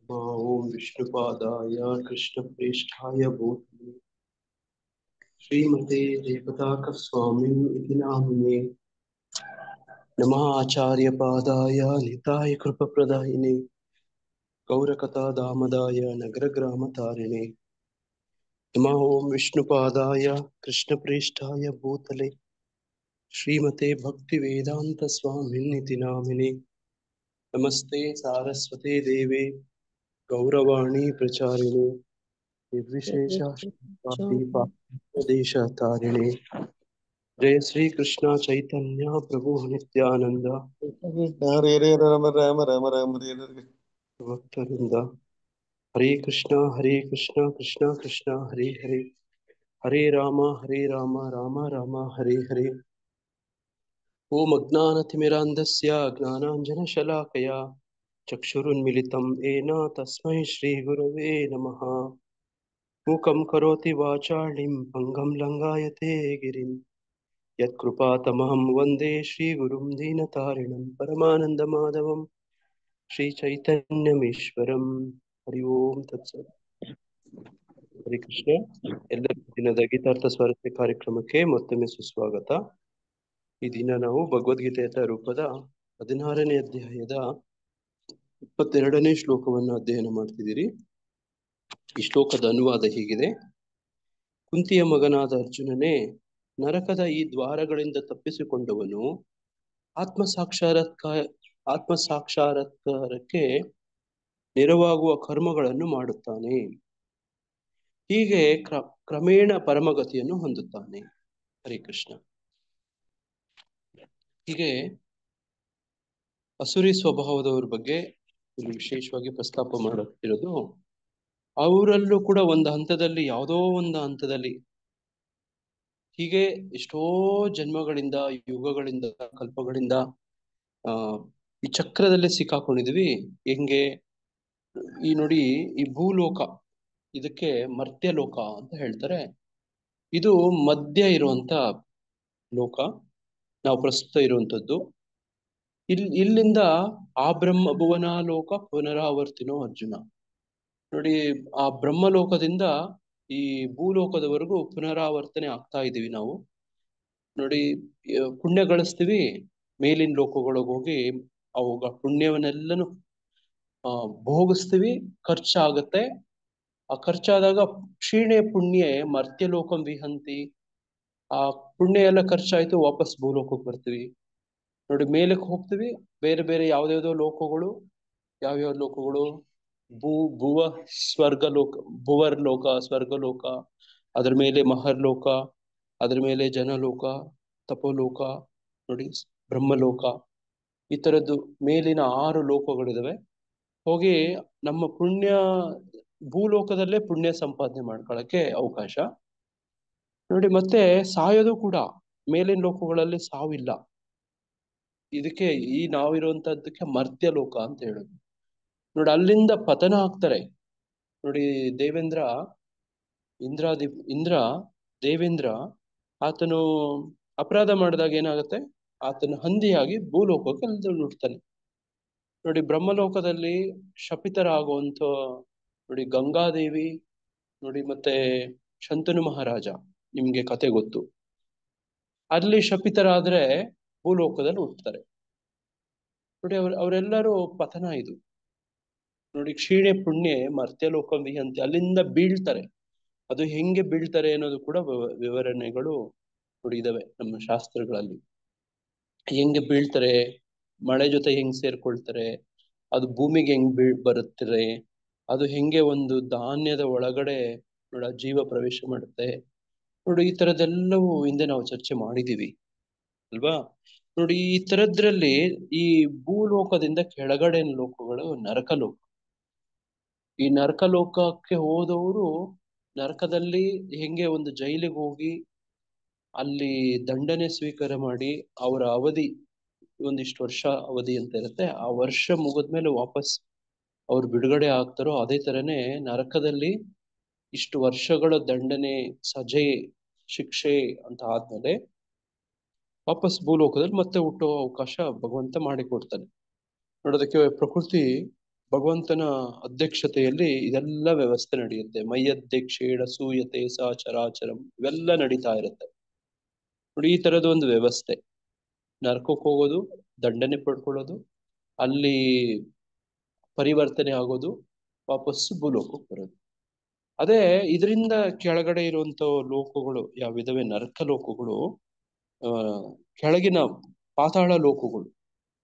ओम विष्णुपादाय कृष्णप्रेष्ठाय भूतले श्रीमते जयपताकस्वामिन् इति नामिने नमः आचार्यपादाय निताय कृपप्रदायिने गौरकथादामदाय नगरग्रामतारिणे नमः ओम विष्णुपादाय कृष्णप्रेष्ठाय भूतले श्रीमते भक्तिवेदान्तस्वामिन् इति नामिने नमस्ते सारस्वते देवे गौरवाणी प्रचारिणे निर्विशेष देशतारिणे जय श्री कृष्ण चैतन्य प्रभु नित्यानंद हरे हरे राम राम राम राम हरे हरे। भक्तवृंद हरे कृष्ण कृष्ण कृष्ण हरे हरे हरे राम राम राम हरे हरे ओम अज्ञानतिमिरान्धस्य ज्ञानाञ्जनशलाकया चक्षुरुन्मिलितं येन तस्मै श्रीगुरवे नमः मूकं करोति वाचालिं भङ्गं लङ्घयते गिरिं यत्कृपातमहं वन्दे श्रीगुरुं दीनतारिणं परमानन्दमाधवं श्रीचैतन्यमीश्वरं हरि ओಂ तत्सत् ಹರಿ ಕೃಷ್ಣ. ಎಲ್ಲರಿಗೂ ದಿನದ ಗೀತಾರ್ಥ ಸ್ವಾರಸ್ಯ ಕಾರ್ಯಕ್ರಮಕ್ಕೆ ಮತ್ತೊಮ್ಮೆ ಸುಸ್ವಾಗತ. ಈ ದಿನ ನಾವು ಭಗವದ್ಗೀತೆಯ ರೂಪದ 16ನೇ ಅಧ್ಯಾಯದ 22ನೇ ಶ್ಲೋಕವನ್ನು ಅಧ್ಯಯನ ಮಾಡ್ತಿದ್ದೀರಿ. ಈ ಶ್ಲೋಕದ ಅನುವಾದ ಹೀಗಿದೆ: ಕುಂತಿಯ ಮಗನಾದ ಅರ್ಜುನನೇ, ನರಕದ ಈ ದ್ವಾರಗಳಿಂದ ತಪ್ಪಿಸಿಕೊಂಡವನು ಆತ್ಮಸಾಕ್ಷಾತ್ಕಾರಕ್ಕೆ ನೆರವಾಗುವ ಕರ್ಮಗಳನ್ನು ಮಾಡುತ್ತಾನೆ. ಹೀಗೆ ಕ್ರಮೇಣ ಪರಮಗತಿಯನ್ನು ಹೊಂದುತ್ತಾನೆ. ಹರಿ ಕೃಷ್ಣ. ಹೀಗೆ ಅಸುರಿ ಸ್ವಭಾವದವ್ರ ಬಗ್ಗೆ ಇಲ್ಲಿ ವಿಶೇಷವಾಗಿ ಪ್ರಸ್ತಾಪ ಮಾಡುತ್ತಿರೋದು. ಅವರಲ್ಲೂ ಕೂಡ ಒಂದು ಹಂತದಲ್ಲಿ, ಯಾವುದೋ ಒಂದು ಹಂತದಲ್ಲಿ ಹೀಗೆ ಎಷ್ಟೋ ಜನ್ಮಗಳಿಂದ, ಯುಗಗಳಿಂದ, ಕಲ್ಪಗಳಿಂದ ಈ ಚಕ್ರದಲ್ಲಿ ಸಿಕ್ಕಾಕೊಂಡಿದ್ವಿ. ಹೆಂಗೆ ಈ ನೋಡಿ, ಈ ಭೂಲೋಕ, ಇದಕ್ಕೆ ಮರ್ತ್ಯ ಲೋಕ ಅಂತ ಹೇಳ್ತಾರೆ. ಇದು ಮಧ್ಯ ಇರುವಂತ ಲೋಕ, ನಾವು ಪ್ರಸ್ತುತ ಇರುವಂತದ್ದು. ಇಲ್ಲಿಂದ ಆ ಬ್ರಹ್ಮ ಭುವನ ಲೋಕ ಪುನರಾವರ್ತಿನೋ ಅರ್ಜುನ. ನೋಡಿ, ಆ ಬ್ರಹ್ಮಲೋಕದಿಂದ ಈ ಭೂಲೋಕದವರೆಗೂ ಪುನರಾವರ್ತನೆ ಆಗ್ತಾ ಇದೀವಿ ನಾವು. ನೋಡಿ, ಪುಣ್ಯ ಗಳಿಸ್ತೀವಿ, ಮೇಲಿನ ಲೋಕಗಳಿಗೆ ಹೋಗಿ ಅವಾಗ ಪುಣ್ಯವನ್ನೆಲ್ಲನು ಭೋಗಿಸ್ತೀವಿ, ಖರ್ಚಾಗತ್ತೆ. ಆ ಖರ್ಚಾದಾಗ ಕ್ಷೀಣೆ ಪುಣ್ಯ ಮರ್ತ್ಯ ಲೋಕಂ ವಿಹಂತಿ. ಆ ಪುಣ್ಯ ಎಲ್ಲ ಖರ್ಚಾಯ್ತು, ವಾಪಸ್ ಭೂಲೋಕಕ್ಕೆ ಬರ್ತೀವಿ. ನೋಡಿ, ಮೇಲಕ್ಕೆ ಹೋಗ್ತೀವಿ, ಬೇರೆ ಬೇರೆ ಯಾವ್ದಾವ್ದೋ ಲೋಕಗಳು. ಯಾವ್ಯಾವ ಲೋಕಗಳು? ಭುವ ಸ್ವರ್ಗಲೋಕ, ಭುವರ್ ಲೋಕ, ಸ್ವರ್ಗಲೋಕ, ಅದ್ರ ಮೇಲೆ ಮಹರ್ಲೋಕ, ಅದ್ರ ಮೇಲೆ ಜನಲೋಕ, ತಪೋಲೋಕ, ನೋಡಿ ಬ್ರಹ್ಮಲೋಕ. ಈ ತರದ್ದು ಮೇಲಿನ 6 ಲೋಕಗಳಿದಾವೆ. ಹೋಗಿ ನಮ್ಮ ಪುಣ್ಯ ಭೂಲೋಕದಲ್ಲೇ ಪುಣ್ಯ ಸಂಪಾದನೆ ಮಾಡ್ಕೊಳಕ್ಕೆ ಅವಕಾಶ. ನೋಡಿ, ಮತ್ತೆ ಸಾಯೋದು ಕೂಡ ಮೇಲಿನ ಲೋಕಗಳಲ್ಲಿ ಸಾವಿಲ್ಲ. ಇದಕ್ಕೆ ಈ ನಾವಿರುವಂತದ್ದಕ್ಕೆ ಮರ್ತ್ಯ ಲೋಕ ಅಂತ ಹೇಳೋದು. ನೋಡಿ, ಅಲ್ಲಿಂದ ಪತನ ಆಗ್ತಾರೆ. ನೋಡಿ, ದೇವೇಂದ್ರ ಆತನು ಅಪರಾಧ ಮಾಡಿದಾಗ ಏನಾಗುತ್ತೆ, ಆತನು ಹಂದಿಯಾಗಿ ಭೂಲೋಕಕ್ಕೆ ಹುಟ್ಟುತ್ತಾನೆ. ನೋಡಿ, ಬ್ರಹ್ಮಲೋಕದಲ್ಲಿ ಶಪಿತರಾಗುವಂತ ನೋಡಿ ಗಂಗಾದೇವಿ, ನೋಡಿ ಮತ್ತೆ ಶಂತನು ಮಹಾರಾಜ, ನಿಮ್ಗೆ ಕತೆ ಗೊತ್ತು. ಅಲ್ಲಿ ಶಪಿತರಾದ್ರೆ ಭೂಲೋಕದಲ್ಲಿ ಹುಟ್ಟುತ್ತಾರೆ. ನೋಡಿ, ಅವರೆಲ್ಲರೂ ಪತನ. ಇದು ನೋಡಿ, ಕ್ಷೀಣೆ ಪುಣ್ಯ ಮರ್ತ್ಯಲೋಕ ವಿಹಂತಿ, ಅಲ್ಲಿಂದ ಬೀಳ್ತಾರೆ. ಅದು ಹೆಂಗೆ ಬೀಳ್ತಾರೆ ಅನ್ನೋದು ಕೂಡ ವಿವರಣೆಗಳು ನೋಡಿ ಇದಾವೆ ನಮ್ಮ ಶಾಸ್ತ್ರಗಳಲ್ಲಿ. ಹೆಂಗೆ ಬೀಳ್ತಾರೆ, ಮಳೆ ಜೊತೆ ಹೆಂಗ್ ಸೇರ್ಕೊಳ್ತಾರೆ, ಅದು ಭೂಮಿಗೆ ಹೆಂಗ್ ಬರುತ್ತದೆ, ಅದು ಹೆಂಗೆ ಒಂದು ಧಾನ್ಯದ ಒಳಗಡೆ ನೋಡಿ ಜೀವ ಪ್ರವೇಶ ಮಾಡುತ್ತೆ. ನೋಡಿ, ಈ ತರದೆಲ್ಲವೂ ಹಿಂದೆ ನಾವು ಚರ್ಚೆ ಮಾಡಿದೀವಿ ಅಲ್ವಾ. ನೋಡಿ, ಈ ತರದ್ರಲ್ಲಿ ಈ ಭೂಲೋಕದಿಂದ ಕೆಳಗಡೆ ಲೋಕಗಳು ನರಕಲೋಕ. ಈ ನರಕಲೋಕಕ್ಕೆ ಹೋದವರು ನರಕದಲ್ಲಿ ಹೆಂಗೆ ಒಂದು ಜೈಲಿಗೆ ಹೋಗಿ ಅಲ್ಲಿ ದಂಡನೆ ಸ್ವೀಕಾರ ಮಾಡಿ ಅವರ ಅವಧಿ ಒಂದಿಷ್ಟು ವರ್ಷ ಅವಧಿ ಅಂತ ಇರುತ್ತೆ, ಆ ವರ್ಷ ಮುಗಿದ್ಮೇಲೆ ವಾಪಸ್ ಅವ್ರು ಬಿಡುಗಡೆ ಆಗ್ತಾರೋ, ಅದೇ ತರನೇ ನರಕದಲ್ಲಿ ಇಷ್ಟು ವರ್ಷಗಳ ದಂಡನೆ, ಸಜೆ, ಶಿಕ್ಷೆ ಅಂತ ಆದ್ಮೇಲೆ ವಾಪಸ್ ಭೂಲೋಕದಲ್ಲಿ ಮತ್ತೆ ಹುಟ್ಟುವ ಅವಕಾಶ ಭಗವಂತ ಮಾಡಿಕೊಡ್ತಾನೆ. ನೋಡೋದಕ್ಕೆ ಪ್ರಕೃತಿ ಭಗವಂತನ ಅಧ್ಯಕ್ಷತೆಯಲ್ಲಿ ಇದೆಲ್ಲ ವ್ಯವಸ್ಥೆ ನಡೆಯುತ್ತೆ. ಮೈಯಧ್ಯಕ್ಷೇಣ ಸೂಯತೆ ಸಾ ಚರಾಚರಂ, ಇವೆಲ್ಲ ನಡೀತಾ ಇರುತ್ತೆ ನೋಡಿ. ಈ ತರದ ಒಂದು ವ್ಯವಸ್ಥೆ. ನರಕಕ್ಕೆ ಹೋಗೋದು, ದಂಡನೆ ಪಡ್ಕೊಳ್ಳೋದು, ಅಲ್ಲಿ ಪರಿವರ್ತನೆ ಆಗೋದು, ವಾಪಸ್ಸು ಭೂಲೋಕಕ್ಕೆ ಬರೋದು. ಅದೇ ಇದರಿಂದ ಕೆಳಗಡೆ ಇರುವಂತ ಲೋಕಗಳು ಯಾವಿದಾವೆ, ನರಕ ಲೋಕಗಳು, ಆ ಕೆಳಗಿನ ಪಾತಾಳ ಲೋಕಗಳು.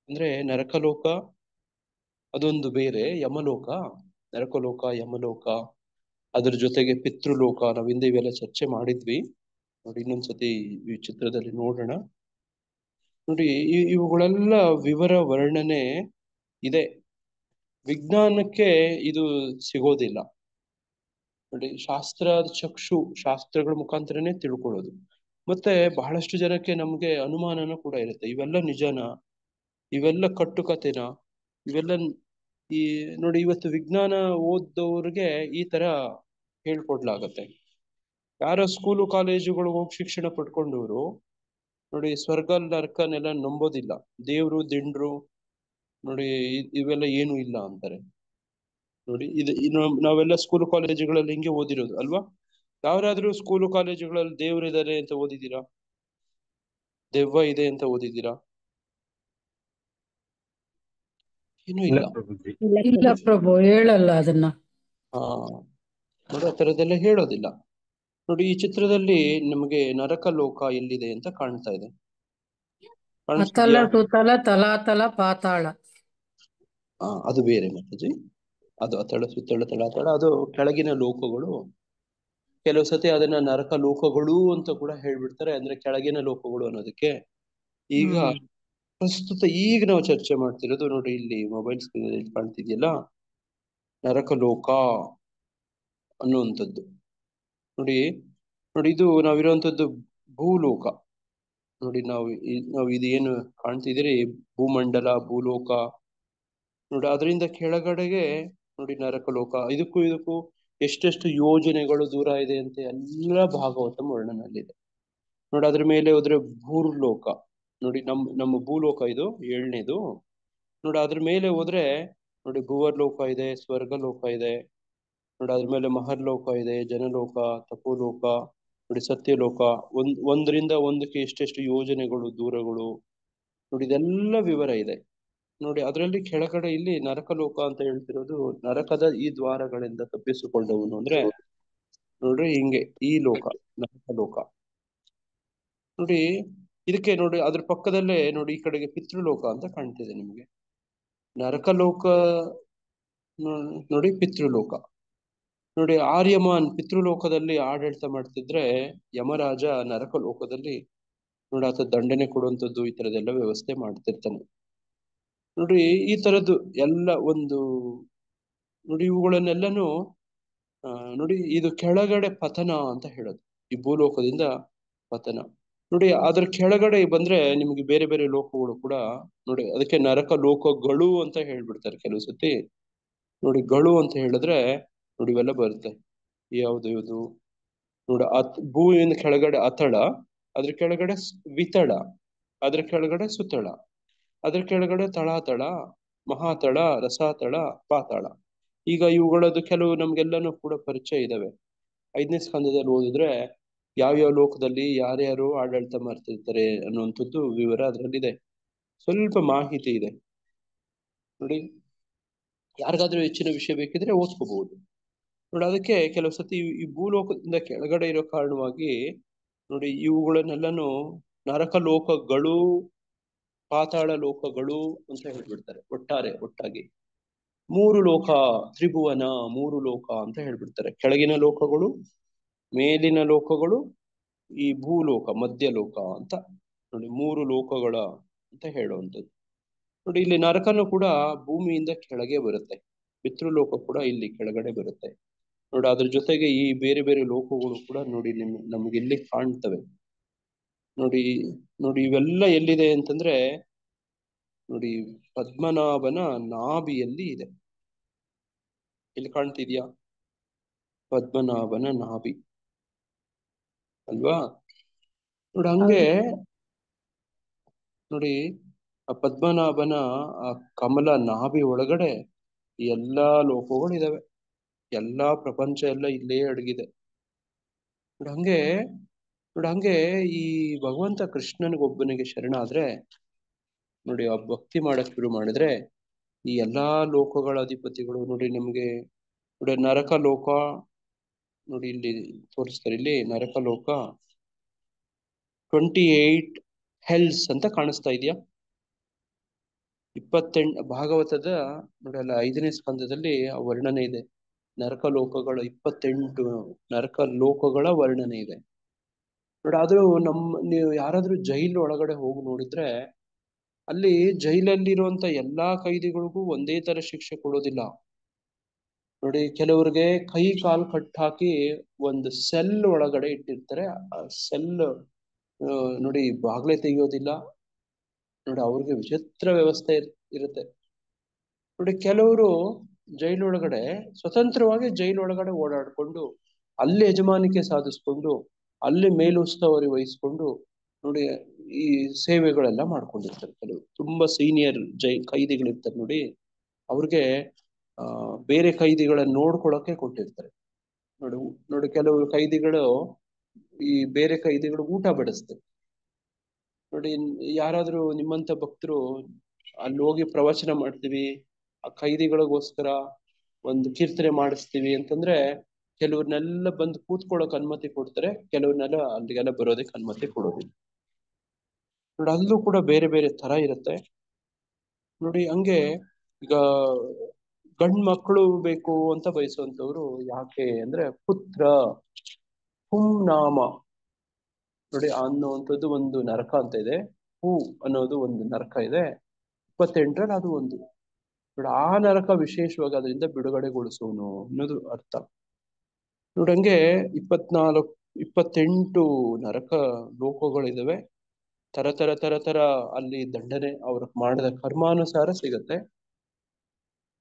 ಅಂದ್ರೆ ನರಕ ಲೋಕ ಅದೊಂದು ಬೇರೆ, ಯಮಲೋಕ, ನರಕಲೋಕ, ಯಮಲೋಕ, ಅದ್ರ ಜೊತೆಗೆ ಪಿತೃಲೋಕ. ನಾವ್ ಹಿಂದೆ ಇವೆಲ್ಲ ಚರ್ಚೆ ಮಾಡಿದ್ವಿ ನೋಡಿ. ಇನ್ನೊಂದ್ಸತಿ ಈ ಚಿತ್ರದಲ್ಲಿ ನೋಡೋಣ ನೋಡಿ. ಇವುಗಳೆಲ್ಲ ವಿವರ ವರ್ಣನೆ ಇದೆ. ವಿಜ್ಞಾನಕ್ಕೆ ಇದು ಸಿಗೋದಿಲ್ಲ ನೋಡಿ. ಚಕ್ಷು ಶಾಸ್ತ್ರಗಳ ಮುಖಾಂತರನೇ ತಿಳ್ಕೊಳ್ಳೋದು. ಮತ್ತೆ ಬಹಳಷ್ಟು ಜನಕ್ಕೆ ನಮ್ಗೆ ಅನುಮಾನನೂ ಕೂಡ ಇರುತ್ತೆ, ಇವೆಲ್ಲ ನಿಜನಾ, ಇವೆಲ್ಲ ಕಟ್ಟುಕತೆನಾ, ಇವೆಲ್ಲ ಈ ನೋಡಿ. ಇವತ್ತು ವಿಜ್ಞಾನ ಓದ್ದವ್ರಿಗೆ ಈ ತರ ಹೇಳ್ಕೊಡ್ಲಾಗತ್ತೆ. ಯಾರೋ ಸ್ಕೂಲು ಕಾಲೇಜುಗಳಿಗೆ ಹೋಗಿ ಶಿಕ್ಷಣ ಪಡ್ಕೊಂಡವ್ರು ನೋಡಿ, ಸ್ವರ್ಗ ನರ್ಕನೆಲ್ಲ ನಂಬೋದಿಲ್ಲ, ದೇವ್ರು ದಿಂಡ್ರು ನೋಡಿ ಇವೆಲ್ಲ ಏನು ಇಲ್ಲ ಅಂತಾರೆ ನೋಡಿ. ನಾವೆಲ್ಲ ಸ್ಕೂಲು ಕಾಲೇಜುಗಳಲ್ಲಿ ಹಿಂಗೆ ಓದಿರೋದು ಅಲ್ವಾ? ಯಾರಾದ್ರೂ ಸ್ಕೂಲು ಕಾಲೇಜುಗಳಲ್ಲಿ ದೇವ್ರಿದ್ದಾರೆ ಅಂತ ಓದಿದ್ದೀರಾ? ದೆವ್ವ ಇದೆ ಅಂತ ಓದಿದ್ದೀರಾ? ಏನೂ ಇಲ್ಲ. ಇಲ್ಲ ಪ್ರಭು, ಹೇಳಲ್ಲ ಅದನ್ನ. ಹಾ ನೋಡಿ, ಆ ತರದೆಲ್ಲ ಹೇಳೋದಿಲ್ಲ ನೋಡಿ. ಈ ಚಿತ್ರದಲ್ಲಿ ನಮಗೆ ನರಕ ಲೋಕ ಎಲ್ಲಿದೆ ಅಂತ ಕಾಣ್ತಾ ಇದೆ. ಅತಲ ಕಾಣಿಸ್ತಿದ್ಯಾ? ಸುತಲ ತಲಾತಲ ಪಾತಾಳ. ಅದು ಬೇರೆ ಮಾತಾಜಿ. ಅದು ಅತಳ ಸುತ್ತಳ ತಳಾತಳ, ಅದು ಕೆಳಗಿನ ಲೋಕಗಳು. ಕೆಲವು ಸತಿ ಅದನ್ನ ನರಕ ಲೋಕಗಳು ಅಂತ ಕೂಡ ಹೇಳ್ಬಿಡ್ತಾರೆ, ಅಂದ್ರೆ ಕೆಳಗಿನ ಲೋಕಗಳು ಅನ್ನೋದಕ್ಕೆ. ಈಗ ಪ್ರಸ್ತುತ ಈಗ ನಾವು ಚರ್ಚೆ ಮಾಡ್ತಿರೋದು ನೋಡಿ, ಇಲ್ಲಿ ಮೊಬೈಲ್ ಸ್ಕ್ರೀನ್ ಕಾಣ್ತಿದ್ಯಲ್ಲ, ನರಕ ಲೋಕ ಅನ್ನುವಂಥದ್ದು ನೋಡಿ. ನೋಡಿ ಇದು ನಾವಿರುವಂತದ್ದು ಭೂಲೋಕ ನೋಡಿ. ನಾವು ಇದೇನು ಕಾಣ್ತಿದ್ದೀರಿ, ಭೂಮಂಡಲ, ಭೂಲೋಕ ನೋಡಿ. ಅದರಿಂದ ಕೆಳಗಡೆಗೆ ನೋಡಿ ನರಕ ಲೋಕ. ಇದಕ್ಕೂ ಎಷ್ಟೆಷ್ಟು ಯೋಜನೆಗಳು ದೂರ ಇದೆ ಅಂತ ಎಲ್ಲ ಭಾಗವತ ವರ್ಣನಲ್ಲಿದೆ ನೋಡಿ. ಅದ್ರ ಮೇಲೆ ಹೋದ್ರೆ ಭೂರ್ಲೋಕ ನೋಡಿ. ನಮ್ಮ ಭೂಲೋಕ ಇದು 7ನೇದು ನೋಡಿ. ಅದ್ರ ಮೇಲೆ ಹೋದ್ರೆ ನೋಡಿ ಭುವರ್ಲೋಕ ಇದೆ, ಸ್ವರ್ಗಲೋಕ ಇದೆ ನೋಡಿ. ಅದ್ರ ಮೇಲೆ ಮಹರ್ಲೋಕ ಇದೆ, ಜನಲೋಕ, ತಪೋಲೋಕ ನೋಡಿ, ಸತ್ಯಲೋಕ. ಒಂದರಿಂದ ಒಂದಕ್ಕೆ ಎಷ್ಟೆಷ್ಟು ಯೋಜನೆಗಳು, ದೂರಗಳು ನೋಡಿ, ಇದೆಲ್ಲ ವಿವರ ಇದೆ ನೋಡಿ. ಅದರಲ್ಲಿ ಕೆಳಗಡೆ ಇಲ್ಲಿ ನರಕ ಲೋಕ ಅಂತ ಹೇಳ್ತಿರೋದು, ನರಕದ ಈ ದ್ವಾರಗಳಿಂದ ತಪ್ಪಿಸಿಕೊಂಡವನು ಅಂದ್ರೆ ನೋಡ್ರಿ ಹಿಂಗೆ ಈ ಲೋಕ ನರಕ ಲೋಕ ನೋಡಿ. ಇದಕ್ಕೆ ನೋಡಿ ಅದ್ರ ಪಕ್ಕದಲ್ಲೇ ನೋಡಿ, ಈ ಕಡೆಗೆ ಪಿತೃಲೋಕ ಅಂತ ಕಾಣ್ತಿದೆ ನಿಮ್ಗೆ. ನರಕ ಲೋಕ ನೋಡಿ, ಪಿತೃಲೋಕ ನೋಡಿ. ಆರ್ಯಮಾನ್ ಪಿತೃಲೋಕದಲ್ಲಿ ಆಡಳಿತ ಮಾಡ್ತಿದ್ರೆ, ಯಮರಾಜ ನರಕ ಲೋಕದಲ್ಲಿ ನೋಡಿ ಆತ ದಂಡನೆ ಕೊಡುವಂಥದ್ದು, ಈ ತರದೆಲ್ಲ ವ್ಯವಸ್ಥೆ ಮಾಡ್ತಿರ್ತಾನೆ ನೋಡಿ. ಈ ತರದ್ದು ಎಲ್ಲ ಒಂದು ನೋಡಿ. ಇವುಗಳನ್ನೆಲ್ಲನೂ ನೋಡಿ, ಇದು ಕೆಳಗಡೆ ಪತನ ಅಂತ ಹೇಳೋದು, ಈ ಭೂಲೋಕದಿಂದ ಪತನ ನೋಡಿ. ಅದ್ರ ಕೆಳಗಡೆ ಬಂದ್ರೆ ನಿಮ್ಗೆ ಬೇರೆ ಬೇರೆ ಲೋಕಗಳು ಕೂಡ ನೋಡಿ. ಅದಕ್ಕೆ ನರಕ ಲೋಕಗಳು ಅಂತ ಹೇಳ್ಬಿಡ್ತಾರೆ ಕೆಲವು ಸತಿ ನೋಡಿ. ಗಳು ಅಂತ ಹೇಳಿದ್ರೆ ನೋಡಿ ಇವೆಲ್ಲ ಬರುತ್ತೆ. ಯಾವ್ದು ನೋಡಿ, ಭೂಮಿಯಿಂದ ಕೆಳಗಡೆ ಅತಳ, ಅದ್ರ ಕೆಳಗಡೆ ವಿತಳ, ಅದ್ರ ಕೆಳಗಡೆ ಸುತಳ, ಅದ್ರ ಕೆಳಗಡೆ ತಳಾತಳ, ಮಹಾತಳ, ರಸಾತಳ, ಪಾತಾಳ. ಈಗ ಇವುಗಳದ್ದು ಕೆಲವು ನಮ್ಗೆಲ್ಲನೂ ಕೂಡ ಪರಿಚಯ ಇದಾವೆ. 5ನೇ ಸ್ಕಂದದಲ್ಲಿ ಓದಿದ್ರೆ ಯಾವ್ಯಾವ ಲೋಕದಲ್ಲಿ ಯಾರ್ಯಾರು ಆಡಳಿತ ಮಾಡ್ತಿರ್ತಾರೆ ಅನ್ನುವಂಥದ್ದು ವಿವರ ಅದರಲ್ಲಿದೆ. ಸ್ವಲ್ಪ ಮಾಹಿತಿ ಇದೆ ನೋಡಿ. ಯಾರಿಗಾದ್ರೂ ಹೆಚ್ಚಿನ ವಿಷಯ ಬೇಕಿದ್ರೆ ಓದ್ಕೋಬಹುದು ನೋಡಿ. ಅದಕ್ಕೆ ಕೆಲವು ಸತಿ ಈ ಭೂಲೋಕದಿಂದ ಕೆಳಗಡೆ ಇರೋ ಕಾರಣವಾಗಿ ನೋಡಿ ಇವುಗಳನ್ನೆಲ್ಲನೂ ನರಕ ಲೋಕಗಳು, ಪಾತಾಳ ಲೋಕಗಳು ಅಂತ ಹೇಳ್ಬಿಡ್ತಾರೆ. ಒಟ್ಟಾಗಿ 3 ಲೋಕ, ತ್ರಿಭುವನ, 3 ಲೋಕ ಅಂತ ಹೇಳ್ಬಿಡ್ತಾರೆ. ಕೆಳಗಿನ ಲೋಕಗಳು, ಮೇಲಿನ ಲೋಕಗಳು, ಈ ಭೂಲೋಕ, ಮಧ್ಯಲೋಕ ಅಂತ ನೋಡಿ 3 ಲೋಕಗಳ ಅಂತ ಹೇಳುವಂಥದ್ದು ನೋಡಿ. ಇಲ್ಲಿ ನರಕನು ಕೂಡ ಭೂಮಿಯಿಂದ ಕೆಳಗೆ ಬರುತ್ತೆ, ಪಿತೃಲೋಕ ಕೂಡ ಇಲ್ಲಿ ಕೆಳಗಡೆ ಬರುತ್ತೆ ನೋಡಿ. ಅದ್ರ ಜೊತೆಗೆ ಈ ಬೇರೆ ಬೇರೆ ಲೋಕಗಳು ಕೂಡ ನೋಡಿ ನಮ್ಗೆ ಇಲ್ಲಿ ಕಾಣ್ತವೆ ನೋಡಿ. ನೋಡಿ ಇವೆಲ್ಲ ಎಲ್ಲಿದೆ ಅಂತಂದ್ರೆ ನೋಡಿ, ಪದ್ಮನಾಭನ ನಾಭಿಯಲ್ಲಿ ಇದೆ. ಇಲ್ಲಿ ಕಾಣ್ತಿದ್ಯಾ? ಪದ್ಮನಾಭನ ನಾಭಿ ಅಲ್ವಾ ನೋಡಿ. ಹಂಗೆ ನೋಡಿ, ಆ ಪದ್ಮನಾಭನ ಆ ಕಮಲ ನಾಭಿ ಒಳಗಡೆ ಈ ಎಲ್ಲಾ ಲೋಕಗಳು ಇದಾವೆ, ಎಲ್ಲಾ ಪ್ರಪಂಚ ಎಲ್ಲ ಇಲ್ಲೇ ಅಡಗಿದೆ. ನೋಡಿ ಹಂಗೆ ಈ ಭಗವಂತ ಕೃಷ್ಣನಿಗೊಬ್ಬನಿಗೆ ಶರಣಾದ್ರೆ ನೋಡಿ, ಆ ಭಕ್ತಿ ಮಾಡಕ್ ಶುರು ಮಾಡಿದ್ರೆ ಈ ಎಲ್ಲಾ ಲೋಕಗಳ ಅಧಿಪತಿಗಳು ನೋಡಿ ನಿಮ್ಗೆ ನೋಡಿ ನರಕ ಲೋಕ ನೋಡಿ ಇಲ್ಲಿ ತೋರಿಸ್ತಾರೆ. ಇಲ್ಲಿ ನರಕ ಲೋಕ 28 ಹೆಲ್ಸ್ ಅಂತ ಕಾಣಿಸ್ತಾ ಇದೆಯಾ? 28 ಭಾಗವತದ ನೋಡಿ ಅಲ್ಲ 5ನೇ ಸ್ಕಂದದಲ್ಲಿ ಆ ವರ್ಣನೆ ಇದೆ. ನರಕ ಲೋಕಗಳ 28 ನರಕ ಲೋಕಗಳ ವರ್ಣನೆ ಇದೆ ನೋಡಿ. ಆದ್ರೂ ನೀವು ಯಾರಾದ್ರೂ ಜೈಲ್ ಒಳಗಡೆ ಹೋಗಿ ನೋಡಿದ್ರೆ ಅಲ್ಲಿ ಜೈಲಲ್ಲಿರುವಂತ ಎಲ್ಲಾ ಕೈದಿಗಳಿಗೂ ಒಂದೇ ತರ ಶಿಕ್ಷೆ ಕೊಡೋದಿಲ್ಲ ನೋಡಿ. ಕೆಲವ್ರಿಗೆ ಕೈ ಕಾಲು ಕಟ್ ಹಾಕಿ ಒಂದು ಸೆಲ್ ಒಳಗಡೆ ಇಟ್ಟಿರ್ತಾರೆ. ಆ ಸೆಲ್ ನೋಡಿ ಬಾಗ್ಲೆ ತೆಗಿಯೋದಿಲ್ಲ ನೋಡಿ. ಅವ್ರಿಗೆ ವಿಚಿತ್ರ ವ್ಯವಸ್ಥೆ ಇರುತ್ತೆ ನೋಡಿ. ಕೆಲವರು ಜೈಲೊಳಗಡೆ ಸ್ವತಂತ್ರವಾಗಿ ಜೈಲೊಳಗಡೆ ಓಡಾಡ್ಕೊಂಡು ಅಲ್ಲಿ ಯಜಮಾನಿಕೆ ಸಾಧಿಸ್ಕೊಂಡು ಅಲ್ಲಿ ಮೇಲುಸ್ತುವಾರಿ ವಹಿಸ್ಕೊಂಡು ನೋಡಿ ಈ ಸೇವೆಗಳೆಲ್ಲ ಮಾಡ್ಕೊಂಡಿರ್ತಾರೆ. ಕೆಲವರು ತುಂಬಾ ಸೀನಿಯರ್ ಕೈದಿಗಳಿರ್ತಾರೆ ನೋಡಿ. ಅವ್ರಿಗೆ ಬೇರೆ ಕೈದಿಗಳನ್ನ ನೋಡ್ಕೊಳಕ್ಕೆ ಕೊಟ್ಟಿರ್ತಾರೆ ನೋಡಿ. ನೋಡಿ ಕೆಲವು ಕೈದಿಗಳು ಈ ಬೇರೆ ಕೈದಿಗಳು ಊಟ ಬಡಿಸ್ತಾರೆ ನೋಡಿ. ಯಾರಾದ್ರೂ ನಿಮ್ಮಂತ ಭಕ್ತರು ಅಲ್ಲಿ ಹೋಗಿ ಪ್ರವಚನ ಮಾಡ್ತೀವಿ, ಆ ಕೈದಿಗಳಿಗೋಸ್ಕರ ಒಂದು ಕೀರ್ತನೆ ಮಾಡಿಸ್ತೀವಿ ಅಂತಂದ್ರೆ ಕೆಲವ್ರನ್ನೆಲ್ಲ ಬಂದು ಕೂತ್ಕೊಳ್ಳೋಕೆ ಅನುಮತಿ ಕೊಡ್ತಾರೆ, ಕೆಲವ್ರನ್ನೆಲ್ಲ ಅಲ್ಲಿಗೆಲ್ಲ ಬರೋದಕ್ಕೆ ಅನುಮತಿ ಕೊಡೋದಿಲ್ಲ ನೋಡಿ. ಅಲ್ಲೂ ಕೂಡ ಬೇರೆ ಬೇರೆ ತರ ಇರುತ್ತೆ ನೋಡಿ. ಹಂಗೆ ಈಗ ಗಂಡ್ ಮಕ್ಕಳು ಬೇಕು ಅಂತ ಬಯಸುವಂತವ್ರು ಯಾಕೆ ಅಂದ್ರೆ ಪುತ್ರ ಪುಂನಾಮ ನೋಡಿ ಅನ್ನುವಂಥದ್ದು ಒಂದು ನರಕ ಅಂತ ಇದೆ. ಹೂ ಅನ್ನೋದು ಒಂದು ನರಕ ಇದೆ 28ರಲ್ಲಿ, ಅದು ಒಂದು ನೋಡಿ. ಆ ನರಕ ವಿಶೇಷವಾಗಿ ಅದರಿಂದ ಬಿಡುಗಡೆಗೊಳಿಸೋನು ಅನ್ನೋದು ಅರ್ಥ ನೋಡಿ. ಹಂಗೆ 28 ನರಕ ಲೋಕಗಳಿದಾವೆ. ತರ ಅಲ್ಲಿ ದಂಡನೆ ಅವ್ರ ಮಾಡಿದ ಕರ್ಮಾನುಸಾರ ಸಿಗತ್ತೆ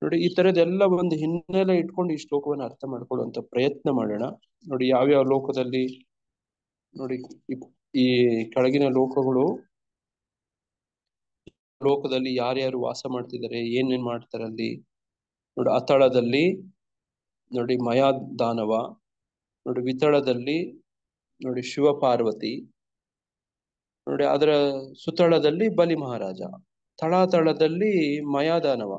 ನೋಡಿ. ಈ ತರದೆಲ್ಲ ಒಂದು ಹಿನ್ನೆಲೆ ಇಟ್ಕೊಂಡು ಈ ಶ್ಲೋಕವನ್ನು ಅರ್ಥ ಮಾಡ್ಕೊಳ್ಳುವಂತ ಪ್ರಯತ್ನ ಮಾಡೋಣ ನೋಡಿ. ಯಾವ್ಯಾವ ಲೋಕದಲ್ಲಿ ನೋಡಿ ಈ ಕೆಳಗಿನ ಲೋಕದಲ್ಲಿ ಯಾರ್ಯಾರು ವಾಸ ಮಾಡ್ತಿದ್ದಾರೆ, ಏನೇನ್ ಮಾಡ್ತಾರೆ ಅಲ್ಲಿ ನೋಡಿ. ಅತಳದಲ್ಲಿ ನೋಡಿ ಮಯಾದಾನವ ನೋಡಿ. ವಿತಳದಲ್ಲಿ ನೋಡಿ ಶಿವ ಪಾರ್ವತಿ ನೋಡಿ. ಅದರ ಸುತಳದಲ್ಲಿ ಬಲಿ ಮಹಾರಾಜ. ತಳಾತಳದಲ್ಲಿ ಮಯಾದಾನವ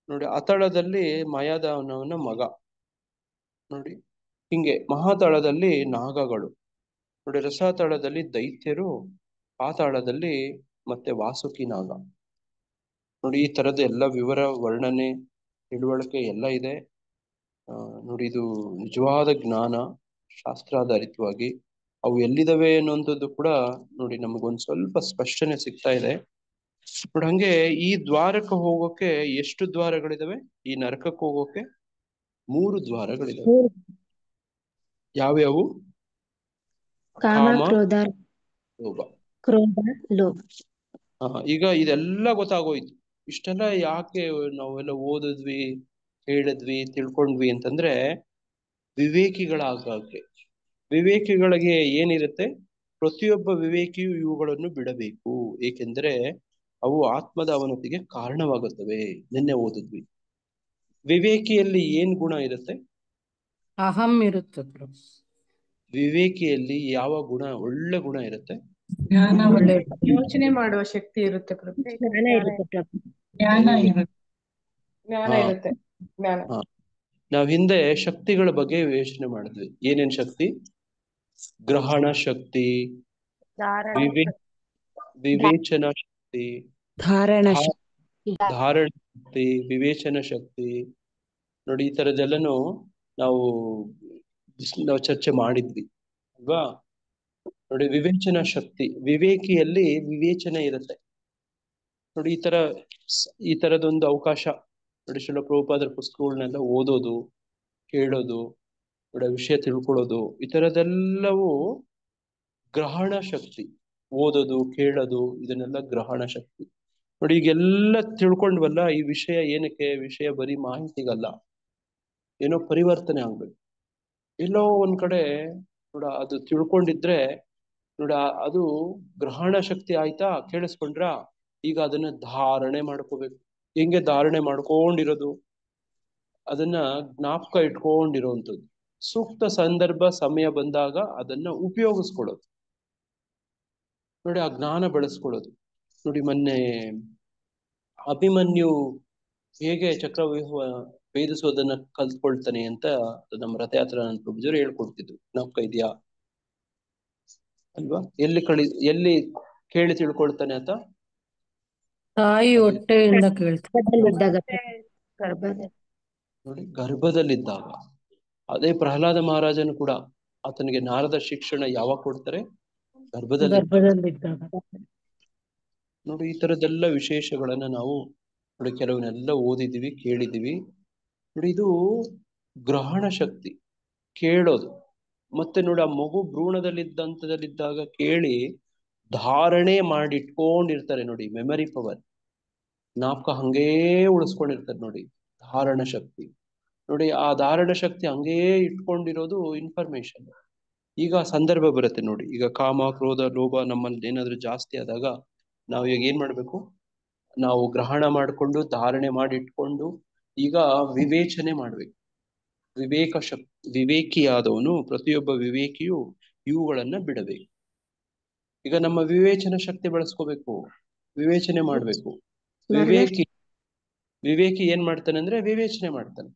ನೋಡಿ. ಅತಳದಲ್ಲಿ ಮಯಾದಾನವನ ಮಗ ನೋಡಿ. ಹಿಂಗೆ ಮಹಾತಳದಲ್ಲಿ ನಾಗಗಳು ನೋಡಿ. ರಸಾತಳದಲ್ಲಿ ದೈತ್ಯರು, ಪಾತಾಳದಲ್ಲಿ ಮತ್ತೆ ವಾಸುಕಿ ನಾಗ ನೋಡಿ. ಈ ತರದ ಎಲ್ಲ ವಿವರ ವರ್ಣನೆ ತಿಳುವಳಿಕೆ ಎಲ್ಲ ಇದೆ ನೋಡಿ. ಇದು ನಿಜವಾದ ಜ್ಞಾನ, ಶಾಸ್ತ್ರಾಧಾರಿತವಾಗಿ ಅವು ಎಲ್ಲಿದಾವೆ ಅನ್ನುವಂಥದ್ದು ಕೂಡ ನೋಡಿ ನಮಗೊಂದು ಸ್ವಲ್ಪ ಸ್ಪಷ್ಟನೆ ಸಿಗ್ತಾ ಇದೆ ನೋಡಿ. ಹಂಗೆ ಈ ದ್ವಾರಕ್ಕೆ ಹೋಗೋಕೆ ಎಷ್ಟು ದ್ವಾರಗಳಿದಾವೆ? ಈ ನರಕಕ್ಕೆ ಹೋಗೋಕೆ 3 ದ್ವಾರಗಳಿದಾವೆ. ಯಾವ್ಯಾವು? ಕಾಮ, ಕಾಮ, ಕ್ರೋಧ, ಲೋಭ. ಲೋಭ. ಈಗ ಇದೆಲ್ಲ ಗೊತ್ತಾಗೋಯ್ತು. ಇಷ್ಟೆಲ್ಲ ಯಾಕೆ ನಾವೆಲ್ಲ ಓದಿದ್ವಿ, ಹೇಳಿದ್ವಿ, ತಿಳ್ಕೊಂಡ್ವಿ ಅಂತಂದ್ರೆ ವಿವೇಕಿಗಳಾಗಕ್ಕೆ. ವಿವೇಕಿಗಳಿಗೆ ಏನಿರುತ್ತೆ? ಪ್ರತಿಯೊಬ್ಬ ವಿವೇಕಿಯು ಇವುಗಳನ್ನು ಬಿಡಬೇಕು, ಏಕೆಂದರೆ ಅವು ಆತ್ಮದ ಅವನತಿಗೆ ಕಾರಣವಾಗುತ್ತವೆ. ನಿನ್ನೆ ಓದಿದ್ವಿ. ವಿವೇಕಿಯಲ್ಲಿ ಏನ್ ಗುಣ ಇರುತ್ತೆ? ಅಹಂ ಇರುತ್ತೆ ಪ್ರಭು. ವಿವೇಕಿಯಲ್ಲಿ ಯಾವ ಗುಣ, ಒಳ್ಳೆ ಗುಣ ಇರುತ್ತೆ? ಒಳ್ಳೆ ಯೋಚನೆ ಮಾಡುವ ಶಕ್ತಿ ಇರುತ್ತೆ ಪ್ರಭು. ಜ್ಞಾನ ಇರುತ್ತೆ ಪ್ರಭು. ಜ್ಞಾನ ಇರುತ್ತೆ. ಜ್ಞಾನ. ನಾವ್ ಹಿಂದೆ ಶಕ್ತಿಗಳ ಬಗ್ಗೆ ಯೋಚನೆ ಮಾಡಿದ್ವಿ. ಏನೇನ್ ಶಕ್ತಿ? ಗ್ರಹಣ ಶಕ್ತಿ, ವಿವೇಚನ ಶಕ್ತಿ, ಧಾರಣ ಧಾರಣ ಶಕ್ತಿ, ವಿವೇಚನ ಶಕ್ತಿ ನೋಡಿ. ಈ ತರದೆಲ್ಲನು ನಾವು ಚರ್ಚೆ ಮಾಡಿದ್ವಿ ಅಲ್ವಾ ನೋಡಿ. ವಿವೇಚನ ಶಕ್ತಿ, ವಿವೇಕಿಯಲ್ಲಿ ವಿವೇಚನೆ ಇರುತ್ತೆ ನೋಡಿ. ಈ ತರದೊಂದು ಅವಕಾಶ ನೋಡಿ. ಶ್ರೀಲ ಪ್ರಭುಪಾದರ ಪುಸ್ತಕಗಳನ್ನೆಲ್ಲ ಓದೋದು, ಕೇಳೋದು ನೋಡಿ, ವಿಷಯ ತಿಳ್ಕೊಳ್ಳೋದು, ಈ ತರದೆಲ್ಲವೂ ಗ್ರಹಣ ಶಕ್ತಿ. ಓದೋದು, ಕೇಳೋದು, ಇದನ್ನೆಲ್ಲ ಗ್ರಹಣ ಶಕ್ತಿ ನೋಡಿ. ಈಗೆಲ್ಲ ತಿಳ್ಕೊಂಡ್ವಲ್ಲ, ಈ ವಿಷಯ ಏನಕ್ಕೆ? ವಿಷಯ ಬರೀ ಮಾಹಿತಿಗಲ್ಲ, ಏನೋ ಪರಿವರ್ತನೆ ಆಗ್ಬೇಕು. ಎಲ್ಲೋ ಒಂದ್ ಕಡೆ ನೋಡ ಅದು ತಿಳ್ಕೊಂಡಿದ್ರೆ ನೋಡ ಅದು ಗ್ರಹಣ ಶಕ್ತಿ ಆಯ್ತಾ? ಕೇಳಿಸ್ಕೊಂಡ್ರ? ಈಗ ಅದನ್ನ ಧಾರಣೆ ಮಾಡ್ಕೋಬೇಕು. ಹೆಂಗೆ ಧಾರಣೆ ಮಾಡ್ಕೊಂಡಿರೋದು, ಅದನ್ನ ಜ್ಞಾಪಕ ಇಟ್ಕೊಂಡಿರೋಂಥದ್ದು. ಸೂಕ್ತ ಸಂದರ್ಭ ಸಮಯ ಬಂದಾಗ ಅದನ್ನ ಉಪಯೋಗಿಸ್ಕೊಳ್ಳೋದು. ನೋಡಿ, ಆ ಜ್ಞಾನ ಬೆಳೆಸ್ಕೊಳ್ಳೋದು. ನೋಡಿ, ಮೊನ್ನೆ ಅಭಿಮನ್ಯು ಹೇಗೆ ಚಕ್ರವ್ಯೂಹ ಭೇದಿಸೋದನ್ನ ಕಲ್ತ್ಕೊಳ್ತಾನೆ ಅಂತ ನಮ್ಮ ರಥಯಾತ್ರಾ ಪ್ರಭುಜರು ಹೇಳ್ಕೊಡ್ತಿದ್ರು. ಜ್ಞಾಪಕ ಇದೆಯಾ ಅಲ್ವಾ? ಎಲ್ಲಿ ಕೇಳಿ ತಿಳ್ಕೊಳ್ತಾನೆ ಅಂತ? ತಾಯಿ ಹೊಟ್ಟೆಯಿಂದ ಕೇಳ್ತಾರೆ. ಗರ್ಭದಲ್ಲಿದ್ದಾಗ ಗರ್ಭದಲ್ಲಿ ನೋಡಿ, ಗರ್ಭದಲ್ಲಿದ್ದಾಗ. ಅದೇ ಪ್ರಹ್ಲಾದ ಮಹಾರಾಜನು ಕೂಡ ಆತನಿಗೆ ನಾರದ ಶಿಕ್ಷಣ ಯಾವಾಗ ಕೊಡ್ತಾರೆ? ಗರ್ಭದಲ್ಲಿದ್ದಾಗ. ನೋಡಿ, ಈ ತರದೆಲ್ಲ ವಿಶೇಷಗಳನ್ನ ನಾವು ನೋಡಿ ಕೆಲವನ್ನೆಲ್ಲ ಓದಿದೀವಿ, ಕೇಳಿದೀವಿ. ನೋಡಿ, ಇದು ಗ್ರಹಣ ಶಕ್ತಿ, ಕೇಳೋದು. ಮತ್ತೆ ನೋಡಿ, ಆ ಮಗು ಭ್ರೂಣದಲ್ಲಿದ್ದಾಗ ಕೇಳಿ ಧಾರಣೆ ಮಾಡಿಟ್ಕೊಂಡಿರ್ತಾರೆ. ನೋಡಿ, ಮೆಮರಿ ಪವರ್, ಜ್ಞಾಪಕ ಹಂಗೇ ಉಳಿಸ್ಕೊಂಡಿರ್ತಾರೆ. ನೋಡಿ, ಧಾರಣ ಶಕ್ತಿ. ನೋಡಿ, ಆ ಧಾರಣ ಶಕ್ತಿ ಹಂಗೇ ಇಟ್ಕೊಂಡಿರೋದು ಇನ್ಫಾರ್ಮೇಶನ್. ಈಗ ಸಂದರ್ಭ ಬರುತ್ತೆ ನೋಡಿ, ಈಗ ಕಾಮ, ಕ್ರೋಧ, ಲೋಭ ನಮ್ಮಲ್ಲಿ ಏನಾದ್ರೂ ಜಾಸ್ತಿ ಆದಾಗ ನಾವು ಈಗ ಏನ್ ಮಾಡ್ಬೇಕು? ನಾವು ಗ್ರಹಣ ಮಾಡಿಕೊಂಡು ಧಾರಣೆ ಮಾಡಿ ಇಟ್ಕೊಂಡು ಈಗ ವಿವೇಚನೆ ಮಾಡ್ಬೇಕು. ವಿವೇಕಿಯಾದವನು, ಪ್ರತಿಯೊಬ್ಬ ವಿವೇಕಿಯು ಇವುಗಳನ್ನ ಬಿಡಬೇಕು. ಈಗ ನಮ್ಮ ವಿವೇಚನ ಶಕ್ತಿ ಬೆಳೆಸ್ಕೋಬೇಕು, ವಿವೇಚನೆ ಮಾಡ್ಬೇಕು. ವಿವೇಕಿ ಏನ್ ಮಾಡ್ತಾನೆ ಅಂದ್ರೆ ವಿವೇಚನೆ ಮಾಡ್ತಾನೆ.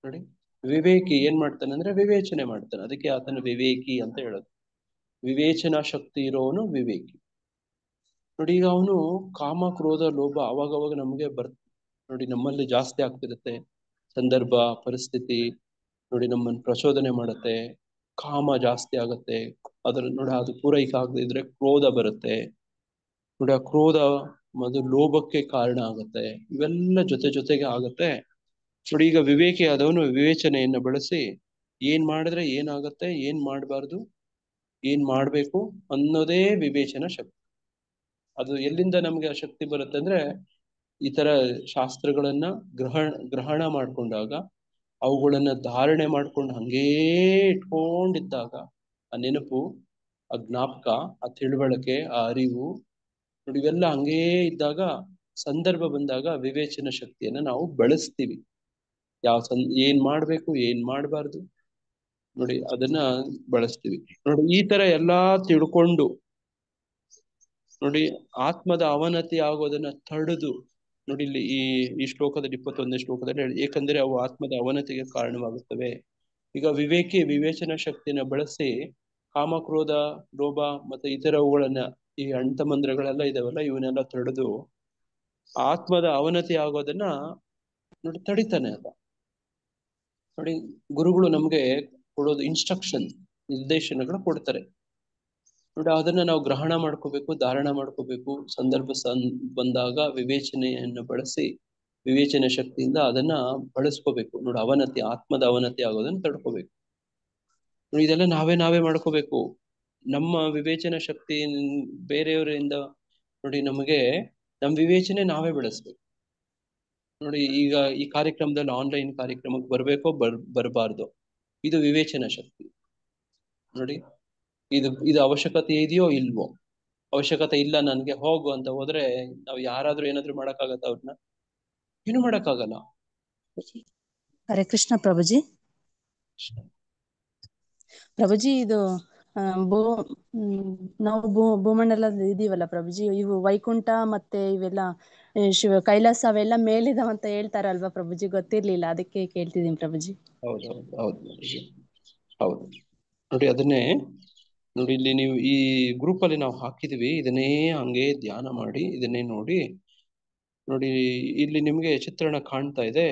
ನೋಡಿ, ವಿವೇಕಿ ಏನ್ ಮಾಡ್ತಾನೆ ಅಂದ್ರೆ ವಿವೇಚನೆ ಮಾಡ್ತಾನೆ. ಅದಕ್ಕೆ ಆತನ ವಿವೇಕಿ ಅಂತ ಹೇಳೋದು. ವಿವೇಚನಾ ಶಕ್ತಿ ಇರೋವನು ವಿವೇಕಿ. ನೋಡಿ, ಈಗ ಅವನು ಕಾಮ, ಕ್ರೋಧ, ಲೋಭ ಅವಾಗವಾಗ ನಮ್ಗೆ ನೋಡಿ, ನಮ್ಮಲ್ಲಿ ಜಾಸ್ತಿ ಆಗ್ತಿರುತ್ತೆ. ಸಂದರ್ಭ, ಪರಿಸ್ಥಿತಿ ನೋಡಿ ನಮ್ಮನ್ನು ಪ್ರಚೋದನೆ ಮಾಡುತ್ತೆ. ಕಾಮ ಜಾಸ್ತಿ ಆಗತ್ತೆ. ನೋಡಿ, ಅದು ಪೂರೈಕೆ ಆಗದೆ ಇದ್ರೆ ಕ್ರೋಧ ಬರುತ್ತೆ. ನೋಡಿ, ಆ ಕ್ರೋಧ ಲೋಭಕ್ಕೆ ಕಾರಣ ಆಗತ್ತೆ. ಇವೆಲ್ಲ ಜೊತೆಗೆ ಆಗತ್ತೆ. ನೋಡಿ, ಈಗ ವಿವೇಕಿ ಆದವನು ವಿವೇಚನೆಯನ್ನ ಬಳಸಿ ಏನ್ ಮಾಡಿದ್ರೆ ಏನಾಗತ್ತೆ, ಏನ್ ಮಾಡಬಾರ್ದು, ಏನ್ ಮಾಡ್ಬೇಕು ಅನ್ನೋದೇ ವಿವೇಚನಾ ಶಕ್ತಿ. ಅದು ಎಲ್ಲಿಂದ ನಮ್ಗೆ ಆ ಶಕ್ತಿ ಬರುತ್ತೆ ಅಂದ್ರೆ ಈ ತರ ಶಾಸ್ತ್ರಗಳನ್ನ ಗ್ರಹಣ ಮಾಡ್ಕೊಂಡಾಗ, ಅವುಗಳನ್ನ ಧಾರಣೆ ಮಾಡ್ಕೊಂಡು ಹಂಗೇ ಇಟ್ಕೊಂಡಿದ್ದಾಗ, ಆ ನೆನಪು, ಆ ಜ್ಞಾಪಕ, ಆ ತಿಳುವಳಿಕೆ, ಆ ಅರಿವು ನೋಡಿ ಇವೆಲ್ಲ ಹಂಗೇ ಇದ್ದಾಗ ಸಂದರ್ಭ ಬಂದಾಗ ವಿವೇಚನ ಶಕ್ತಿಯನ್ನ ನಾವು ಬಳಸ್ತೀವಿ. ಏನ್ ಮಾಡ್ಬೇಕು, ಏನ್ ಮಾಡಬಾರ್ದು ನೋಡಿ ಅದನ್ನ ಬಳಸ್ತೀವಿ. ನೋಡಿ, ಈ ತರ ಎಲ್ಲಾ ತಿಳ್ಕೊಂಡು ನೋಡಿ ಆತ್ಮದ ಅವನತಿ ಆಗೋದನ್ನ ತಡೆದು ನೋಡಿ, ಇಲ್ಲಿ ಈ ಶ್ಲೋಕದಲ್ಲಿ 21ನೇ ಶ್ಲೋಕದಲ್ಲಿ ಹೇಳಿ, ಏಕೆಂದರೆ ಅವು ಆತ್ಮದ ಅವನತಿಗೆ ಕಾರಣವಾಗುತ್ತವೆ. ಈಗ ವಿವೇಚನಾ ಶಕ್ತಿಯನ್ನ ಬಳಸಿ ಕಾಮ, ಕ್ರೋಧ, ಲೋಭ ಮತ್ತೆ ಇತರವುಗಳನ್ನ, ಈ ಅಣ್ತಮಂದ್ರಗಳೆಲ್ಲ ಇದಾವಲ್ಲ, ಇವನ್ನೆಲ್ಲ ತಡೆದು ಆತ್ಮದ ಅವನತಿ ಆಗೋದನ್ನ ನೋಡಿ ತಡಿತಾನೆ ಅಲ್ಲ. ನೋಡಿ, ಗುರುಗಳು ನಮ್ಗೆ ಕೊಡೋದು ಇನ್ಸ್ಟ್ರಕ್ಷನ್, ನಿರ್ದೇಶನಗಳು ಕೊಡ್ತಾರೆ. ನೋಡಿ, ಅದನ್ನ ನಾವು ಗ್ರಹಣ ಮಾಡ್ಕೋಬೇಕು, ಧಾರಣ ಮಾಡ್ಕೋಬೇಕು. ಸಂದರ್ಭ ಬಂದಾಗ ವಿವೇಚನೆಯನ್ನು ಬಳಸಿ, ವಿವೇಚನೆ ಶಕ್ತಿಯಿಂದ ಅದನ್ನ ಬಳಸ್ಕೋಬೇಕು. ನೋಡಿ, ಅವನತಿ, ಆತ್ಮದ ಅವನತಿ ಆಗೋದನ್ನ ತಡ್ಕೋಬೇಕು. ನೋಡಿ, ಇದೆಲ್ಲ ನಾವೇ ಮಾಡ್ಕೋಬೇಕು. ನಮ್ಮ ವಿವೇಚನ ಶಕ್ತಿ ಬೇರೆಯವರಿಂದ ನೋಡಿ ನಮಗೆ ನಮ್ಮ ವಿವೇಚನೆ ನಾವೇ ಬೆಳೆಸ್ಬೇಕು. ನೋಡಿ, ಈಗ ಈ ಕಾರ್ಯಕ್ರಮದಲ್ಲಿ ಆನ್ಲೈನ್ ಕಾರ್ಯಕ್ರಮಕ್ಕೆ ಬರ್ಬೇಕೋ ಬರಬಾರ್ದು, ಇದು ವಿವೇಚನಾ ಶಕ್ತಿ. ನೋಡಿ, ಇದು ಅವಶ್ಯಕತೆ ಇದೆಯೋ ಇಲ್ವೋ, ಅವಶ್ಯಕತೆ ಇಲ್ಲ ನನ್ಗೆ ಹೋಗು ಅಂತ ಹೋದ್ರೆ ನಾವು ಯಾರಾದ್ರೂ ಏನಾದ್ರೂ ಮಾಡಕ್ಕಾಗತ್ತ? ಅವ್ರನ್ನ ಏನು ಮಾಡಕ್ಕಾಗಲ್ಲ. ಹರೇ ಕೃಷ್ಣ ಪ್ರಭುಜಿ. ಪ್ರಭುಜಿ, ಇದು ನಾವು ಭೂಮಂಡಲ ಇದೀವಲ್ಲ ಪ್ರಭುಜಿ, ಇವು ವೈಕುಂಠ ಮತ್ತೆ ಇವೆಲ್ಲ ಕೈಲಾಸ ಅವೆಲ್ಲ ಮೇಲಿದಾವಂತ ಹೇಳ್ತಾರಲ್ವಾ ಪ್ರಭುಜಿ? ಗೊತ್ತಿರ್ಲಿಲ್ಲ, ಅದಕ್ಕೆ ಕೇಳ್ತಿದೀನಿ ಪ್ರಭುಜಿ. ಹೌದು. ನೋಡಿ, ಅದನ್ನೇ ನೋಡಿ ಇಲ್ಲಿ ನೀವು ಈ ಗ್ರೂಪ್ ಅಲ್ಲಿ ನಾವು ಹಾಕಿದೀವಿ. ಇದನ್ನೇ ಹಂಗೆ ಧ್ಯಾನ ಮಾಡಿ ಇದನ್ನೇ ನೋಡಿ. ಇಲ್ಲಿ ನಿಮ್ಗೆ ಚಿತ್ರಣ ಕಾಣ್ತಾ ಇದೆ.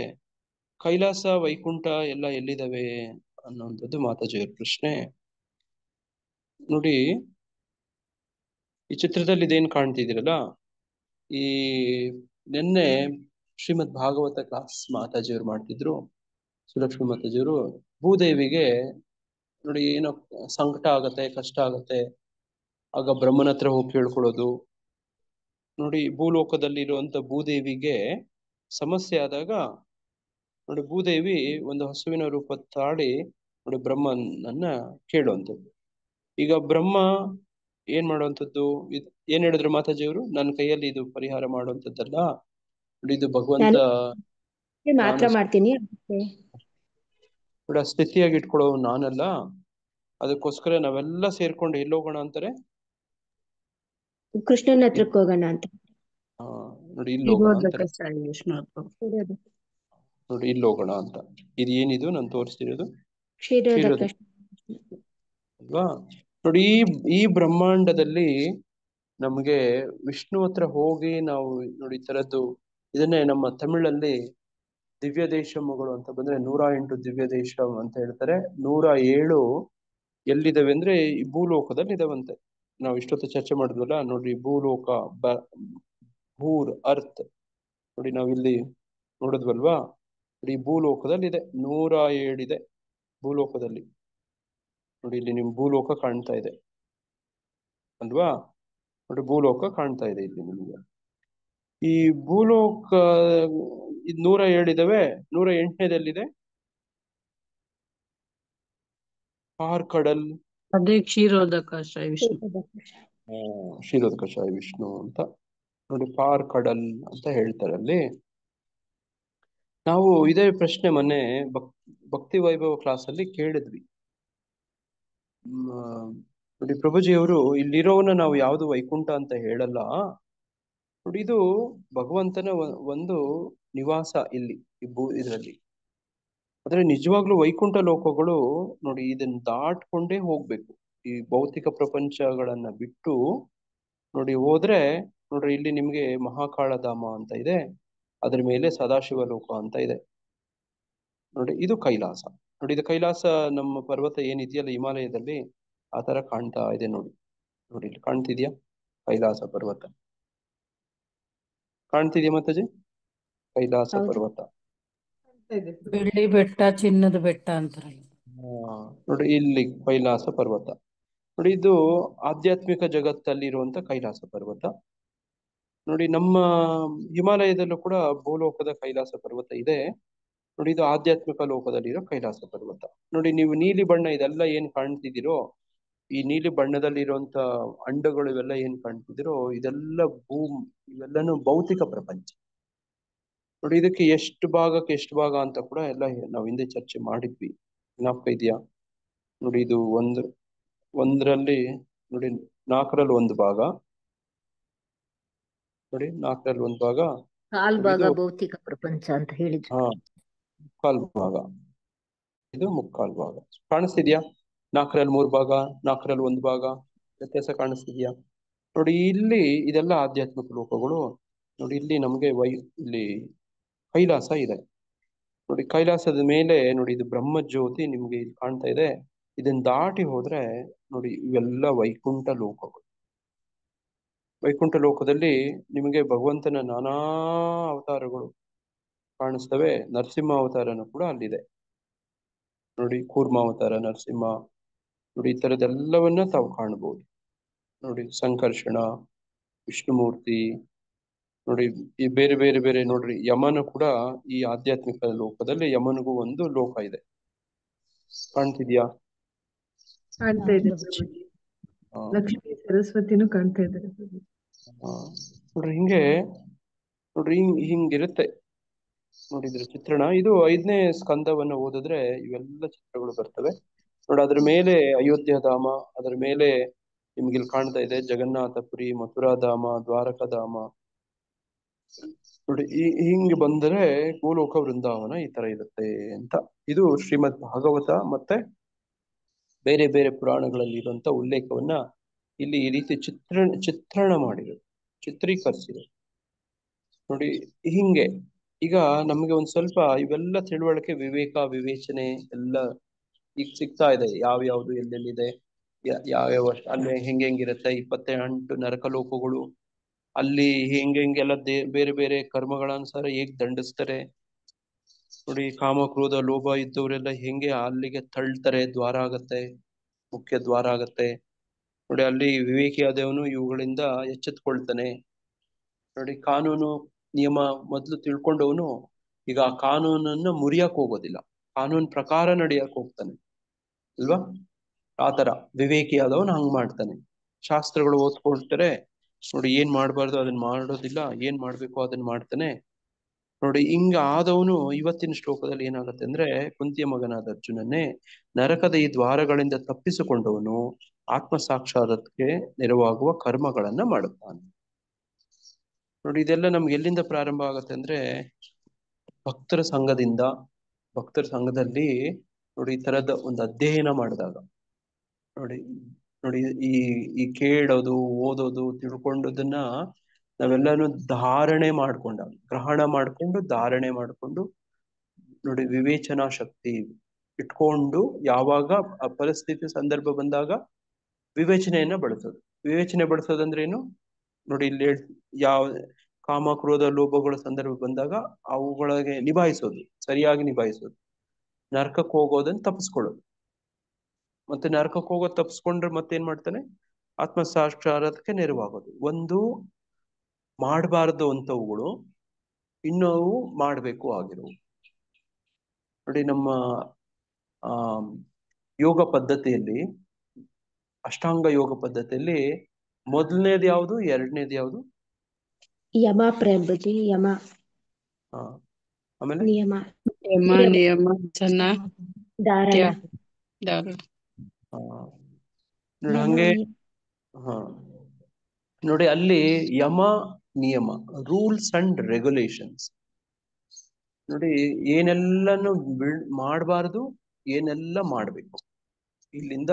ಕೈಲಾಸ, ವೈಕುಂಠ ಎಲ್ಲ ಎಲ್ಲಿದಾವೆ ಅನ್ನುವಂಥದ್ದು ಮಾತಾಜಿಯವರ ಪ್ರಶ್ನೆ. ನೋಡಿ, ಈ ಚಿತ್ರದಲ್ಲಿ ಇದೇನ್ ಕಾಣ್ತಿದ್ದೀರಲ್ಲ, ಈ ನಿನ್ನೆ ಶ್ರೀಮದ್ ಭಾಗವತ ಕ್ಲಾಸ್ ಮಾತಾಜಿಯವರು ಮಾಡ್ತಿದ್ರು. ಸುಲಕ್ಷ್ಮಿ ಮಾತಾಜಿಯವರು ಭೂದೇವಿಗೆ ನೋಡಿ ಏನೋ ಸಂಕಟ ಆಗತ್ತೆ, ಕಷ್ಟ ಆಗತ್ತೆ, ಆಗ ಬ್ರಹ್ಮನ ಹತ್ರ ಹೋಗಿ ಕೇಳ್ಕೊಳ್ಳೋದು. ನೋಡಿ, ಭೂಲೋಕದಲ್ಲಿ ಇರುವಂತ ಭೂದೇವಿಗೆ ಸಮಸ್ಯೆ ಆದಾಗ ನೋಡಿ ಭೂದೇವಿ ಒಂದು ಹಸುವಿನ ರೂಪ ತಾಳಿ ನೋಡಿ ಬ್ರಹ್ಮನನ್ನ ಕೇಳುವಂಥದ್ದು. ಈಗ ಬ್ರಹ್ಮ ಏನ್ ಮಾಡುವಂಥದ್ದು? ಏನ್ ಹೇಳಿದ್ರು ಮಾತಾಜಿಯವರು? ನನ್ನ ಕೈಯಲ್ಲಿ ಇದು ಪರಿಹಾರ ಮಾಡುವಂಥದ್ದಲ್ಲ, ನೋಡಿ ಇದು ಭಗವಂತ ನಾನು ಮಾತ್ರ ನಾನು ಮಾಡ್ತೀನಿ. ನೋಡಿ ಸ್ಥಿತಿಯಾಗಿ ಇಟ್ಕೊಳ್ಳೋ ನಾನಲ್ಲ, ಅದಕ್ಕೋಸ್ಕರ ನಾವೆಲ್ಲ ಸೇರ್ಕೊಂಡು ಎಲ್ಲಿ ಹೋಗೋಣ ಅಂತಾರೆ, ಕೃಷ್ಣನ ಹತ್ರಕ್ಕೆ ಹೋಗೋಣ ಅಂತ. ನೋಡಿ ಇಲ್ಲಿ ಹೋಗೋಣ ಅಂತಾರೆ. ಕ್ಷೀರೋದ ನೋಡಿ ಇಲ್ಲಿ ಹೋಗೋಣ ಅಂತ. ಇದು ಏನಿದು ನಾನು ತೋರಿಸ್ತಿರೋದು ಕ್ಷೀರೋದ ಕ್ಷೀರೋದ ಕೃಷ್ಣ ಅಲ್ವಾ? ನೋಡಿ ಈ ಬ್ರಹ್ಮಾಂಡದಲ್ಲಿ ನಮ್ಗೆ ವಿಷ್ಣು ಹತ್ರ ಹೋಗಿ ನಾವು ನೋಡಿ ಈ ತರದ್ದು, ಇದನ್ನೇ ನಮ್ಮ ತಮಿಳಲ್ಲಿ ದಿವ್ಯ ದೇಶಮಗಳು ಅಂತ ಬಂದ್ರೆ 108 ದಿವ್ಯ ದೇಶ ಅಂತ ಹೇಳ್ತಾರೆ. 107 ಎಲ್ಲಿದಾವೆ ಅಂದ್ರೆ ಈ ಭೂಲೋಕದಲ್ಲಿ ಇದಾವಂತೆ. ನಾವು ಇಷ್ಟೊತ್ತು ಚರ್ಚೆ ಮಾಡಿದ್ವಲ್ಲ ನೋಡ್ರಿ, ಭೂಲೋಕ, ಭೂರ್, ಅರ್ತ್, ನೋಡಿ ನಾವಿಲ್ಲಿ ನೋಡಿದ್ವಲ್ವಾ, ನೋಡಿ ಭೂಲೋಕದಲ್ಲಿ ಇದೆ 107 ಇದೆ ಭೂಲೋಕದಲ್ಲಿ. ನೋಡಿ ಇಲ್ಲಿ ನಿಮ್ ಭೂಲೋಕ ಕಾಣ್ತಾ ಇದೆ ಅಲ್ವಾ? ನೋಡಿ ಭೂಲೋಕ ಕಾಣ್ತಾ ಇದೆ ಇಲ್ಲಿ ನಿಮ್ಗೆ. ಈ ಭೂಲೋಕ 107 ಇದಾವೆ. 108ನೇದಲ್ಲಿದೆ ಪಾರ್ಕಡಲ್, ಅದೇ ಕ್ಷೀರೋದ ಕಷಾಯ ವಿಷ್ಣು. ಕ್ಷೀರೋದ ಕಷಾಯ ವಿಷ್ಣು ಅಂತ. ನೋಡಿ ಪಾರ್ಕಡಲ್ ಅಂತ ಹೇಳ್ತಾರೆ ಅಲ್ಲಿ. ನಾವು ಇದೇ ಪ್ರಶ್ನೆ ಮೊನ್ನೆ ಭಕ್ತಿ ವೈಭವ ಕ್ಲಾಸ್ ಅಲ್ಲಿ ಕೇಳಿದ್ವಿ. ನೋಡಿ ಪ್ರಭುಜಿಯವರು ಇಲ್ಲಿರೋವನ್ನ ನಾವು ಯಾವುದು ವೈಕುಂಠ ಅಂತ ಹೇಳಲ್ಲ. ನೋಡಿ ಇದು ಭಗವಂತನ ಒಂದು ನಿವಾಸ ಇಲ್ಲಿ ಇದರಲ್ಲಿ. ಆದ್ರೆ ನಿಜವಾಗ್ಲೂ ವೈಕುಂಠ ಲೋಕಗಳು ನೋಡಿ ಇದನ್ನ ದಾಟ್ಕೊಂಡೇ ಹೋಗ್ಬೇಕು. ಈ ಭೌತಿಕ ಪ್ರಪಂಚಗಳನ್ನ ಬಿಟ್ಟು ನೋಡಿ ಹೋದ್ರೆ ನೋಡ್ರಿ ಇಲ್ಲಿ ನಿಮ್ಗೆ ಮಹಾಕಾಳಧಾಮ ಅಂತ ಇದೆ, ಅದ್ರ ಮೇಲೆ ಸದಾಶಿವ ಲೋಕ ಅಂತ ಇದೆ. ನೋಡಿ ಇದು ಕೈಲಾಸ. ನೋಡಿ ಇದು ಕೈಲಾಸ, ನಮ್ಮ ಪರ್ವತ ಏನಿದೆಯಲ್ಲ ಹಿಮಾಲಯದಲ್ಲಿ ಆ ತರ ಕಾಣ್ತಾ ಇದೆ ನೋಡಿ. ನೋಡಿ ಇಲ್ಲಿ ಕಾಣ್ತಿದ್ಯಾ ಕೈಲಾಸ ಪರ್ವತ? ಕಾಣ್ತಿದ್ಯಾ ಮಾತಾಜಿ? ಕೈಲಾಸ ಪರ್ವತ ಬೆಳ್ಳಿ ಬೆಟ್ಟ, ಚಿನ್ನದ ಬೆಟ್ಟ ಅಂತಾರೆ. ನೋಡಿ ಇಲ್ಲಿ ಕೈಲಾಸ ಪರ್ವತ. ನೋಡಿ ಇದು ಆಧ್ಯಾತ್ಮಿಕ ಜಗತ್ತಲ್ಲಿ ಇರುವಂತ ಕೈಲಾಸ ಪರ್ವತ. ನೋಡಿ ನಮ್ಮ ಹಿಮಾಲಯದಲ್ಲೂ ಕೂಡ ಭೂಲೋಕದ ಕೈಲಾಸ ಪರ್ವತ ಇದೆ. ನೋಡಿ ಇದು ಆಧ್ಯಾತ್ಮಿಕ ಲೋಕದಲ್ಲಿರೋ ಕೈಲಾಸ ಪರ್ವತ. ನೋಡಿ ನೀವು ನೀಲಿ ಬಣ್ಣ ಇದೆಲ್ಲ ಏನ್ ಕಾಣ್ತಿದ್ದೀರೋ, ಈ ನೀಲಿ ಬಣ್ಣದಲ್ಲಿರುವಂತ ಅಂಡಗಳು ಇವೆಲ್ಲ ಏನ್ ಕಾಣ್ತಿದ್ದೀರೋ ಇದೆಲ್ಲ ಇವೆಲ್ಲನೂ ಭೌತಿಕ ಪ್ರಪಂಚ. ನೋಡಿ ಇದಕ್ಕೆ ಎಷ್ಟು ಭಾಗ ಅಂತ ಕೂಡ ಎಲ್ಲ ನಾವು ಹಿಂದೆ ಚರ್ಚೆ ಮಾಡಿದ್ವಿ, ಜ್ಞಾಪಕ ಇದೆಯಾ? ನೋಡಿ ಇದು ಒಂದರಲ್ಲಿ ನೋಡಿ 4ರಲ್ಲಿ 1 ಭಾಗ, ನೋಡಿ 4ರಲ್ಲಿ 1 ಭಾಗ, ಕಾಲ್ ಭಾಗ ಭೌತಿಕ ಪ್ರಪಂಚ ಅಂತ ಹೇಳಿದ್ರು. ಮುಕ್ಕಾಲ್ ಭಾಗ, ಇದು ಮುಕ್ಕಾಲ್ ಭಾಗ. ಕಾಣಿಸ್ತಿದ್ಯಾ? 4ರಲ್ಲಿ 3 ಭಾಗ, 4ರಲ್ಲಿ 1 ಭಾಗ, ವ್ಯತ್ಯಾಸ ಕಾಣಿಸ್ತಿದ್ಯಾ? ನೋಡಿ ಇಲ್ಲಿ ಇದೆಲ್ಲ ಆಧ್ಯಾತ್ಮಿಕ ಲೋಕಗಳು. ನೋಡಿ ಇಲ್ಲಿ ನಮ್ಗೆ ಇಲ್ಲಿ ಕೈಲಾಸ ಇದೆ. ನೋಡಿ ಕೈಲಾಸದ ಮೇಲೆ ನೋಡಿ ಇದು ಬ್ರಹ್ಮ ಜ್ಯೋತಿ ನಿಮ್ಗೆ ಇಲ್ಲಿ ಕಾಣ್ತಾ ಇದೆ. ಇದನ್ನ ದಾಟಿ ಹೋದ್ರೆ ನೋಡಿ ಇವೆಲ್ಲ ವೈಕುಂಠ ಲೋಕಗಳು. ವೈಕುಂಠ ಲೋಕದಲ್ಲಿ ನಿಮಗೆ ಭಗವಂತನ ನಾನಾ ಅವತಾರಗಳು ಕಾಣಿಸ್ತವೆ. ನರಸಿಂಹ ಅವತಾರನೂ ಕೂಡ ಅಲ್ಲಿದೆ ನೋಡಿ, ಕೂರ್ಮ ಅವತಾರ, ನರಸಿಂಹ, ನೋಡಿ ಈ ತರದೆಲ್ಲವನ್ನ ತಾವು ಕಾಣಬಹುದು. ನೋಡಿ ಸಂಕರ್ಷಣ, ವಿಷ್ಣುಮೂರ್ತಿ, ನೋಡಿ ಈ ಬೇರೆ ಬೇರೆ ನೋಡ್ರಿ ಯಮನು ಕೂಡ ಈ ಆಧ್ಯಾತ್ಮಿಕ ಲೋಕದಲ್ಲಿ ಯಮನಿಗೂ ಒಂದು ಲೋಕ ಇದೆ. ಕಾಣ್ತಿದ್ಯಾ? ಕಾಣ್ತಾ ಇದೆ ಲಕ್ಷ್ಮೀ ಸರಸ್ವತಿನೂ ಕಾಣ್ತಾ ಇದ್ದಾರೆ. ನೋಡ್ರಿ ಹಿಂಗೆ ನೋಡ್ರಿ ಹಿಂಗಿರುತ್ತೆ ನೋಡಿದ್ರೆ ಚಿತ್ರಣ. ಇದು 5ನೇ ಸ್ಕಂದವನ್ನು ಓದಿದ್ರೆ ಇವೆಲ್ಲ ಚಿತ್ರಗಳು ಬರ್ತವೆ ನೋಡಿ. ಅದ್ರ ಮೇಲೆ ಅಯೋಧ್ಯಧಾಮ, ಅದರ ಮೇಲೆ ನಿಮ್ಗೆ ಇಲ್ಲಿ ಕಾಣ್ತಾ ಇದೆ ಜಗನ್ನಾಥಪುರಿ, ಮಥುರಾಧಾಮ, ದ್ವಾರಕಾಧಾಮ. ನೋಡಿ ಹಿಂಗೆ ಬಂದರೆ ಗೋಲೋಕ ವೃಂದಾವನ ಈ ತರ ಇರುತ್ತೆ ಅಂತ. ಇದು ಶ್ರೀಮದ್ ಭಾಗವತ ಮತ್ತೆ ಬೇರೆ ಬೇರೆ ಪುರಾಣಗಳಲ್ಲಿ ಇರುವಂತ ಉಲ್ಲೇಖವನ್ನ ಇಲ್ಲಿ ಈ ರೀತಿ ಚಿತ್ರಣ ಮಾಡಿರೋದು, ಚಿತ್ರೀಕರಿಸಿರೋದು ನೋಡಿ ಹಿಂಗೆ. ಈಗ ನಮ್ಗೆ ಒಂದ್ ಸ್ವಲ್ಪ ಇವೆಲ್ಲ ತಿಳುವಳಿಕೆ, ವಿವೇಕ, ವಿವೇಚನೆ ಎಲ್ಲ ಈಗ ಸಿಗ್ತಾ ಇದೆ. ಯಾವ್ಯಾವ್ದು ಎಲ್ಲೆಲ್ಲಿದೆ, ಯಾವ್ಯಾವ ಅಲ್ಲಿ ಹೆಂಗಿರುತ್ತೆ, 28 ನರಕ ಲೋಕಗಳು, ಅಲ್ಲಿ ಹೆಂಗೆಲ್ಲ ಬೇರೆ ಬೇರೆ ಕರ್ಮಗಳ ಅನುಸಾರ ಹೇಗ್ ದಂಡಿಸ್ತಾರೆ ನೋಡಿ. ಕಾಮ, ಕ್ರೋಧ, ಲೋಭ ಇದ್ದವರೆಲ್ಲ ಹೆಂಗೆ ಅಲ್ಲಿಗೆ ತಳ್ತಾರೆ, ದ್ವಾರ ಆಗತ್ತೆ, ಮುಖ್ಯ ದ್ವಾರ ಆಗತ್ತೆ ನೋಡಿ. ಅಲ್ಲಿ ವಿವೇಕಿಯಾದವನು ಇವುಗಳಿಂದ ಎಚ್ಚೆತ್ಕೊಳ್ತಾನೆ ನೋಡಿ. ಕಾನೂನು ನಿಯಮ ಮೊದ್ಲು ತಿಳ್ಕೊಂಡವನು ಈಗ ಆ ಕಾನೂನನ್ನ ಮುರಿಯಕ್ ಹೋಗೋದಿಲ್ಲ, ಕಾನೂನ್ ಪ್ರಕಾರ ನಡಿಯಕ್ ಹೋಗ್ತಾನೆ ಅಲ್ವಾ? ಆತರ ವಿವೇಕಿಯಾದವನು ಹಂಗ್ ಮಾಡ್ತಾನೆ. ಶಾಸ್ತ್ರಗಳು ಓದ್ಕೊಳ್ತಾರೆ ನೋಡಿ, ಏನ್ ಮಾಡ್ಬಾರ್ದು ಅದನ್ನ ಮಾಡೋದಿಲ್ಲ, ಏನ್ ಮಾಡ್ಬೇಕು ಅದನ್ನ ಮಾಡ್ತಾನೆ ನೋಡಿ ಹಿಂಗ ಆದವನು ಇವತ್ತಿನ ಶ್ಲೋಕದಲ್ಲಿ ಏನಾಗುತ್ತೆ ಅಂದ್ರೆ ಕುಂತಿಯ ಮಗನಾದ ಅರ್ಜುನನ್ನೇ ನರಕದ ಈ ದ್ವಾರಗಳಿಂದ ತಪ್ಪಿಸಿಕೊಂಡವನು ಆತ್ಮ ಸಾಕ್ಷಾತ್ಕಾರಕ್ಕೆ ನೆರವಾಗುವ ಕರ್ಮಗಳನ್ನ ಮಾಡುತ್ತಾನೆ. ನೋಡಿ ಇದೆಲ್ಲ ನಮ್ಗೆ ಎಲ್ಲಿಂದ ಪ್ರಾರಂಭ ಆಗುತ್ತೆ ಅಂದ್ರೆ ಭಕ್ತರ ಸಂಘದಿಂದ. ಭಕ್ತರ ಸಂಘದಲ್ಲಿ ನೋಡಿ ಈ ತರದ ಒಂದು ಅಧ್ಯಯನ ಮಾಡಿದಾಗ ನೋಡಿ ನೋಡಿ ಈ ಈ ಕೇಳೋದು ಓದೋದು ತಿಳ್ಕೊಂಡದನ್ನ ನಾವೆಲ್ಲಾನು ಧಾರಣೆ ಮಾಡ್ಕೊಂಡಾಗ ಗ್ರಹಣ ಮಾಡ್ಕೊಂಡು ಧಾರಣೆ ಮಾಡ್ಕೊಂಡು ನೋಡಿ ವಿವೇಚನಾ ಶಕ್ತಿ ಇಟ್ಕೊಂಡು ಯಾವಾಗ ಆ ಪರಿಸ್ಥಿತಿ ಸಂದರ್ಭ ಬಂದಾಗ ವಿವೇಚನೆಯನ್ನ ಬಳಸೋದು. ವಿವೇಚನೆ ಬಳಸೋದಂದ್ರೆ ಏನು ನೋಡಿ ಇಲ್ಲಿ ಯಾವ ಕಾಮ ಕ್ರೋಧ ಲೋಭಗಳ ಸಂದರ್ಭ ಬಂದಾಗ ಅವುಗಳಿಗೆ ನಿಭಾಯಿಸೋದು, ಸರಿಯಾಗಿ ನಿಭಾಯಿಸೋದು. ನರಕಕ್ಕೆ ಹೋಗೋದನ್ನ ತಪ್ಪಿಸ್ಕೊಳ್ಳೋದು. ಮತ್ತೆ ನರಕಕ್ಕೆ ಹೋಗೋದು ತಪ್ಪಿಸ್ಕೊಂಡ್ರೆ ಮತ್ತೇನ್ ಮಾಡ್ತಾನೆ, ಆತ್ಮ ಸಾಕ್ಷಾತ್ಕಾರಕ್ಕೆ ನೆರವಾಗೋದು. ಒಂದು ಮಾಡಬಾರ್ದು ಅಂತವುಗಳು ಇನ್ನವು ಮಾಡ್ಬೇಕು ಆಗಿರುವು. ನೋಡಿ ನಮ್ಮ ಆ ಯೋಗ ಪದ್ಧತಿಯಲ್ಲಿ, ಅಷ್ಟಾಂಗ ಯೋಗ ಪದ್ಧತಿಯಲ್ಲಿ ಮೊದಲನೇದು ಯಾವುದು, ಎರಡನೇದು ಯಾವುದು? ಯಮ ಪ್ರಭುಜಿ, ಯಮ ಆಮೇಲೆ ನಿಯಮ, ಯಮ ನಿಯಮ ಜನ ಧಾರಣ. ನೋಡಿ ಹಂಗೆ ನೋಡಿ ಅಲ್ಲಿ ಯಮ ನಿಯಮ, ರೂಲ್ಸ್ ಅಂಡ್ ರೆಗ್ಯುಲೇಷನ್ಸ್. ನೋಡಿ ಏನೆಲ್ಲನು ಮಾಡಬಾರ್ದು, ಏನೆಲ್ಲ ಮಾಡ್ಬೇಕು. ಇಲ್ಲಿಂದ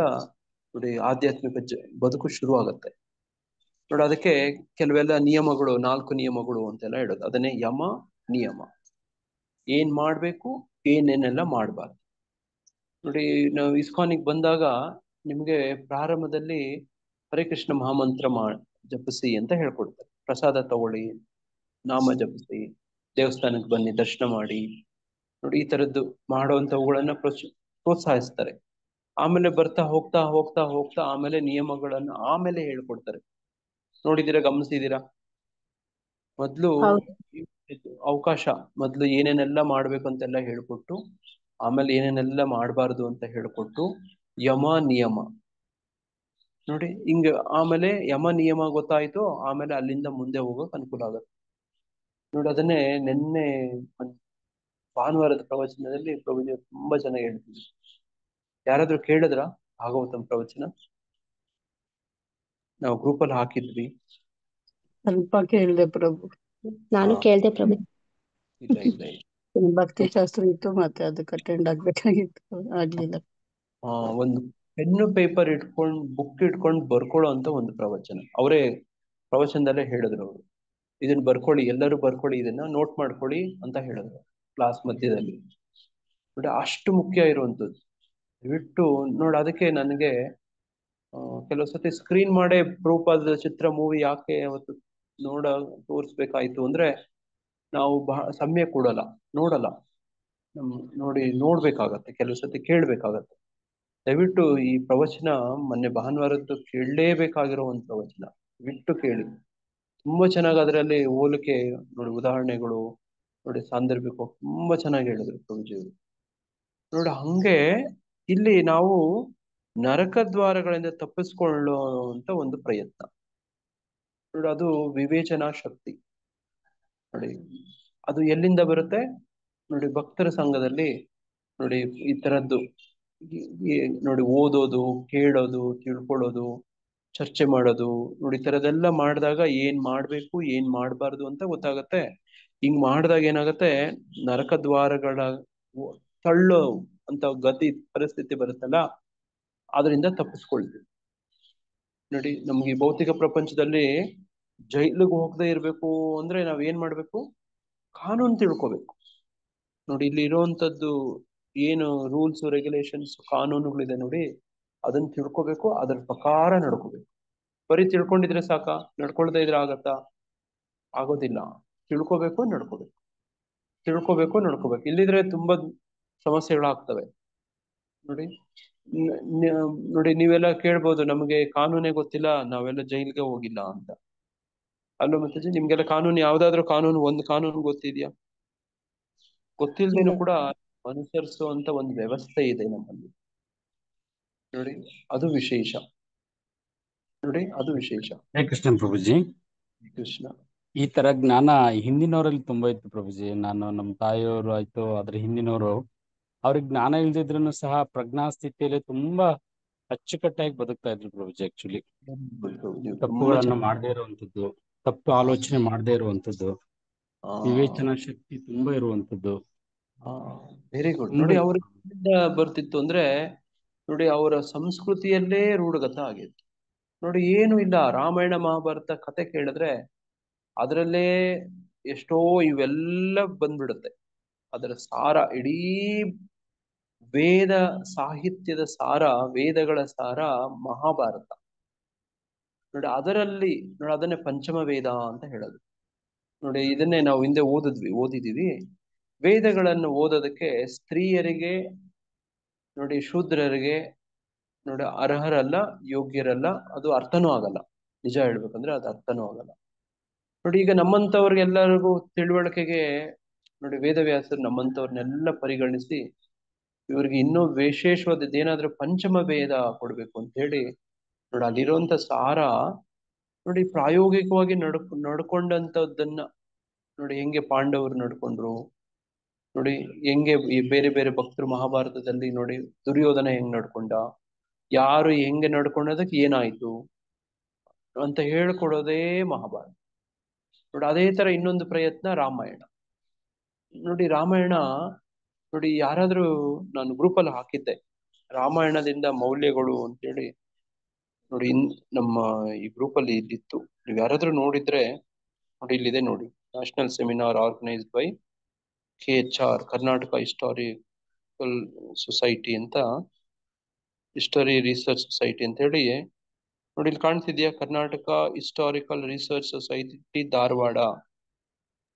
ನೋಡಿ ಆಧ್ಯಾತ್ಮಿಕ ಬದುಕು ಶುರು ಆಗತ್ತೆ. ನೋಡಿ ಅದಕ್ಕೆ ಕೆಲವೆಲ್ಲ ನಿಯಮಗಳು, 4 ನಿಯಮಗಳು ಅಂತೆಲ್ಲ ಹೇಳೋದು. ಅದನ್ನೇ ಯಮ ನಿಯಮ. ಏನ್ ಮಾಡ್ಬೇಕು, ಏನೇನೆಲ್ಲ ಮಾಡ್ಬಾರ್ದು. ನೋಡಿ ನಾವು ಇಸ್ಕಾನಿಗೆ ಬಂದಾಗ ನಿಮ್ಗೆ ಪ್ರಾರಂಭದಲ್ಲಿ ಹರೇ ಕೃಷ್ಣ ಮಹಾಮಂತ್ರ ಜಪಿಸಿ ಅಂತ ಹೇಳ್ಕೊಡ್ತಾರೆ. ಪ್ರಸಾದ ತಗೊಳ್ಳಿ, ನಾಮ ಜಪಿಸಿ, ದೇವಸ್ಥಾನಕ್ಕೆ ಬನ್ನಿ, ದರ್ಶನ ಮಾಡಿ. ನೋಡಿ ಈ ತರದ್ದು ಮಾಡುವಂತವುಗಳನ್ನ ಪ್ರೋತ್ಸಾಹಿಸ್ತಾರೆ. ಆಮೇಲೆ ಬರ್ತಾ ಹೋಗ್ತಾ ಹೋಗ್ತಾ ಹೋಗ್ತಾ ಆಮೇಲೆ ನಿಯಮಗಳನ್ನ ಆಮೇಲೆ ಹೇಳ್ಕೊಡ್ತಾರೆ. ನೋಡಿದೀರಾ, ಗಮನಿಸಿದೀರಾ? ಮೊದ್ಲು ಅವಕಾಶ, ಮೊದ್ಲು ಏನೇನೆಲ್ಲ ಮಾಡ್ಬೇಕು ಅಂತೆಲ್ಲ ಹೇಳ್ಕೊಟ್ಟು, ಆಮೇಲೆ ಏನೇನೆಲ್ಲ ಮಾಡಬಾರ್ದು ಅಂತ ಹೇಳ್ಕೊಟ್ಟು, ಯಮ ನಿಯಮ. ನೋಡಿ ಹಿಂಗ ಆಮೇಲೆ ಯಮ ನಿಯಮ ಗೊತ್ತಾಯ್ತು, ಆಮೇಲೆ ಅಲ್ಲಿಂದ ಮುಂದೆ ಹೋಗೋಕ್ ಅನುಕೂಲ ಆಗುತ್ತೆ. ನೋಡಿ ಅದನ್ನೇ ನಿನ್ನೆ ಭಾನುವಾರದ ಪ್ರವಚನದಲ್ಲಿ ಪ್ರಭುಜಿ ತುಂಬಾ ಚೆನ್ನಾಗಿ ಹೇಳ್ತಿದ್ರು. ಯಾರಾದ್ರೂ ಕೇಳಿದ್ರ ಭಾಗವತಂ ಪ್ರವಚನ? ನಾವು ಗ್ರೂಪಲ್ಲಿ ಹಾಕಿದ್ವಿ. ಸ್ವಲ್ಪ ಕೇಳಿದೆ ಪ್ರಭು. ನಾನು ಕೇಳ್ದೆ ಪ್ರಭು. ಇಲ್ಲ ಇಲ್ಲ ಇಲ್ಲ, ಭಕ್ತಿ ಶಾಸ್ತ್ರ ಇತ್ತು, ಮತ್ತೆ ಅದಕ್ಕೆ ಅಟೆಂಡ್ ಆಗ್ಬೇಕಾಗಿತ್ತು, ಆಗ್ಲಿಲ್ಲ. ಒಂದು ಪೆನ್ನು ಪೇಪರ್ ಇಟ್ಕೊಂಡು ಬುಕ್ ಇಟ್ಕೊಂಡು ಬರ್ಕೊಳ್ಳೋ ಅಂತ ಒಂದು ಪ್ರವಚನ. ಅವರೇ ಪ್ರವಚನದಲ್ಲೇ ಹೇಳಿದ್ರು. ಅವರು ಇದನ್ನ ಬರ್ಕೊಳ್ಳಿ, ಎಲ್ಲರೂ ಬರ್ಕೊಳ್ಳಿ, ಇದನ್ನ ನೋಟ್ ಮಾಡ್ಕೊಳ್ಳಿ ಅಂತ ಹೇಳಿದ್ರು ಕ್ಲಾಸ್ ಮಧ್ಯದಲ್ಲಿ. ನೋಡಿ ಅಷ್ಟು ಮುಖ್ಯ ಇರುವಂತದ್ದು. ಬಿಟ್ಟು ನೋಡಿ ಅದಕ್ಕೆ ನನಗೆ ಕೆಲವು ಸತಿ ಸ್ಕ್ರೀನ್ ಮಾಡೇ ಪ್ರೂಪಾದ ಚಿತ್ರ ಮೂವಿ ಯಾಕೆ ಅವತ್ತು ತೋರಿಸ್ಬೇಕಾಯ್ತು ಅಂದ್ರೆ, ನಾವು ಸಮಯ ಕೊಡಲ್ಲ, ನೋಡಲ್ಲ. ನೋಡಿ ನೋಡ್ಬೇಕಾಗತ್ತೆ, ಕೆಲವು ಸತಿ ಕೇಳ್ಬೇಕಾಗತ್ತೆ. ದಯವಿಟ್ಟು ಈ ಪ್ರವಚನ ಮೊನ್ನೆ ಭಾನುವಾರದ್ದು ಕೇಳಲೇಬೇಕಾಗಿರೋ ಒಂದು ಪ್ರವಚನ, ಬಿಟ್ಟು ಕೇಳಿ. ತುಂಬಾ ಚೆನ್ನಾಗಿ ಅದರಲ್ಲಿ ಹೋಲಿಕೆ ನೋಡಿ, ಉದಾಹರಣೆಗಳು ನೋಡಿ, ಸಾಂದರ್ಭಿಕ ತುಂಬಾ ಚೆನ್ನಾಗಿ ಹೇಳಿದ್ರು ಪ್ರಭುಜಿಯವರು. ನೋಡಿ ಹಂಗೆ ಇಲ್ಲಿ ನಾವು ನರಕ ದ್ವಾರಗಳಿಂದ ತಪ್ಪಿಸ್ಕೊಳ್ಳುವಂತ ಒಂದು ಪ್ರಯತ್ನ. ನೋಡಿ ಅದು ವಿವೇಚನಾ ಶಕ್ತಿ. ನೋಡಿ ಅದು ಎಲ್ಲಿಂದ ಬರುತ್ತೆ ನೋಡಿ, ಭಕ್ತರ ಸಂಘದಲ್ಲಿ ನೋಡಿ ಈ ತರದ್ದು ನೋಡಿ ಓದೋದು, ಕೇಳೋದು, ತಿಳ್ಕೊಳ್ಳೋದು, ಚರ್ಚೆ ಮಾಡೋದು. ನೋಡಿ ಈ ತರದೆಲ್ಲ ಮಾಡಿದಾಗ ಏನ್ ಮಾಡ್ಬೇಕು, ಏನ್ ಮಾಡ್ಬಾರ್ದು ಅಂತ ಗೊತ್ತಾಗತ್ತೆ. ಹಿಂಗ್ ಮಾಡಿದಾಗ ಏನಾಗತ್ತೆ, ನರಕ ದ್ವಾರಗಳ ತಳ್ಳೋ ಅಂತ ಗತಿ ಪರಿಸ್ಥಿತಿ ಬರುತ್ತಲ್ಲ, ಅದರಿಂದ ತಪ್ಪಿಸ್ಕೊಳ್ತೀವಿ. ನೋಡಿ ನಮ್ಗೆ ಈ ಭೌತಿಕ ಪ್ರಪಂಚದಲ್ಲಿ ಜೈಲಿಗೆ ಹೋಗದೆ ಇರ್ಬೇಕು ಅಂದ್ರೆ ನಾವ್ ಏನ್ ಮಾಡ್ಬೇಕು, ಕಾನೂನು ತಿಳ್ಕೊಬೇಕು. ನೋಡಿ ಇಲ್ಲಿ ಇರುವಂತದ್ದು ಏನು ರೂಲ್ಸ್ ರೆಗ್ಯುಲೇಷನ್ಸ್ ಕಾನೂನುಗಳಿದೆ ನೋಡಿ, ಅದನ್ನ ತಿಳ್ಕೊಬೇಕು, ಅದ್ರ ಪ್ರಕಾರ ನಡ್ಕೋಬೇಕು. ಬರೀ ತಿಳ್ಕೊಂಡಿದ್ರೆ ಸಾಕ, ನಡ್ಕೊಳ್ತಾ ಇದ್ರೆ ಆಗತ್ತಾ? ಆಗೋದಿಲ್ಲ. ತಿಳ್ಕೊಬೇಕು, ನಡ್ಕೋಬೇಕು, ತಿಳ್ಕೊಬೇಕು, ನಡ್ಕೋಬೇಕು. ಇಲ್ಲಿದ್ರೆ ತುಂಬಾ ಸಮಸ್ಯೆಗಳಾಗ್ತವೆ. ನೋಡಿ ನೋಡಿ ನೀವೆಲ್ಲ ಕೇಳ್ಬೋದು, ನಮಗೆ ಕಾನೂನೇ ಗೊತ್ತಿಲ್ಲ, ನಾವೆಲ್ಲ ಜೈಲಿಗೆ ಹೋಗಿಲ್ಲ ಅಂತ. ಅಲ್ಲೋ ಮತ್ತೆ ನಿಮ್ಗೆಲ್ಲ ಕಾನೂನು, ಯಾವ್ದಾದ್ರು ಕಾನೂನು, ಒಂದು ಕಾನೂನು ಗೊತ್ತಿದ್ಯಾ? ಗೊತ್ತಿಲ್ದೇನು ಕೂಡ ಅನುಸರಿಸುವಂತ ಒಂದು ವ್ಯವಸ್ಥೆ ಇದೆ ನಮ್ಮಲ್ಲಿ. ನೋಡಿ ಅದು ವಿಶೇಷ. ನೋಡಿ ಅದು ವಿಶೇಷ. ಹರೇ ಕೃಷ್ಣ ಪ್ರಭುಜಿ. ಕೃಷ್ಣ. ಈ ತರ ಜ್ಞಾನ ಹಿಂದಿನವರಲ್ಲಿ ತುಂಬಾ ಇತ್ತು ಪ್ರಭುಜಿ. ನಾನು ನಮ್ಮ ತಾಯಿಯವರು ಆಯ್ತು, ಅದ್ರ ಹಿಂದಿನವರು, ಅವ್ರಿಗೆ ಜ್ಞಾನ ಇಲ್ದಿದ್ರು ಸಹ ಪ್ರಜ್ಞಾ ಸ್ಥಿತಿಯಲ್ಲಿ ತುಂಬಾ ಅಚ್ಚುಕಟ್ಟಾಗಿ ಬದುಕ್ತಾ ಇದ್ರು ಪ್ರಭುಜಿ. ಆಕ್ಚುಲಿ ನೀವು ತುಂಬಾ ತಪ್ಪುಗಳನ್ನ ಮಾಡದೇ ಇರುವಂತದ್ದು, ತಪ್ಪು ಆಲೋಚನೆ ಮಾಡದೇ ಇರುವಂತದ್ದು, ವಿವೇಚನಾ ಶಕ್ತಿ ತುಂಬಾ ಇರುವಂತದ್ದು, ವೆರಿ ಗುಡ್. ತುಂಬಾ ನೋಡಿ ಇತ್ತು. ಅವ್ರಿಗೆ ಬರ್ತಿತ್ತು ಅಂದ್ರೆ ನೋಡಿ ಅವರ ಸಂಸ್ಕೃತಿಯಲ್ಲೇ ರೂಢಗತ ಆಗಿತ್ತು. ನೋಡಿ ಏನು ಇಲ್ಲ, ರಾಮಾಯಣ ಮಹಾಭಾರತ ಕತೆ ಕೇಳಿದ್ರೆ ಅದರಲ್ಲೇ ಎಷ್ಟೋ ಇವೆಲ್ಲ ಬಂದ್ಬಿಡುತ್ತೆ. ಅದರ ಸಾರ, ಇಡೀ ವೇದ ಸಾಹಿತ್ಯದ ಸಾರ, ವೇದಗಳ ಸಾರ ಮಹಾಭಾರತ. ನೋಡಿ ಅದರಲ್ಲಿ ನೋಡಿ ಅದನ್ನೇ ಪಂಚಮ ವೇದ ಅಂತ ಹೇಳೋದು. ನೋಡಿ ಇದನ್ನೇ ನಾವು ಹಿಂದೆ ಓದಿದೀವಿ. ವೇದಗಳನ್ನು ಓದೋದಕ್ಕೆ ಸ್ತ್ರೀಯರಿಗೆ ನೋಡಿ ಶೂದ್ರರಿಗೆ ನೋಡಿ ಅರ್ಹರಲ್ಲ, ಯೋಗ್ಯರಲ್ಲ, ಅದು ಅರ್ಥನೂ ಆಗಲ್ಲ. ನಿಜ ಹೇಳ್ಬೇಕಂದ್ರೆ ಅದು ಅರ್ಥನೂ ಆಗಲ್ಲ. ನೋಡಿ ಈಗ ನಮ್ಮಂಥವ್ರಿಗೆಲ್ಲರಿಗೂ ತಿಳುವಳಿಕೆಗೆ ನೋಡಿ ವೇದವ್ಯಾಸರು ನಮ್ಮಂಥವ್ರನ್ನೆಲ್ಲ ಪರಿಗಣಿಸಿ ಇವ್ರಿಗೆ ಇನ್ನೂ ವಿಶೇಷವಾದದ್ದು ಏನಾದ್ರೂ ಪಂಚಮ ವೇದ ಕೊಡ್ಬೇಕು ಅಂತ ಹೇಳಿ ನೋಡಿ ಅಲ್ಲಿರುವಂತ ಸಾರ ನೋಡಿ ಪ್ರಾಯೋಗಿಕವಾಗಿ ನಡ್ಕೊಂಡಂತದ್ದನ್ನ ನೋಡಿ ಹೆಂಗೆ ಪಾಂಡವರು ನಡ್ಕೊಂಡ್ರು, ನೋಡಿ ಹೆಂಗೆ ಈ ಬೇರೆ ಬೇರೆ ಭಕ್ತರು ಮಹಾಭಾರತದಲ್ಲಿ ನೋಡಿ ದುರ್ಯೋಧನ ಹೆಂಗ್ ನಡ್ಕೊಂಡ, ಯಾರು ಹೆಂಗೆ ನಡ್ಕೊಂಡದಕ್ಕೆ ಏನಾಯ್ತು ಅಂತ ಹೇಳ್ಕೊಡೋದೇ ಮಹಾಭಾರತ. ನೋಡಿ ಅದೇ ತರ ಇನ್ನೊಂದು ಪ್ರಯತ್ನ ರಾಮಾಯಣ. ನೋಡಿ ರಾಮಾಯಣ ನೋಡಿ ಯಾರಾದ್ರೂ ನಾನು ಗ್ರೂಪಲ್ಲಿ ಹಾಕಿದ್ದೆ ರಾಮಾಯಣದಿಂದ ಮೌಲ್ಯಗಳು ಅಂತೇಳಿ. ನೋಡಿ ನಮ್ಮ ಈ ಗ್ರೂಪಲ್ಲಿ ಇದ್ದಿತ್ತು, ನೀವು ಯಾರಾದ್ರೂ ನೋಡಿದ್ರೆ ನೋಡಿ ಇಲ್ಲಿದೆ ನೋಡಿ, national seminar organised by KHR Karnataka historical society ಅಂತ, ಹಿಸ್ಟರಿ ರಿಸರ್ಚ್ ಸೊಸೈಟಿ ಅಂತ ಹೇಳಿ ನೋಡಿ ಇಲ್ಲಿ ಕಾಣ್ತಿದ್ಯಾ, Karnataka historical research society Dharwad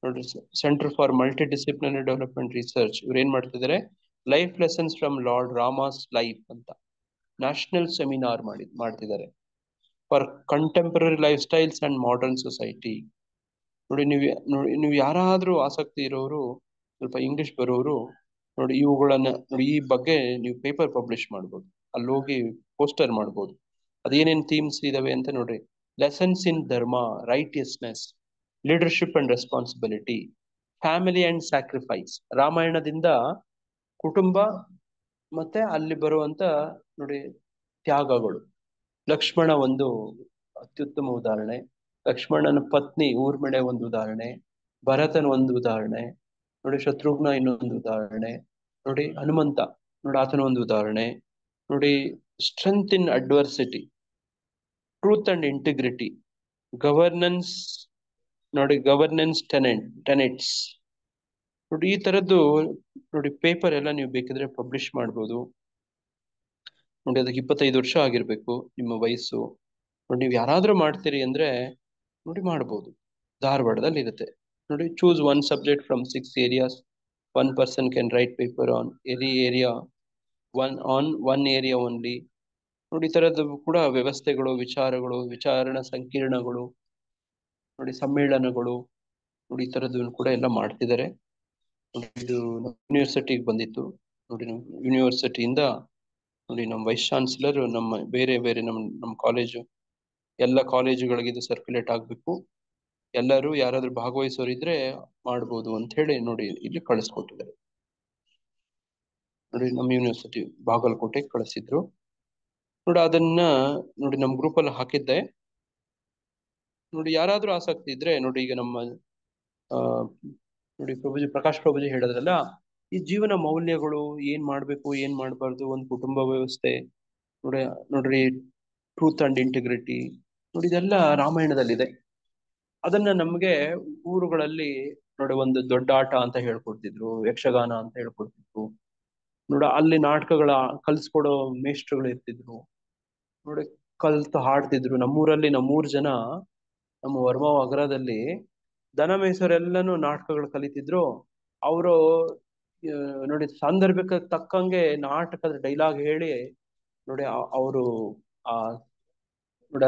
ನೋಡಿ, centre for multi disciplinary development research. ಇವ್ರು ಏನ್ ಮಾಡ್ತಿದ್ದಾರೆ, life lessons from lord Rama's life ಅಂತ ನ್ಯಾಷನಲ್ ಸೆಮಿನಾರ್ ಮಾಡ್ತಿದ್ದಾರೆ for contemporary lifestyles and modern society. ನೋಡಿ ನೀವು ಯಾರಾದ್ರೂ ಆಸಕ್ತಿ ಇರೋರು, ಸ್ವಲ್ಪ ಇಂಗ್ಲಿಷ್ ಬರೋರು ನೋಡಿ ಇವುಗಳನ್ನ ನೋಡಿ ಈ ಬಗ್ಗೆ ನೀವು ಪೇಪರ್ ಪಬ್ಲಿಷ್ ಮಾಡ್ಬೋದು, ಅಲ್ಲಿ ಹೋಗಿ ಪೋಸ್ಟರ್ ಮಾಡ್ಬೋದು. ಅದೇನೇನ್ ಥೀಮ್ಸ್ ಇದಾವೆ ಅಂತ ನೋಡ್ರಿ. Lessons in dharma, righteousness, leadership and responsibility, family and sacrifice. ರಾಮಾಯಣದಿಂದ ಕುಟುಂಬ ಮತ್ತೆ ಅಲ್ಲಿ ಬರುವಂತ ನೋಡಿ ತ್ಯಾಗಗಳು. ಲಕ್ಷ್ಮಣ ಒಂದು ಅತ್ಯುತ್ತಮ ಉದಾಹರಣೆ, ಲಕ್ಷ್ಮಣನ ಪತ್ನಿ ಊರ್ಮಿಳೆ ಒಂದು ಉದಾಹರಣೆ, ಭರತನ ಒಂದು ಉದಾಹರಣೆ ನೋಡಿ, ಶತ್ರುಘ್ನ ಇನ್ನೊಂದು ಉದಾಹರಣೆ ನೋಡಿ, ಹನುಮಂತ ನೋಡಿ ಆತನ ಒಂದು ಉದಾಹರಣೆ ನೋಡಿ, strength in adversity, truth and integrity, governance ನೋಡಿ, ಗವರ್ನೆನ್ಸ್ ಟೆನೆಟ್ಸ್ ನೋಡಿ. ಈ ತರದ್ದು ನೋಡಿ ಪೇಪರ್ ಎಲ್ಲ ನೀವು ಬೇಕಿದ್ರೆ ಪಬ್ಲಿಷ್ ಮಾಡ್ಬೋದು ನೋಡಿ. ಅದಕ್ಕೆ 25 ವರ್ಷ ಆಗಿರ್ಬೇಕು ನಿಮ್ಮ ವಯಸ್ಸು ನೋಡಿ. ನೀವು ಯಾರಾದ್ರೂ ಮಾಡ್ತೀರಿ ಅಂದ್ರೆ ನೋಡಿ ಮಾಡ್ಬೋದು. ಧಾರವಾಡದಲ್ಲಿ ಇರುತ್ತೆ ನೋಡಿ. Choose one subject from 6 areas. One person can write paper on any area, one area only ನೋಡಿ. ಈ ತರದ್ದು ಕೂಡ ವ್ಯವಸ್ಥೆಗಳು, ವಿಚಾರಗಳು, ವಿಚಾರಣ ಸಂಕಿರಣಗಳು ನೋಡಿ, ಸಮ್ಮೇಳನಗಳು ನೋಡಿ, ಈ ತರದ್ದು ಕೂಡ ಎಲ್ಲ ಮಾಡ್ತಿದ್ದಾರೆ ನೋಡಿ. ಇದು ಯೂನಿವರ್ಸಿಟಿಗೆ ಬಂದಿತ್ತು ನೋಡಿ. ಯೂನಿವರ್ಸಿಟಿಯಿಂದ ನೋಡಿ ನಮ್ಮ ವೈಸ್ ಚಾನ್ಸಲರ್, ನಮ್ಮ ಬೇರೆ ಬೇರೆ ನಮ್ಮ ಕಾಲೇಜು ಎಲ್ಲ ಕಾಲೇಜುಗಳಿಗೆ ಇದು ಸರ್ಕ್ಯುಲೇಟ್ ಆಗ್ಬೇಕು. ಎಲ್ಲರೂ ಯಾರಾದ್ರೂ ಭಾಗವಹಿಸೋರಿದ್ರೆ ಮಾಡ್ಬೋದು ಅಂತ ಹೇಳಿ ನೋಡಿ ಇಲ್ಲಿ ಕಳಿಸ್ಕೊಟ್ಟಿದ್ದಾರೆ ನೋಡಿ. ನಮ್ಮ ಯೂನಿವರ್ಸಿಟಿ ಬಾಗಲಕೋಟೆಗೆ ಕಳಿಸಿದ್ರು ನೋಡಿ. ಅದನ್ನ ನೋಡಿ ನಮ್ಮ ಗ್ರೂಪ್ ಅಲ್ಲಿ ಹಾಕಿದ್ದೆ ನೋಡಿ. ಯಾರಾದ್ರೂ ಆಸಕ್ತಿ ಇದ್ರೆ ನೋಡಿ, ಈಗ ನಮ್ಮ ನೋಡಿ ಪ್ರಕಾಶ್ ಪ್ರಭುಜಿ ಹೇಳಿದ್ರಲ್ಲ, ಈ ಜೀವನ ಮೌಲ್ಯಗಳು ಏನ್ ಮಾಡ್ಬೇಕು ಏನ್ ಮಾಡ್ಬಾರ್ದು, ಒಂದು ಕುಟುಂಬ ವ್ಯವಸ್ಥೆ ನೋಡ್ರಿ, ಟ್ರೂತ್ ಅಂಡ್ ಇಂಟಿಗ್ರಿಟಿ ನೋಡಿ, ಇದೆಲ್ಲ ರಾಮಾಯಣದಲ್ಲಿದೆ. ಅದನ್ನ ನಮ್ಗೆ ಊರುಗಳಲ್ಲಿ ನೋಡಿ ಒಂದು ದೊಡ್ಡ ಆಟ ಅಂತ ಹೇಳ್ಕೊಡ್ತಿದ್ರು, ಯಕ್ಷಗಾನ ಅಂತ ಹೇಳ್ಕೊಡ್ತಿದ್ರು ನೋಡ. ಅಲ್ಲಿ ನಾಟಕಗಳ ಕಲ್ಸ್ಕೊಡೋ ಮೇಷ್ಟ್ರುಗಳು ಇರ್ತಿದ್ರು ನೋಡಿ, ಕಲ್ತು ಹಾಡ್ತಿದ್ರು. ನಮ್ಮೂರಲ್ಲಿ 3 ಜನ ನಮ್ಮ ವರ್ಮ ಅಗ್ರದಲ್ಲಿ ದನ ಮೇಸರೆಲ್ಲನೂ ನಾಟಕಗಳು ಕಲಿತಿದ್ರು. ಅವರು ನೋಡಿ ಸಂದರ್ಭಕ್ಕೆ ತಕ್ಕಂಗೆ ನಾಟಕದ ಡೈಲಾಗ್ ಹೇಳಿ ನೋಡಿ ಅವರು ಆ ನೋಡಿ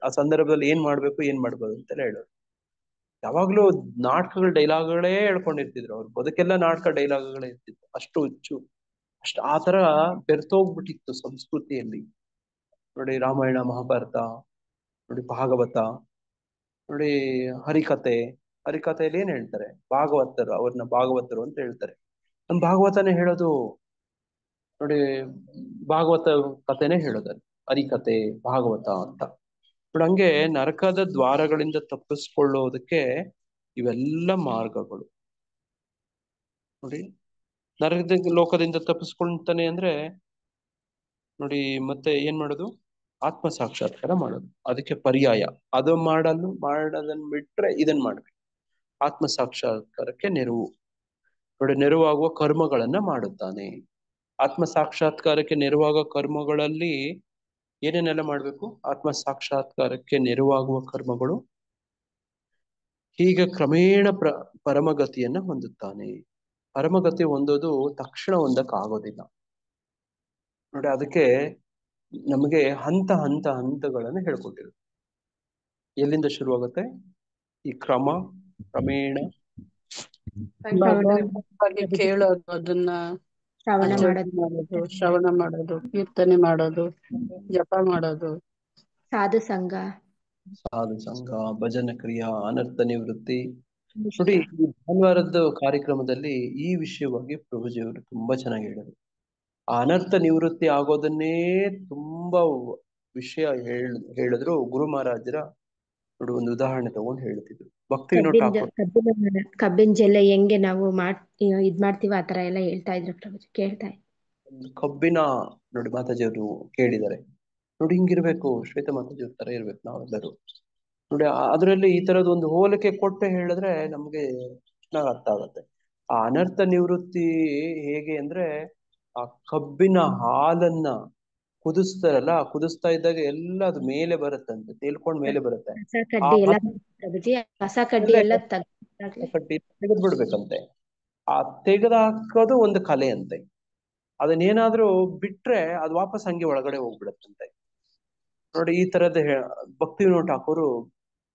ಆ ಸಂದರ್ಭದಲ್ಲಿ ಏನ್ ಮಾಡ್ಬೇಕು ಏನ್ ಮಾಡ್ಬೋದು ಅಂತೆಲ್ಲ ಹೇಳೋರು. ಯಾವಾಗ್ಲೂ ನಾಟಕಗಳ ಡೈಲಾಗ್ಗಳೇ ಹೇಳ್ಕೊಂಡಿರ್ತಿದ್ರು. ಅವ್ರು ಬದುಕೆಲ್ಲ ನಾಟಕ ಡೈಲಾಗ್ಗಳೇ ಇರ್ತಿತ್ತು. ಅಷ್ಟು ಹುಚ್ಚು, ಆ ತರ ಬೆರ್ತೋಗ್ಬಿಟ್ಟಿತ್ತು ಸಂಸ್ಕೃತಿಯಲ್ಲಿ ನೋಡಿ. ರಾಮಾಯಣ, ಮಹಾಭಾರತ ನೋಡಿ, ಭಾಗವತ ನೋಡಿ ಹರಿಕತೆ, ಹರಿಕಥೆಯಲ್ಲಿ ಏನ್ ಹೇಳ್ತಾರೆ, ಭಾಗವತರು, ಅವ್ರನ್ನ ಭಾಗವತರು ಅಂತ ಹೇಳ್ತಾರೆ. ನಮ್ ಭಾಗವತನೇ ಹೇಳೋದು ನೋಡಿ, ಭಾಗವತ ಕಥೆನೇ ಹೇಳೋದು ಹರಿಕತೆ ಭಾಗವತ ಅಂತ. ನೋಡಿ ಹಂಗೆ ನರಕದ ದ್ವಾರಗಳಿಂದ ತಪ್ಪಿಸ್ಕೊಳ್ಳೋದಕ್ಕೆ ಇವೆಲ್ಲ ಮಾರ್ಗಗಳು. ನೋಡಿ ನರಕದ ಲೋಕದಿಂದ ತಪ್ಪಿಸ್ಕೊಳ್ತಾನೆ ಅಂದ್ರೆ ನೋಡಿ ಮತ್ತೆ ಏನ್ ಮಾಡೋದು, ಆತ್ಮ ಸಾಕ್ಷಾತ್ಕಾರ ಮಾಡೋದು. ಅದಕ್ಕೆ ಪರ್ಯಾಯ ಅದು ಮಾಡೋದನ್ನ ಬಿಟ್ರೆ ಇದನ್ ಮಾಡ್ಬೇಕು. ಆತ್ಮ ಸಾಕ್ಷಾತ್ಕಾರಕ್ಕೆ ನೆರವು. ನೋಡಿ ನೆರವಾಗುವ ಕರ್ಮಗಳನ್ನ ಮಾಡುತ್ತಾನೆ. ಆತ್ಮ ಸಾಕ್ಷಾತ್ಕಾರಕ್ಕೆ ನೆರವಾಗುವ ಕರ್ಮಗಳಲ್ಲಿ ಏನೇನೆಲ್ಲ ಮಾಡ್ಬೇಕು, ಆತ್ಮ ಸಾಕ್ಷಾತ್ಕಾರಕ್ಕೆ ನೆರವಾಗುವ ಕರ್ಮಗಳು. ಹೀಗೆ ಕ್ರಮೇಣ ಪರಮಗತಿಯನ್ನ ಹೊಂದುತ್ತಾನೆ. ಪರಮಗತಿ ಹೊಂದೋದು ತಕ್ಷಣ ಹೊಂದಕ್ಕಾಗೋದಿಲ್ಲ. ನೋಡಿ ಅದಕ್ಕೆ ನಮಗೆ ಹಂತಗಳನ್ನು ಹೇಳ್ಕೊಟ್ಟಿರು. ಎಲ್ಲಿಂದ ಶುರುವಾಗುತ್ತೆ ಈ ಕ್ರಮೇಣ ಭಗವಂತನ ಬಗ್ಗೆ ಕೇಳೋದು, ಅದನ್ನ ಶ್ರವಣ ಆಚರಣೆ ಮಾಡೋದು, ಮಾಡೋದು, ಶ್ರವಣ ಮಾಡೋದು, ಕೀರ್ತನೆ ಮಾಡೋದು, ಜಪ ಮಾಡೋದು, ಸಾಧು ಸಂಘ, ಸಾಧು ಸಂಘ, ಭಜನ ಕ್ರಿಯಾ, ಅನರ್ಥ ನಿವೃತ್ತಿ. ನೋಡಿ ಈ ಭಾನುವಾರದ ಕಾರ್ಯಕ್ರಮದಲ್ಲಿ ಈ ವಿಷಯವಾಗಿ ಪ್ರಭುಜಿಯವರು ತುಂಬಾ ಚೆನ್ನಾಗಿ ಹೇಳಿದರು. ಆ ಅನರ್ಥ ನಿವೃತ್ತಿ ಆಗೋದನ್ನೇ ತುಂಬಾ ವಿಷಯ ಹೇಳಿದ್ರು. ಗುರು ಮಹಾರಾಜರ ನೋಡಿ ಒಂದು ಉದಾಹರಣೆ ತಗೊಂಡು ಹೇಳ್ತಿದ್ರು. ಭಕ್ತಿ ವಿನೋದ್ ಠಾಕೂರ್ ಕಬ್ಬಿನ ಜಲ್ಲೆ ಹೆಂಗೆ ನಾವು ಇದ್ ಮಾಡ್ತೀವಿ ಆತರ ಎಲ್ಲ ಹೇಳ್ತಾ ಇದ್ರು ಪ್ರಭುಜಿ, ಕೇಳ್ತಾ ಇದ್ರು. ಕಬ್ಬಿನ ನೋಡಿ ಮಾತಾಜಿಯವರು ಕೇಳಿದ್ದಾರೆ. ನೋಡಿ ಹಿಂಗಿರ್ಬೇಕು, ಶ್ವೇತ ಮಾತಾಜಿಯವ್ರ ತರ ಇರ್ಬೇಕು ನಾವೆಲ್ಲರೂ. ನೋಡಿ ಅದರಲ್ಲಿ ಈ ತರದ ಒಂದು ಹೋಲಿಕೆ ಕೊಟ್ಟು ಹೇಳಿದ್ರೆ ನಮ್ಗೆ ಚೆನ್ನಾಗ್ ಅರ್ಥ ಆಗತ್ತೆ. ಆ ಅನರ್ಥ ನಿವೃತ್ತಿ ಹೇಗೆ ಅಂದ್ರೆ, ಆ ಕಬ್ಬಿನ ಹಾಲನ್ನ ಕುದಿಸ್ತಾರಲ್ಲ, ಕುದಿಸ್ತಾ ಇದ್ದಾಗ ಎಲ್ಲ ಅದು ಮೇಲೆ ಬರುತ್ತಂತೆ, ತೇಲ್ಕೊಂಡ್ ಮೇಲೆ ಬರುತ್ತೆ. ಕಸ ಕಡ್ಡಿ ಎಲ್ಲ ಪ್ರಭುಜಿ, ಕಸ ಕಡ್ಡಿ ಎಲ್ಲ ಕಡ್ಡಿ ತೆಗೆದು ಬಿಡ್ಬೇಕಂತೆ. ಆ ತೆಗೆದು ಹಾಕೋದು ಒಂದು ಕಲೆ ಅಂತೆ. ಅದನ್ನೇನಾದ್ರೂ ಬಿಟ್ರೆ ಅದು ವಾಪಸ್ ಹಂಗೆ ಒಳಗಡೆ ಹೋಗ್ಬಿಡತ್ತಂತೆ. ನೋಡಿ ಈ ತರದ ಭಕ್ತಿ ವಿನೋದ್ ಠಾಕೂರು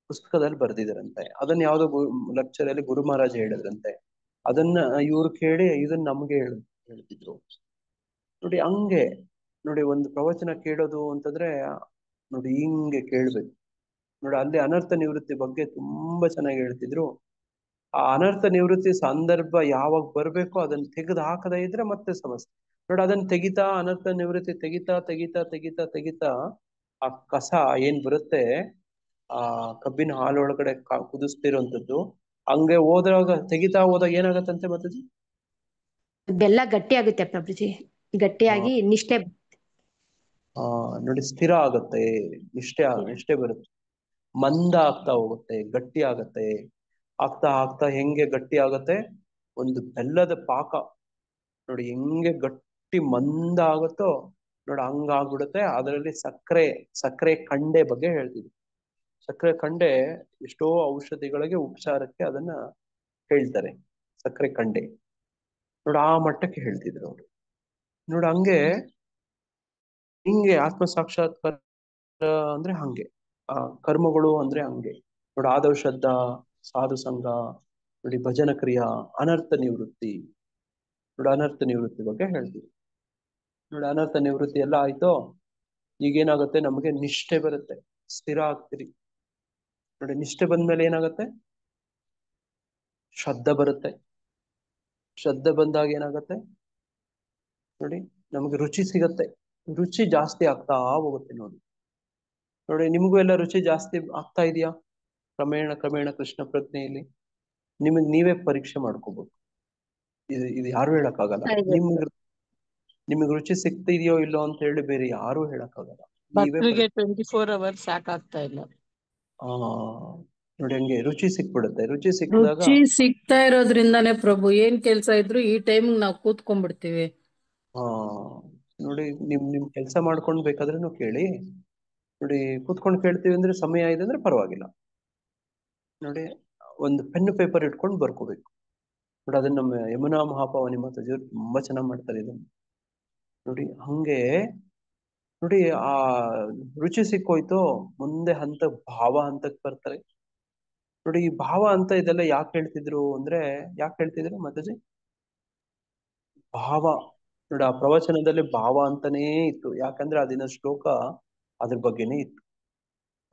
ಪುಸ್ತಕದಲ್ಲಿ ಬರ್ದಿದಾರಂತೆ. ಅದನ್ನ ಯಾವ್ದೋ ಲೆಕ್ಚರ್ ಅಲ್ಲಿ ಗುರು ಮಹಾರಾಜ್ ಹೇಳಿದ್ರಂತೆ. ಅದನ್ನ ಇವ್ರು ಕೇಳಿ ಇದನ್ನ ನಮ್ಗೆ ಹೇಳ್ತಿದ್ರು. ನೋಡಿ ಹಂಗೆ ನೋಡಿ ಒಂದು ಪ್ರವಚನ ಕೇಳೋದು ಅಂತಂದ್ರೆ ನೋಡಿ ಹಿಂಗೆ ಕೇಳ್ಬೇಕು. ನೋಡಿ ಅಲ್ಲಿ ಅನರ್ಥ ನಿವೃತ್ತಿ ಬಗ್ಗೆ ತುಂಬಾ ಚೆನ್ನಾಗಿ ಹೇಳ್ತಿದ್ರು. ಆ ಅನರ್ಥ ನಿವೃತ್ತಿ ಸಂದರ್ಭ ಯಾವಾಗ ಬರ್ಬೇಕೋ ಅದನ್ನ ತೆಗೆದು ಹಾಕದೇ ಇದ್ರೆ ಮತ್ತೆ ಸಮಸ್ಯೆ. ನೋಡಿ ಅದನ್ನ ತೆಗಿತಾ, ಅನರ್ಥ ನಿವೃತ್ತಿ ತೆಗಿತಾ ತೆಗಿತಾ ತೆಗಿತಾ ತೆಗಿತಾ ಆ ಕಸ ಏನ್ ಬರುತ್ತೆ, ಆ ಕಬ್ಬಿನ ಹಾಲೊಳಗಡೆ ಕುದಿಸ್ತಿರೋಂಥದ್ದು, ಹಂಗೆ ಹೋದಾಗ ತೆಗಿತಾ ಹೋದಾಗ ಏನಾಗತ್ತಂತೆ ಮತ್ತೆ ಬೆಲ್ಲ ಗಟ್ಟಿ ಆಗುತ್ತೆ ಪ್ರಭುಜಿ, ಗಟ್ಟಿಯಾಗಿ ನಿಷ್ಠೆ ನೋಡಿ ಸ್ಥಿರ ಆಗತ್ತೆ, ನಿಷ್ಠೆ ಬರುತ್ತೆ, ಮಂದ ಆಗ್ತಾ ಹೋಗುತ್ತೆ, ಗಟ್ಟಿ ಆಗತ್ತೆ. ಆಗ್ತಾ ಆಗ್ತಾ ಹೆಂಗೆ ಗಟ್ಟಿ ಆಗತ್ತೆ, ಒಂದು ಬೆಲ್ಲದ ಪಾಕ ನೋಡಿ ಹೆಂಗೆ ಗಟ್ಟಿ ಮಂದ ಆಗುತ್ತೋ ನೋಡಿ ಹಂಗಾಗ್ಬಿಡುತ್ತೆ. ಅದರಲ್ಲಿ ಸಕ್ಕರೆ ಕಂಡೆ ಬಗ್ಗೆ ಹೇಳ್ತಿದ್ವಿ. ಸಕ್ಕರೆ ಕಂಡೆ ಎಷ್ಟೋ ಔಷಧಿಗಳಿಗೆ ಉಪಚಾರಕ್ಕೆ ಅದನ್ನ ಹೇಳ್ತಾರೆ, ಸಕ್ಕರೆ ಕಂಡೆ. ನೋಡಿ ಆ ಮಟ್ಟಕ್ಕೆ ಹೇಳ್ತಿದ್ರು ಅವರು. ನೋಡಿ ಹಂಗೆ ಹಿಂಗೆ ಆತ್ಮ ಸಾಕ್ಷಾತ್ಕಾರ ಅಂದ್ರೆ ಹಂಗೆ, ಆ ಕರ್ಮಗಳು ಅಂದ್ರೆ ಹಂಗೆ. ನೋಡಿ ಆದವ ಶ್ರದ್ಧಾ, ಸಾಧು ಸಂಘ, ನೋಡಿ ಭಜನ ಕ್ರಿಯಾ, ಅನರ್ಥ ನಿವೃತ್ತಿ. ನೋಡಿ ಅನರ್ಥ ನಿವೃತ್ತಿ ಬಗ್ಗೆ ಹೇಳ್ತೀವಿ. ನೋಡಿ ಅನರ್ಥ ನಿವೃತ್ತಿ ಎಲ್ಲ ಆಯ್ತೋ, ಈಗೇನಾಗುತ್ತೆ, ನಮಗೆ ನಿಷ್ಠೆ ಬರುತ್ತೆ, ಸ್ಥಿರ ಆಗ್ತೀರಿ. ನೋಡಿ ನಿಷ್ಠೆ ಬಂದ್ಮೇಲೆ ಏನಾಗುತ್ತೆ, ಶ್ರದ್ಧೆ ಬರುತ್ತೆ. ಶ್ರದ್ಧೆ ಬಂದಾಗ ಏನಾಗುತ್ತೆ ನೋಡಿ, ನಮಗೆ ರುಚಿ ಸಿಗತ್ತೆ. ರುಚಿ ಜಾಸ್ತಿ ಆಗ್ತಾ ಹೋಗುತ್ತೆ. ನೋಡಿ ನಿಮಗೂ ಎಲ್ಲ ರುಚಿ ಜಾಸ್ತಿ ಆಗ್ತಾ ಇದೆಯಾ ಕ್ರಮೇಣ ಕೃಷ್ಣ ಪ್ರಜ್ಞೆಯಲ್ಲಿ? ನೀವೇ ಪರೀಕ್ಷೆ ಮಾಡ್ಕೋಬೇಕು. ಇದು ಯಾರು ಹೇಳಕ್ಕಾಗಲ್ಲ. ನಿಮಗೆ ರುಚಿ ಸಿಗ್ತಿದೆಯೋ ಇಲ್ಲೋ ಅಂತ ಹೇಳಿ ಬೇರೆ ಯಾರು ಹೇಳಕ್ಕಾಗಲ್ಲ. ಭಕ್ತರಿಗೆ 24 hours ಸಾಕಾಗ್ತಾ ಇಲ್ಲ. ನೋಡಿ ಹಂಗೆ ರುಚಿ ಸಿಕ್ಬಿಡುತ್ತೆ. ರುಚಿ ಸಿಕ್ಕಿದಾಗ ರುಚಿ ಸಿಗ್ತಾ ಇರೋದ್ರಿಂದಾನೇ ಪ್ರಭು ಏನ್ ಕೆಲ್ಸ ಇದ್ರು ಈ ಟೈಮ್ ನಾವು ಕೂತ್ಕೊಂಡ್ಬಿಡ್ತೀವಿ. ನೋಡಿ ನಿಮ್ ಕೆಲ್ಸ ಮಾಡ್ಕೊಂಡ್ ಬೇಕಾದ್ರೂ ಕೇಳಿ. ನೋಡಿ ಕೂತ್ಕೊಂಡು ಕೇಳ್ತೀವಿ ಅಂದ್ರೆ ಸಮಯ ಇದೆ ಅಂದ್ರೆ ಪರವಾಗಿಲ್ಲ. ನೋಡಿ ಒಂದು ಪೆನ್ ಪೇಪರ್ ಇಟ್ಕೊಂಡು ಬರ್ಕೋಬೇಕು. ನೋಡಿ ಅದನ್ನ ನಮ್ಮ ಯಮುನಾ ಮಹಾಪಾವನಿ ಮಾತಾಜಿಯವರು ತುಂಬಾ ಚೆನ್ನಾಗಿ ಮಾಡ್ತಾರೆ ಇದನ್ನ. ನೋಡಿ ಹಂಗೆ ನೋಡಿ ಆ ರುಚಿ ಸಿಕ್ಕೋಯ್ತು, ಮುಂದೆ ಭಾವ ಹಂತಕ್ಕೆ ಬರ್ತಾರೆ. ನೋಡಿ ಈ ಭಾವ ಅಂತ ಇದೆಲ್ಲ ಯಾಕೆ ಹೇಳ್ತಿದ್ರು ಮಾತಾಜಿ? ಭಾವ ನೋಡಿ ಆ ಪ್ರವಚನದಲ್ಲಿ ಭಾವ ಅಂತಾನೇ ಇತ್ತು. ಯಾಕಂದ್ರೆ ಅದಿನ ಶ್ಲೋಕ ಅದ್ರ ಬಗ್ಗೆನೇ ಇತ್ತು.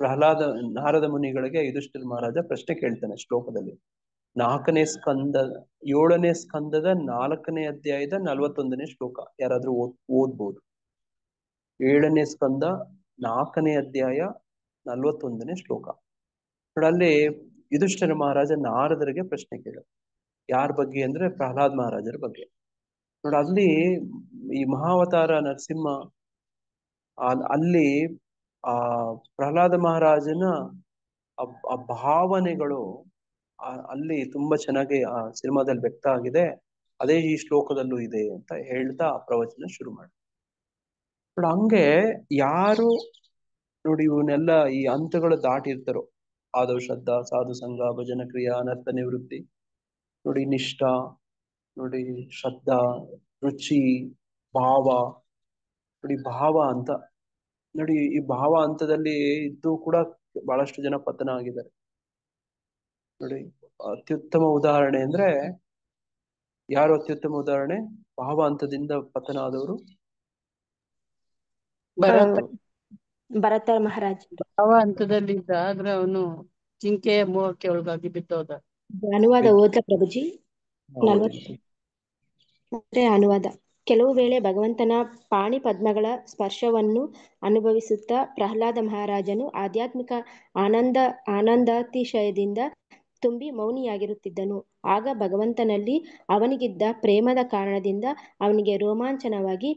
ನಾರದ ಮುನಿಗಳಿಗೆ ಯುಧಿಷ್ಠಿರ ಮಹಾರಾಜ ಪ್ರಶ್ನೆ ಕೇಳ್ತಾನೆ ಶ್ಲೋಕದಲ್ಲಿ. 4ನೇ ಸ್ಕಂದ 7ನೇ ಸ್ಕಂದದ 4ನೇ ಅಧ್ಯಾಯದ 41ನೇ ಶ್ಲೋಕ. ಯಾರಾದ್ರೂ ಓದ್ಬೋದು. 7ನೇ ಸ್ಕಂದ 4ನೇ ಅಧ್ಯಾಯ 41ನೇ ಶ್ಲೋಕ. ಅಲ್ಲಿ ಯುಧಿಷ್ಠಿರ ಮಹಾರಾಜ ನಾರದರಿಗೆ ಪ್ರಶ್ನೆ ಕೇಳೋದು. ಯಾರ ಬಗ್ಗೆ ಅಂದ್ರೆ ಪ್ರಹ್ಲಾದ್ ಮಹಾರಾಜರ ಬಗ್ಗೆ. ಅಲ್ಲಿ ಈ ಮಹಾವತಾರ ನರಸಿಂಹ ಅಲ್ಲಿ ಆ ಪ್ರಹ್ಲಾದ ಮಹಾರಾಜನ ಆ ಭಾವನೆಗಳು ಅಲ್ಲಿ ತುಂಬಾ ಚೆನ್ನಾಗಿ ಆ ಸಿನಿಮಾದಲ್ಲಿ ವ್ಯಕ್ತ ಆಗಿದೆ. ಅದೇ ಈ ಶ್ಲೋಕದಲ್ಲೂ ಇದೆ ಅಂತ ಹೇಳ್ತಾ ಆ ಪ್ರವಚನ ಶುರು ಮಾಡಿ. ಹಂಗೆ ಯಾರು ನೋಡಿ ಇವನ್ನೆಲ್ಲ ಈ ಹಂತಗಳು ದಾಟಿರ್ತಾರೋ, ಆದವ ಶ್ರದ್ಧಾ, ಸಾಧು ಸಂಘ, ಭಜನ ಕ್ರಿಯಾ, ಅನರ್ಥ ನಿವೃತ್ತಿ, ನೋಡಿ ನಿಷ್ಠ, ನೋಡಿ ಶ್ರದ್ಧಾ, ರುಚಿ, ಭಾವ, ನೋಡಿ ಭಾವ ಅಂತ. ನೋಡಿ ಈ ಭಾವ ಹಂತದಲ್ಲಿ ಇದ್ದು ಕೂಡ ಬಹಳಷ್ಟು ಜನ ಪತನ ಆಗಿದ್ದಾರೆ. ನೋಡಿ ಅತ್ಯುತ್ತಮ ಉದಾಹರಣೆ ಅಂದ್ರೆ ಯಾರು ಅತ್ಯುತ್ತಮ ಉದಾಹರಣೆ? ಭಾವ ಹಂತದಿಂದ ಪತನ ಆದವರು ಭರತ ಮಹಾರಾಜ್. ಯಾವ ಹಂತದಲ್ಲಿದ್ದ ಆದ್ರೆ ಅವನು ಜಿಂಕೆಯ ಮೋಹಕ್ಕೆ ಒಳಗಾಗಿ ಬಿದ್ದೋದ. ಅನುವಾದ ಓದ್ಲ ಪ್ರಭುಜಿ? 40 ಅನುವಾದ. ಕೆಲವು ವೇಳೆ ಭಗವಂತನ ಪಾಣಿ ಪದ್ಮಗಳ ಸ್ಪರ್ಶವನ್ನು ಅನುಭವಿಸುತ್ತಾ ಪ್ರಹ್ಲಾದ ಮಹಾರಾಜನು ಆಧ್ಯಾತ್ಮಿಕ ಆನಂದಾತಿಶಯದಿಂದ ತುಂಬಿ ಮೌನಿಯಾಗಿರುತ್ತಿದ್ದನು. ಆಗ ಭಗವಂತನಲ್ಲಿ ಅವನಿಗಿದ್ದ ಪ್ರೇಮದ ಕಾರಣದಿಂದ ಅವನಿಗೆ ರೋಮಾಂಚನವಾಗಿ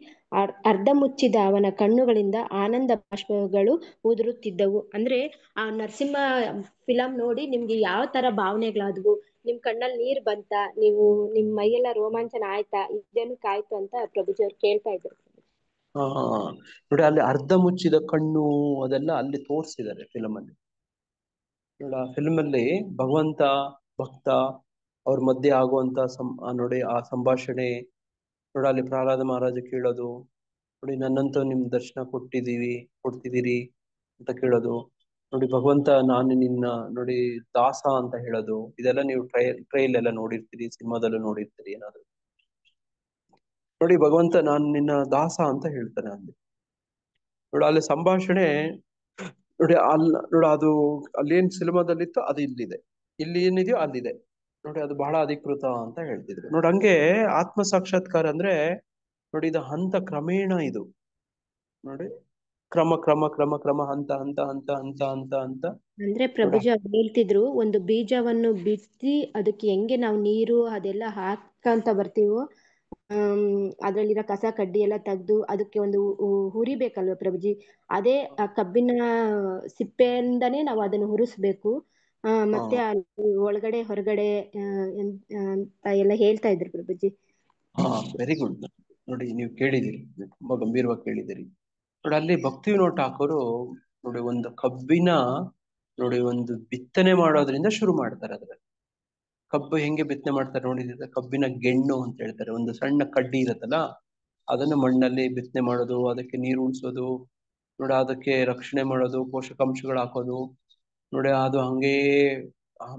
ಅರ್ಧ ಮುಚ್ಚಿದ ಅವನ ಕಣ್ಣುಗಳಿಂದ ಆನಂದ ಬಾಷ್ಪಗಳು ಉದುರುತ್ತಿದ್ದವು. ಅಂದ್ರೆ ಆ ನರಸಿಂಹ ಫಿಲಂ ನೋಡಿ ನಿಮ್ಗೆ ಯಾವ ತರ ಭಾವನೆಗಳಾದವು? ನಿಮ್ ಕಣ್ಣಲ್ಲಿ ನೀರ್ ಬಂತ? ನೀವು ನಿಮ್ ಮೈಯೆಲ್ಲ ರೋಮಾಂಚನ ಆಯ್ತಾ? ಇದೇನಕ್ಕಾಯ್ತು ಅಂತ ಪ್ರಭುಜಿ ಅವ್ರು ಕೇಳ್ತಾ ಇದ್ರು. ನೋಡಿ ಅಲ್ಲಿ ಅರ್ಧ ಮುಚ್ಚಿದ ಕಣ್ಣು ಅದೆಲ್ಲ ಅಲ್ಲಿ ತೋರಿಸಿದ್ದಾರೆ ಫಿಲಮ್ ಅಲ್ಲಿ. ನೋಡಿ ಆ ಫಿಲ್ಮ್ ಅಲ್ಲಿ ಭಗವಂತ ಭಕ್ತ ಅವ್ರ ಮಧ್ಯೆ ಆಗುವಂತ ನೋಡಿ ಆ ಸಂಭಾಷಣೆ ನೋಡಿ. ಅಲ್ಲಿ ಪ್ರಹ್ಲಾದ ಮಹಾರಾಜ ಕೇಳೋದು ನೋಡಿ, ನನ್ನಂತೂ ನಿಮ್ ದರ್ಶನ ಕೊಡ್ತಿದ್ದೀರಿ ಅಂತ ಕೇಳೋದು ನೋಡಿ. ಭಗವಂತ ನಾನು ನಿನ್ನ ನೋಡಿ ದಾಸ ಅಂತ ಹೇಳೋದು. ಇದೆಲ್ಲ ನೀವು ಟ್ರೈಲ್ ಎಲ್ಲ ನೋಡಿರ್ತೀರಿ, ಸಿನಿಮಾದಲ್ಲೂ ನೋಡಿರ್ತೀರಿ ಏನಾದ್ರು ನೋಡಿ. ಭಗವಂತ ನಾನು ನಿನ್ನ ದಾಸ ಅಂತ ಹೇಳ್ತಾನೆ ಅಲ್ಲಿ ನೋಡಿ. ಅಲ್ಲಿ ಸಂಭಾಷಣೆ ನೋಡಿ. ನೋಡಿ ಅದು ಅಲ್ಲೇನ್ ಸಿನಿಮಾದಲ್ಲಿತ್ತು ಅದು ಇಲ್ಲಿದೆ, ಇಲ್ಲಿ ಏನಿದೆಯೋ ಅಲ್ಲಿದೆ ನೋಡಿ. ಅದು ಬಹಳ ಅಧಿಕೃತ ಅಂತ ಹೇಳ್ತಿದ್ರು ನೋಡಿ. ಹಂಗೆ ಆತ್ಮ ಸಾಕ್ಷಾತ್ಕಾರ ಅಂದ್ರೆ ನೋಡಿ ಇದು ಹಂತ ಕ್ರಮೇಣ, ಇದು ನೋಡಿ ಕ್ರಮ ಕ್ರಮ ಕ್ರಮ ಕ್ರಮ ಹಂತ ಹಂತ ಹಂತ ಹಂತ ಹಂತ ಹಂತ. ಅಂದ್ರೆ ಪ್ರಭುಜಿ ಅವ್ರು ಹೇಳ್ತಿದ್ರು, ಒಂದು ಬೀಜವನ್ನು ಬಿತ್ತಿ ಅದಕ್ಕೆ ಹೆಂಗೆ ನಾವು ನೀರು ಅದೆಲ್ಲ ಹಾಕಂತ ಬರ್ತೀವೋ, ಅದ್ರಲ್ಲಿರೋ ಕಸ ಕಡ್ಡಿ ಎಲ್ಲ ತೆಗ್ದು ಅದಕ್ಕೆ ಒಂದು ಹುರಿಬೇಕಲ್ವ ಪ್ರಭುಜಿ? ಅದೇ ಆ ಕಬ್ಬಿನ ಸಿಪ್ಪೆಯಿಂದನೇ ನಾವು ಅದನ್ನು ಹುರಿಸ್ಬೇಕು. ಮತ್ತೆ ಒಳಗಡೆ ಹೊರಗಡೆ ಅಂತ ಎಲ್ಲ ಹೇಳ್ತಾ ಇದ್ರು ಪ್ರಭುಜಿ. ವೆರಿ ಗುಡ್ ನೋಡಿ, ನೀವು ಕೇಳಿದಿರಿ, ತುಂಬಾ ಗಂಭೀರವಾಗಿ ಕೇಳಿದಿರಿ ನೋಡಿ. ಅಲ್ಲಿ ಭಕ್ತಿ ವಿನೋದ್ ಠಾಕೂರು ನೋಡಿ ಒಂದು ಕಬ್ಬಿನ ನೋಡಿ ಒಂದು ಬಿತ್ತನೆ ಮಾಡೋದ್ರಿಂದ ಶುರು ಮಾಡ್ತಾರೆ. ಅದ್ರಲ್ಲಿ ಕಬ್ಬು ಹೆಂಗೆ ಬಿತ್ತನೆ ಮಾಡ್ತಾರೆ ನೋಡಿದ್ರೆ, ಕಬ್ಬಿನ ಗೆಣ್ಣು ಅಂತ ಹೇಳ್ತಾರೆ. ಒಂದು ಸಣ್ಣ ಕಡ್ಡಿ ಇರುತ್ತಲ್ಲ, ಅದನ್ನ ಮಣ್ಣಲ್ಲಿ ಬಿತ್ತನೆ ಮಾಡೋದು, ಅದಕ್ಕೆ ನೀರು ಉಣಿಸೋದು ನೋಡಿ, ಅದಕ್ಕೆ ರಕ್ಷಣೆ ಮಾಡೋದು, ಪೋಷಕಾಂಶಗಳು ಹಾಕೋದು ನೋಡಿ. ಅದು ಹಂಗೇ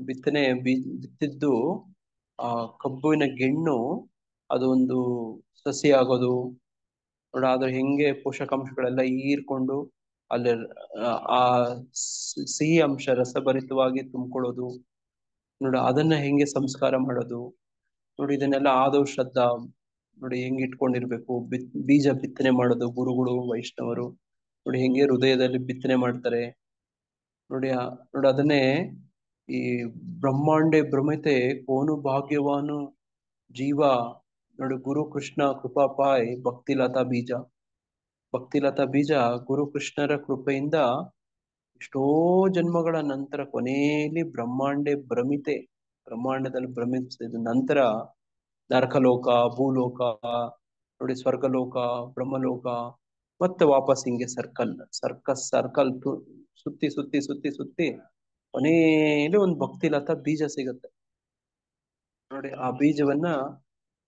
ಬಿತ್ತನೆ ಬಿತ್ತಿದ್ದು ಆ ಕಬ್ಬಿನ ಗೆಣ್ಣು ಅದು ಒಂದು ಸಸಿ ಆಗೋದು ನೋಡಿ. ಅದ್ರ ಹೆಂಗೆ ಪೋಷಕಾಂಶಗಳೆಲ್ಲ ಹೀರ್ಕೊಂಡು ಅಲ್ಲಿ ಆ ಸಿಹಿ ಅಂಶ ರಸಭರಿತವಾಗಿ ತುಂಬಿಕೊಳ್ಳೋದು ನೋಡಿ. ಅದನ್ನ ಹೆಂಗೆ ಸಂಸ್ಕಾರ ಮಾಡೋದು ನೋಡಿ. ಇದನ್ನೆಲ್ಲ ಆದವ ಶ್ರದ್ಧಾ ನೋಡಿ ಹೆಂಗೆ ಇಟ್ಕೊಂಡಿರ್ಬೇಕು. ಬೀಜ ಬಿತ್ತನೆ ಮಾಡೋದು ಗುರುಗಳು ವೈಷ್ಣವರು ನೋಡಿ ಹೆಂಗೆ ಹೃದಯದಲ್ಲಿ ಬಿತ್ತನೆ ಮಾಡ್ತಾರೆ ನೋಡಿ. ನೋಡಿ ಅದನ್ನೇ ಈ ಬ್ರಹ್ಮಾಂಡೆ ಭ್ರಮಿತೆ ಕೋನು ಭಾಗ್ಯವಾನು ಜೀವ ನೋಡಿ. ಗುರು ಕೃಷ್ಣ ಕೃಪಾಪಾಯ್ ಭಕ್ತಿಲತಾ ಬೀಜ. ಭಕ್ತಿಲತಾ ಬೀಜ ಗುರು ಕೃಷ್ಣರ ಕೃಪೆಯಿಂದ ಎಷ್ಟೋ ಜನ್ಮಗಳ ನಂತರ ಕೊನೆಯಲ್ಲಿ ಬ್ರಹ್ಮಾಂಡೆ ಭ್ರಮಿತೆ, ಬ್ರಹ್ಮಾಂಡದಲ್ಲಿ ಭ್ರಮಿಸಿದ ನಂತರ ನರಕಲೋಕ, ಭೂಲೋಕ ನೋಡಿ, ಸ್ವರ್ಗಲೋಕ, ಬ್ರಹ್ಮಲೋಕ, ಮತ್ತೆ ವಾಪಸ್ ಹಿಂಗೆ ಸರ್ಕಲ್ ಸುತ್ತಿ ಸುತ್ತಿ ಸುತ್ತಿ ಸುತ್ತಿ ಕೊನೆಯಲ್ಲಿ ಒಂದು ಭಕ್ತಿಲತಾ ಬೀಜ ಸಿಗತ್ತೆ ನೋಡಿ. ಆ ಬೀಜವನ್ನ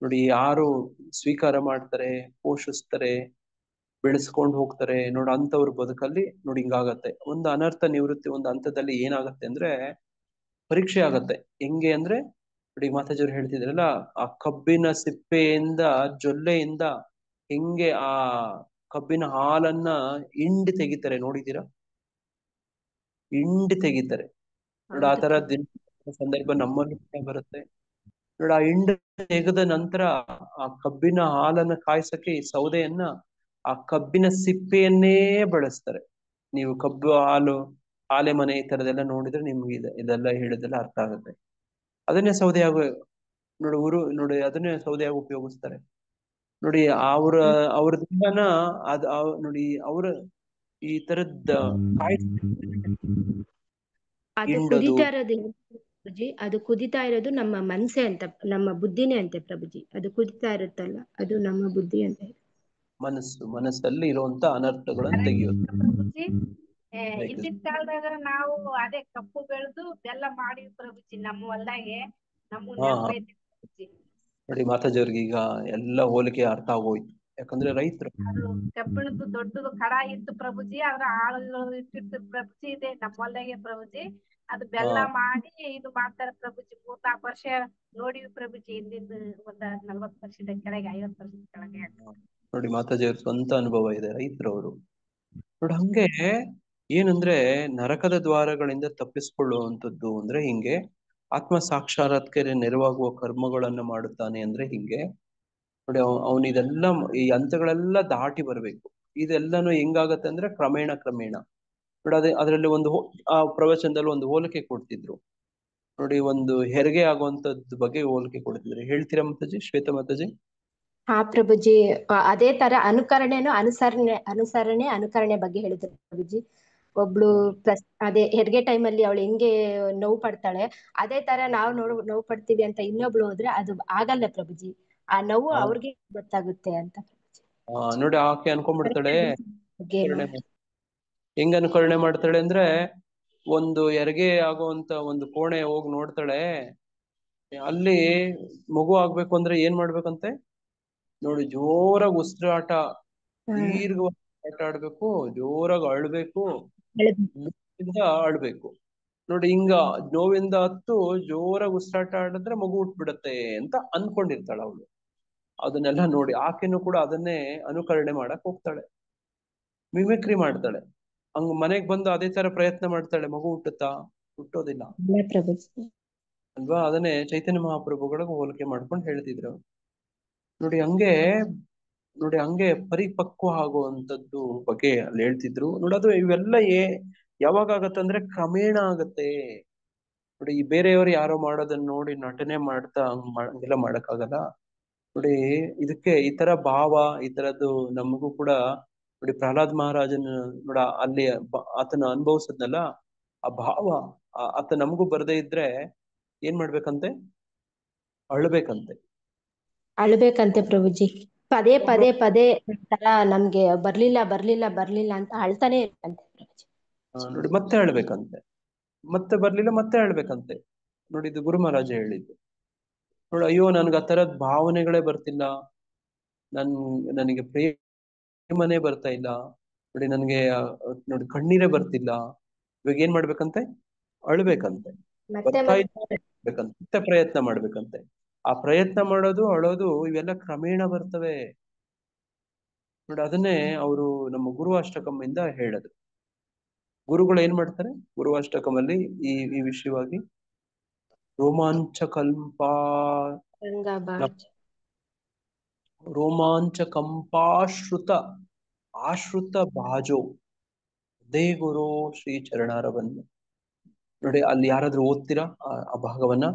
ನೋಡಿ ಯಾರು ಸ್ವೀಕಾರ ಮಾಡ್ತಾರೆ, ಪೋಷಿಸ್ತಾರೆ, ಬೆಳೆಸ್ಕೊಂಡು ಹೋಗ್ತಾರೆ ನೋಡಿ, ಅಂತವ್ರ ಬದುಕಲ್ಲಿ ನೋಡಿ ಹಿಂಗಾಗತ್ತೆ. ಒಂದು ಅನರ್ಥ ನಿವೃತ್ತಿ ಒಂದು ಹಂತದಲ್ಲಿ ಏನಾಗತ್ತೆ ಅಂದ್ರೆ ಪರೀಕ್ಷೆ ಆಗತ್ತೆ. ಹೆಂಗೆ ಅಂದ್ರೆ ನೋಡಿ, ಮಾತಾಜಿಯವ್ರು ಹೇಳ್ತಿದ್ರಲ್ಲ, ಆ ಕಬ್ಬಿನ ಸಿಪ್ಪೆಯಿಂದ ಜೊಲ್ಲೆಯಿಂದ ಹೆಂಗೆ ಆ ಕಬ್ಬಿನ ಹಾಲನ್ನ ಹಿಂಡಿ ತೆಗಿತಾರೆ ನೋಡಿದೀರಾ? ಹಿಂಡಿ ತೆಗಿತಾರೆ ನೋಡಿ. ಆ ಹೌದು ತರ ಪ್ರಭು. ಸಂದರ್ಭ ನಮ್ಮಲ್ಲೂ ಕೂಡ ಬರುತ್ತೆ ನೋಡಿ. ಆ ಹಿಂಡಿ ತೆಗೆದ ನಂತರ ಆ ಕಬ್ಬಿನ ಹಾಲನ್ನ ಕಾಯ್ಸಕ್ಕೆ ಈ ಸೌದೆಯನ್ನ, ಆ ಕಬ್ಬಿನ ಸಿಪ್ಪೆಯನ್ನೇ ಬಳಸ್ತಾರೆ. ನೀವು ಕಬ್ಬು ಹಾಲು, ಆಲೆ ಮನೆ ಈ ತರದೆಲ್ಲ ನೋಡಿದ್ರೆ ನಿಮ್ಗೆ ಇದೆಲ್ಲ ಹೇಳಿದೆಲ್ಲ ಅರ್ಥ ಆಗುತ್ತೆ. ಅದನ್ನೇ ಸೌದೆಯಾಗ ನೋಡಿ, ನೋಡಿ ಅದನ್ನೇ ಸೌದೆಯಾಗಿ ಉಪಯೋಗಿಸ್ತಾರೆ ನೋಡಿ. ಅವ್ರ ದಿನನ ನೋಡಿ ಅವ್ರ ಈ ತರದ್ ಅದು ಹಿಂಡೋದು. ಕುದಿತಾ ಇರೋದು ಪ್ರಭುಜಿ, ಅದು ಕುದಿತಾ ಇರೋದು ನಮ್ಮ ಮನ್ಸೆ ಅಂತ, ನಮ್ಮ ಬುದ್ಧಿನೇ ಅಂತೆ ಪ್ರಭುಜಿ. ಅದು ಕುದಿತಾ ಇರುತ್ತಲ್ಲ, ಅದು ನಮ್ಮ ಬುದ್ಧಿ ಅಂತ. ಮನಸ್ಸಲ್ಲಿ ಇರುವಂತ ಅನರ್ಥಗಳನ್ನ ತೆಗೆಯೋದು. ಪ್ರಭುಜಿ ಹಿಂದಿನ ಕಾಲದಾಗ ನಾವು ಅದೇ ಕಪ್ಪು ಬೆಳೆದು ಬೆಲ್ಲ ಮಾಡಿ ಪ್ರಭುಜಿ ನಮ್ಮ ಹೊಲ್ದಾಗೆ. ನಮ್ಮ ನೆನಪೈತಿ ಪ್ರಭುಜಿ. ನೋಡಿ ಮಾತಾಜಿ ಅವ್ರಿಗೆ ಈಗ ಎಲ್ಲ ಹೋಲಿಕೆ ಅರ್ಥ ಆಗೋಯ್ತು. ಯಾಕಂದ್ರೆ ರೈತರು ಅದು ಕಬ್ಬಿಣದ್ದು ದೊಡ್ಡದು ಕಡ ಇತ್ತು ಪ್ರಭುಜಿ, ಅದ್ರ ಆಳುಗಳು ಇಟ್ಟಿತ್ತು ಪ್ರಭುಜಿ. ಇದೆ ನಮ್ಮ ಹೊಲ್ದಾಗೆ ಪ್ರಭುಜಿ. ಅದು ಬೆಲ್ಲ ಮಾಡಿ ಇದು ಮಾಡ್ತಾರೆ ಪ್ರಭುಜಿ. 3-4 ವರ್ಷ ನೋಡಿವಿ ಪ್ರಭುಜಿ. ಹಿಂದಿನ ಒಂದ್ 40 ವರ್ಷದ ಕೆಳಗೆ, 50 ವರ್ಷದ ಕೆಳಗೆ. ನೋಡಿ ಮಾತಾಜಿ ಅವ್ರ ಸ್ವಂತ ಅನುಭವ ಇದೆ, ರೈತರವರು ನೋಡಿ. ಹಂಗೆ ಏನಂದ್ರೆ ನರಕದ ದ್ವಾರಗಳಿಂದ ತಪ್ಪಿಸ್ಕೊಳ್ಳುವಂಥದ್ದು ಅಂದ್ರೆ ಹಿಂಗೆ, ಆತ್ಮ ಸಾಕ್ಷಾತ್ಕಾರಕ್ಕೆ ನೆರವಾಗುವ ಕರ್ಮಗಳನ್ನ ಮಾಡುತ್ತಾನೆ ಅಂದ್ರೆ ಹಿಂಗೆ ನೋಡಿ. ಅವನು ಇದೆಲ್ಲ ಈ ಹಂತಗಳೆಲ್ಲ ದಾಟಿ ಬರ್ಬೇಕು. ಇದೆಲ್ಲಾನು ಹೆಂಗಾಗತ್ತೆ ಅಂದ್ರೆ ಕ್ರಮೇಣ ನೋಡಿ. ಅದರಲ್ಲಿ ಆ ಪ್ರವಚನದಲ್ಲಿ ಒಂದು ಹೋಲಿಕೆ ಕೊಡ್ತಿದ್ರು ನೋಡಿ. ಒಂದು ಹೆರಿಗೆ ಆಗುವಂತದ್ ಬಗ್ಗೆ ಹೋಲಿಕೆ ಕೊಡ್ತಿದ್ರು. ಹೇಳ್ತೀರಾ ಮಾತಾಜಿ, ಶ್ವೇತಾ ಮಾತಾಜಿ? ಹಾ ಪ್ರಭುಜಿ, ಅದೇ ತರ ಅನುಕರಣೆ ಬಗ್ಗೆ ಹೇಳಿದ್ರು ಪ್ರಭುಜಿ. ಒಬ್ಳು ಅದೇ ಹೆರಿಗೆ ಟೈಮಲ್ಲಿ ಅವಳು ಹೆಂಗೆ ನೋವು ಪಡ್ತಾಳೆ, ಅದೇ ತರ ನಾವು ನೋವು ಪಡ್ತೀವಿ ಅಂತ ಇನ್ನೊಬ್ಳು ಹೋದ್ರೆ ಅದು ಆಗಲ್ಲ ಪ್ರಭುಜಿ. ಆ ನೋವು ಅವ್ರಿಗೆ ಗೊತ್ತಾಗುತ್ತೆ ಅಂತ ನೋಡಿ. ಆಕೆ ಅನ್ಕೊಂಡ್ಬಿಡ್ತಾಳೆ, ಹೆಂಗ ಅನುಕರಣೆ ಮಾಡ್ತಾಳೆ ಅಂದ್ರೆ, ಒಂದು ಹೆರಿಗೆ ಆಗುವಂತ ಒಂದು ಕೋಣೆ ಹೋಗಿ ನೋಡ್ತಾಳೆ. ಅಲ್ಲಿ ಮಗು ಆಗ್ಬೇಕು ಅಂದ್ರೆ ಏನ್ ಮಾಡ್ಬೇಕಂತೆ ನೋಡಿ, ಜೋರಾಗಿ ಉಸಿರಾಟ, ದೀರ್ಘವಾಗಿ ಆಟ ಆಡ್ಬೇಕು, ಜೋರಾಗಿ ಅಳ್ಬೇಕು, ಅಳ್ಬೇಕು ನೋಡಿ. ಹಿಂಗ ನೋವಿಂದ ಹತ್ತು ಜೋರಾಗಿ ಉಸಿರಾಟ ಆಡಿದ್ರೆ ಮಗು ಹುಟ್ಬಿಡತ್ತೆ ಅಂತ ಅನ್ಕೊಂಡಿರ್ತಾಳ ಅವಳು. ಅದನ್ನೆಲ್ಲ ನೋಡಿ ಆಕೆನು ಕೂಡ ಅದನ್ನೇ ಅನುಕರಣೆ ಮಾಡಕ್ ಹೋಗ್ತಾಳೆ, ಮಿಮಿಕ್ರಿ ಮಾಡ್ತಾಳೆ. ಹಂಗ ಮನೆಗ್ ಬಂದು ಅದೇ ತರ ಪ್ರಯತ್ನ ಮಾಡ್ತಾಳೆ. ಮಗು ಹುಟ್ಟೋದಿಲ್ಲ ಅಲ್ವಾ? ಅದನ್ನೇ ಚೈತನ್ಯ ಮಹಾಪ್ರಭುಗಳಿಗೆ ಹೋಲಿಕೆ ಮಾಡ್ಕೊಂಡು ಹೇಳ್ತಿದ್ರು ನೋಡಿ. ಹಂಗೆ ಪರಿಪಕ್ವ ಆಗುವಂತದ್ದು ಬಗ್ಗೆ ಅಲ್ಲಿ ಹೇಳ್ತಿದ್ರು ನೋಡಿ. ಅದು ಇವೆಲ್ಲ ಯಾವಾಗ ಆಗತ್ತಂದ್ರೆ ಕ್ರಮೇಣ ಆಗತ್ತೆ ನೋಡಿ. ಈ ಬೇರೆಯವರು ಯಾರೋ ಮಾಡೋದನ್ನ ನೋಡಿ ನಟನೆ ಮಾಡ್ತಾ ಹಂಗೆಲ್ಲ ಮಾಡಕ್ಕಾಗಲ್ಲ ನೋಡಿ. ಇದಕ್ಕೆ ಈ ತರ ಭಾವ, ಈ ತರದ್ದು ನಮಗೂ ಕೂಡ ನೋಡಿ. ಪ್ರಹ್ಲಾದ್ ಮಹಾರಾಜನ ನೋಡ, ಅಲ್ಲಿ ಆತನ ಅನುಭವಿಸದ್ನಲ್ಲ ಆ ಭಾವ, ಆತ ನಮಗೂ ಬರದೇ ಇದ್ರೆ ಏನ್ ಮಾಡ್ಬೇಕಂತೆ? ಅಳ್ಬೇಕಂತೆ ಪ್ರಭುಜಿ. ಪದೇ ತರ ನಮ್ಗೆ ಬರ್ಲಿಲ್ಲ ಅಂತ ಅಳ್ತಾನೆ ಇರ್ಬೇಕಂತೆ ಪ್ರಭುಜಿ. ನೋಡಿ ಮತ್ತೆ ಅಳ್ಬೇಕಂತೆ, ಮತ್ತೆ ಬರ್ಲಿಲ್ಲ ಮತ್ತೆ ಅಳ್ಬೇಕಂತೆ ನೋಡಿ. ಇದು ಗುರು ಮಹಾರಾಜ ಹೇಳಿದ್ದು ನೋಡಿ. ಅಯ್ಯೋ ನನ್ಗೆ ಆ ತರದ್ ಭಾವನೆಗಳೇ ಬರ್ತಿಲ್ಲ, ನನಗೆ ಪ್ರೇಮನೇ ಬರ್ತಾ ಇಲ್ಲ ನೋಡಿ, ನನ್ಗೆ ನೋಡಿ ಕಣ್ಣೀರೇ ಬರ್ತಿಲ್ಲ. ಇವಾಗ ಏನ್ ಮಾಡ್ಬೇಕಂತೆ? ಅಳ್ಬೇಕಂತೆ. ಮತ್ತೆ ಪ್ರಯತ್ನ ಮಾಡ್ಬೇಕಂತೆ. ಆ ಪ್ರಯತ್ನ ಮಾಡೋದು, ಅಳೋದು ಇವೆಲ್ಲ ಕ್ರಮೇಣ ಬರ್ತವೆ ನೋಡಿ. ಅದನ್ನೇ ಅವರು ನಮ್ಮ ಗುರುವಾಷ್ಟಕಂ ಇಂದ ಹೇಳಿದ್ರು. ಗುರುಗಳು ಏನ್ ಮಾಡ್ತಾರೆ ಗುರುವಾಷ್ಟಕಮಲ್ಲಿ ಈ ವಿಷಯವಾಗಿ? ಆಶ್ರುತ ಬಾಜೋ ದೇ ಗುರು ಶ್ರೀ ಚರಣಾರವನ್ನ ನೋಡಿ. ಅಲ್ಲಿ ಯಾರಾದ್ರೂ ಓದ್ತೀರಾ ಆ ಭಾಗವನ್ನ?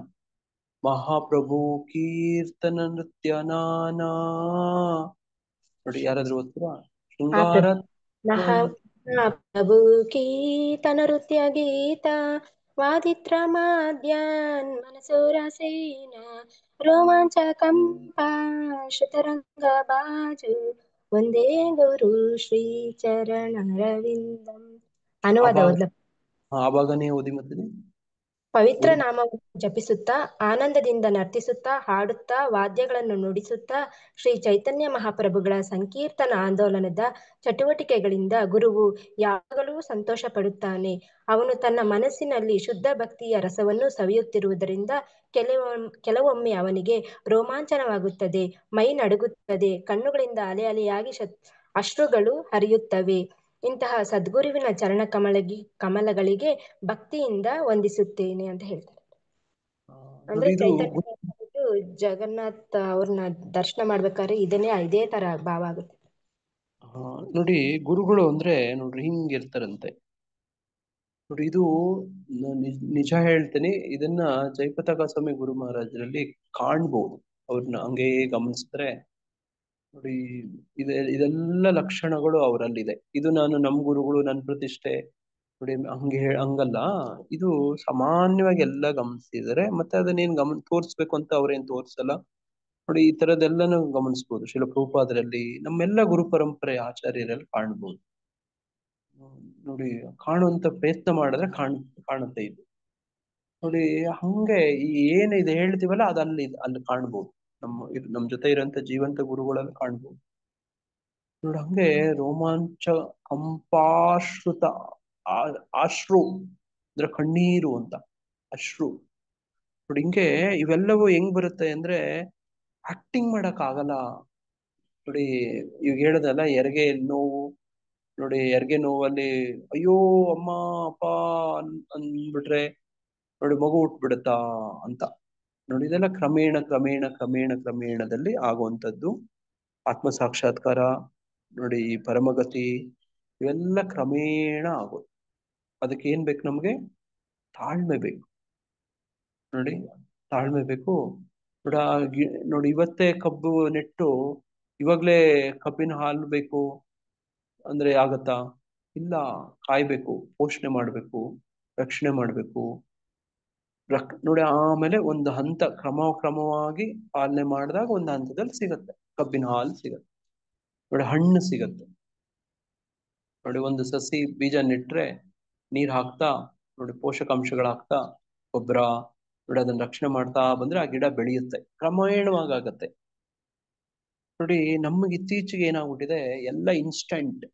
ಮಹಾಪ್ರಭು ಕೀರ್ತನ ನೃತ್ಯ ನಾನಾ ನೋಡಿ, ಯಾರಾದ್ರೂ ಓದ್ತೀರಾ? ಶೃಂಗಾರ ಮಹಾಪ್ರಭು ಕೀರ್ತನ ನೃತ್ಯ ಗೀತ ವಾದಿತ್ರ ಮಾದ್ಯಾನ್ ಮನಸೋರಸೇನ ರೋಮಾಂಚ ಕಂಪ ಶ್ರುತರಂಗ ಬಾಜು ಒಂದೇ ಗುರು ಶ್ರೀ ಚರಣರವಿಂದಂ. ಅನುವಾದ ಓದ್ಲ? ಆ ಭಾಗನೇ ಓದಿ ಮತ್ತೆ. ಪವಿತ್ರ ನಾಮವನ್ನು ಜಪಿಸುತ್ತಾ, ಆನಂದದಿಂದ ನರ್ತಿಸುತ್ತಾ, ಹಾಡುತ್ತಾ, ವಾದ್ಯಗಳನ್ನು ನುಡಿಸುತ್ತಾ, ಶ್ರೀ ಚೈತನ್ಯ ಮಹಾಪ್ರಭುಗಳ ಸಂಕೀರ್ತನ ಆಂದೋಲನದ ಚಟುವಟಿಕೆಗಳಿಂದ ಗುರುವು ಯಾವಾಗಲೂ ಸಂತೋಷ ಪಡುತ್ತಾನೆ. ಅವನು ತನ್ನ ಮನಸ್ಸಿನಲ್ಲಿ ಶುದ್ಧ ಭಕ್ತಿಯ ರಸವನ್ನು ಸವಿಯುತ್ತಿರುವುದರಿಂದ ಕೆಲವೊಮ್ಮೆ ಅವನಿಗೆ ರೋಮಾಂಚನವಾಗುತ್ತದೆ, ಮೈ ನಡುಗುತ್ತದೆ, ಕಣ್ಣುಗಳಿಂದ ಅಲೆ ಅಲೆಯಾಗಿ ಅಶ್ರುಗಳು ಹರಿಯುತ್ತವೆ. ಇಂತಹ ಸದ್ಗುರುವಿನ ಕಮಲಗಳಿಗೆ ಭಕ್ತಿಯಿಂದ ವಂದಿಸುತ್ತೇನೆ ಅಂತ ಹೇಳ್ತಾರೆ. ಅಂದ್ರೆ ನೋಡಿ ಇದು ಚೈತನ್ಯ ಜಗನ್ನಾಥ್ ಅವ್ರನ್ನ ದರ್ಶನ ಮಾಡ್ಬೇಕಾದ್ರೆ ಇದೇ ತರ ಭಾವ ಆಗುತ್ತೆ. ನೋಡಿ ಗುರುಗಳು ಅಂದ್ರೆ ನೋಡ್ರಿ ಹಿಂಗಿರ್ತಾರಂತೆ. ನೋಡಿ ಇದು ನಿಜ ಹೇಳ್ತೇನೆ, ಇದನ್ನ ಜಯಪತಾಕ ಸ್ವಾಮಿ ಗುರು ಮಹಾರಾಜರಲ್ಲಿ ಕಾಣ್ಬೋದು. ಅವ್ರನ್ನ ಹಂಗೇ ಗಮನಿಸಿದ್ರೆ ನೋಡಿ ಇದೆಲ್ಲ ಲಕ್ಷಣಗಳು ಅವರಲ್ಲಿದೆ. ಇದು ನಾನು ನಮ್ ಗುರುಗಳು ನನ್ ಪ್ರತಿಷ್ಠೆ ನೋಡಿ ಹಂಗಲ್ಲ. ಇದು ಸಾಮಾನ್ಯವಾಗಿ ಎಲ್ಲ ಗಮನಿಸಿದರೆ ಮತ್ತೆ ಅದನ್ನೇನ್ ತೋರಿಸ್ಬೇಕು ಅಂತ ಅವ್ರೇನ್ ತೋರ್ಸಲ್ಲ. ನೋಡಿ ಈ ತರದೆಲ್ಲನೂ ಗಮನಿಸ್ಬೋದು. ಶಿಲ ಪ್ರಭುಪಾದರಲ್ಲಿ ನಮ್ಮೆಲ್ಲ ಗುರು ಪರಂಪರೆ ಆಚಾರ್ಯರಲ್ಲಿ ಕಾಣ್ಬೋದು. ನೋಡಿ ಕಾಣುವಂತ ಪ್ರಯತ್ನ ಮಾಡಿದ್ರೆ ಕಾಣುತ್ತೆ ಇದು. ನೋಡಿ ಹಂಗೆ ಏನಿದೆ ಹೇಳ್ತೀವಲ್ಲ ಅದು ಅಲ್ಲಿ ಕಾಣ್ಬೋದು. ನಮ್ ಜೊತೆ ಇರೋಂಥ ಜೀವಂತ ಗುರುಗಳಲ್ಲಿ ಕಾಣ್ಬೋದು. ನೋಡಿ ಹಂಗೆ ರೋಮಾಂಚ ಕಂಪಾಶ್ರುತ ಅಶ್ರು ಅಂದ್ರೆ ಕಣ್ಣೀರು ಅಂತ ಅಶ್ರು. ನೋಡಿ ಹಿಂಗೆ ಇವೆಲ್ಲವೂ ಹೆಂಗ್ ಬರುತ್ತೆ ಅಂದ್ರೆ ಆಕ್ಟಿಂಗ್ ಮಾಡಕ್ ಆಗಲ್ಲ. ನೋಡಿ ಇವಾಗ ಹೇಳದಲ್ಲ ಹೆರಿಗೆ ನೋವು. ನೋಡಿ ಹೆರಿಗೆ ನೋವಲ್ಲಿ ಅಯ್ಯೋ ಅಮ್ಮ ಅಪ್ಪ ಅಂದ್ಬಿಟ್ರೆ ನೋಡಿ ಮಗು ಹುಟ್ಬಿಡುತ್ತಾ ಅಂತ. ನೋಡಿ ಇದೆಲ್ಲ ಕ್ರಮೇಣದಲ್ಲಿ ಆಗುವಂಥದ್ದು. ಆತ್ಮ ಸಾಕ್ಷಾತ್ಕಾರ ನೋಡಿ ಪರಮಗತಿ ಇವೆಲ್ಲ ಕ್ರಮೇಣ ಆಗೋದು. ಅದಕ್ಕೆ ಏನ್ ಬೇಕು ನಮ್ಗೆ? ತಾಳ್ಮೆ ಬೇಕು. ನೋಡಿ ತಾಳ್ಮೆ ಬೇಕು. ನೋಡಿ ಇವತ್ತೇ ಕಬ್ಬು ನೆಟ್ಟು ಇವಾಗ್ಲೇ ಕಬ್ಬಿನ ಹಾಲು ಬೇಕು ಅಂದ್ರೆ ಆಗತ್ತಾ? ಇಲ್ಲ, ಕಾಯ್ಬೇಕು, ಪೋಷಣೆ ಮಾಡ್ಬೇಕು, ರಕ್ಷಣೆ ಮಾಡ್ಬೇಕು. ನೋಡಿ ಆಮೇಲೆ ಒಂದು ಹಂತ ಕ್ರಮವಾಗಿ ಪಾಲನೆ ಮಾಡಿದಾಗ ಒಂದು ಹಂತದಲ್ಲಿ ಸಿಗತ್ತೆ ಕಬ್ಬಿನ ಹಾಲು ಸಿಗತ್ತೆ. ನೋಡಿ ಹಣ್ಣು ಸಿಗತ್ತೆ. ನೋಡಿ ಒಂದು ಸಸಿ ಬೀಜ ನೆಟ್ರೆ ನೀರ್ ಹಾಕ್ತಾ ನೋಡಿ ಪೋಷಕಾಂಶಗಳು ಹಾಕ್ತಾ ಗೊಬ್ಬರ ನೋಡಿ ಅದನ್ನ ರಕ್ಷಣೆ ಮಾಡ್ತಾ ಬಂದ್ರೆ ಆ ಗಿಡ ಬೆಳೆಯುತ್ತೆ, ಕ್ರಮೇಣವಾಗತ್ತೆ. ನೋಡಿ ನಮ್ಗೆ ಇತ್ತೀಚೆಗೆ ಏನಾಗ್ಬಿಟ್ಟಿದೆ, ಎಲ್ಲ ಇನ್ಸ್ಟಂಟ್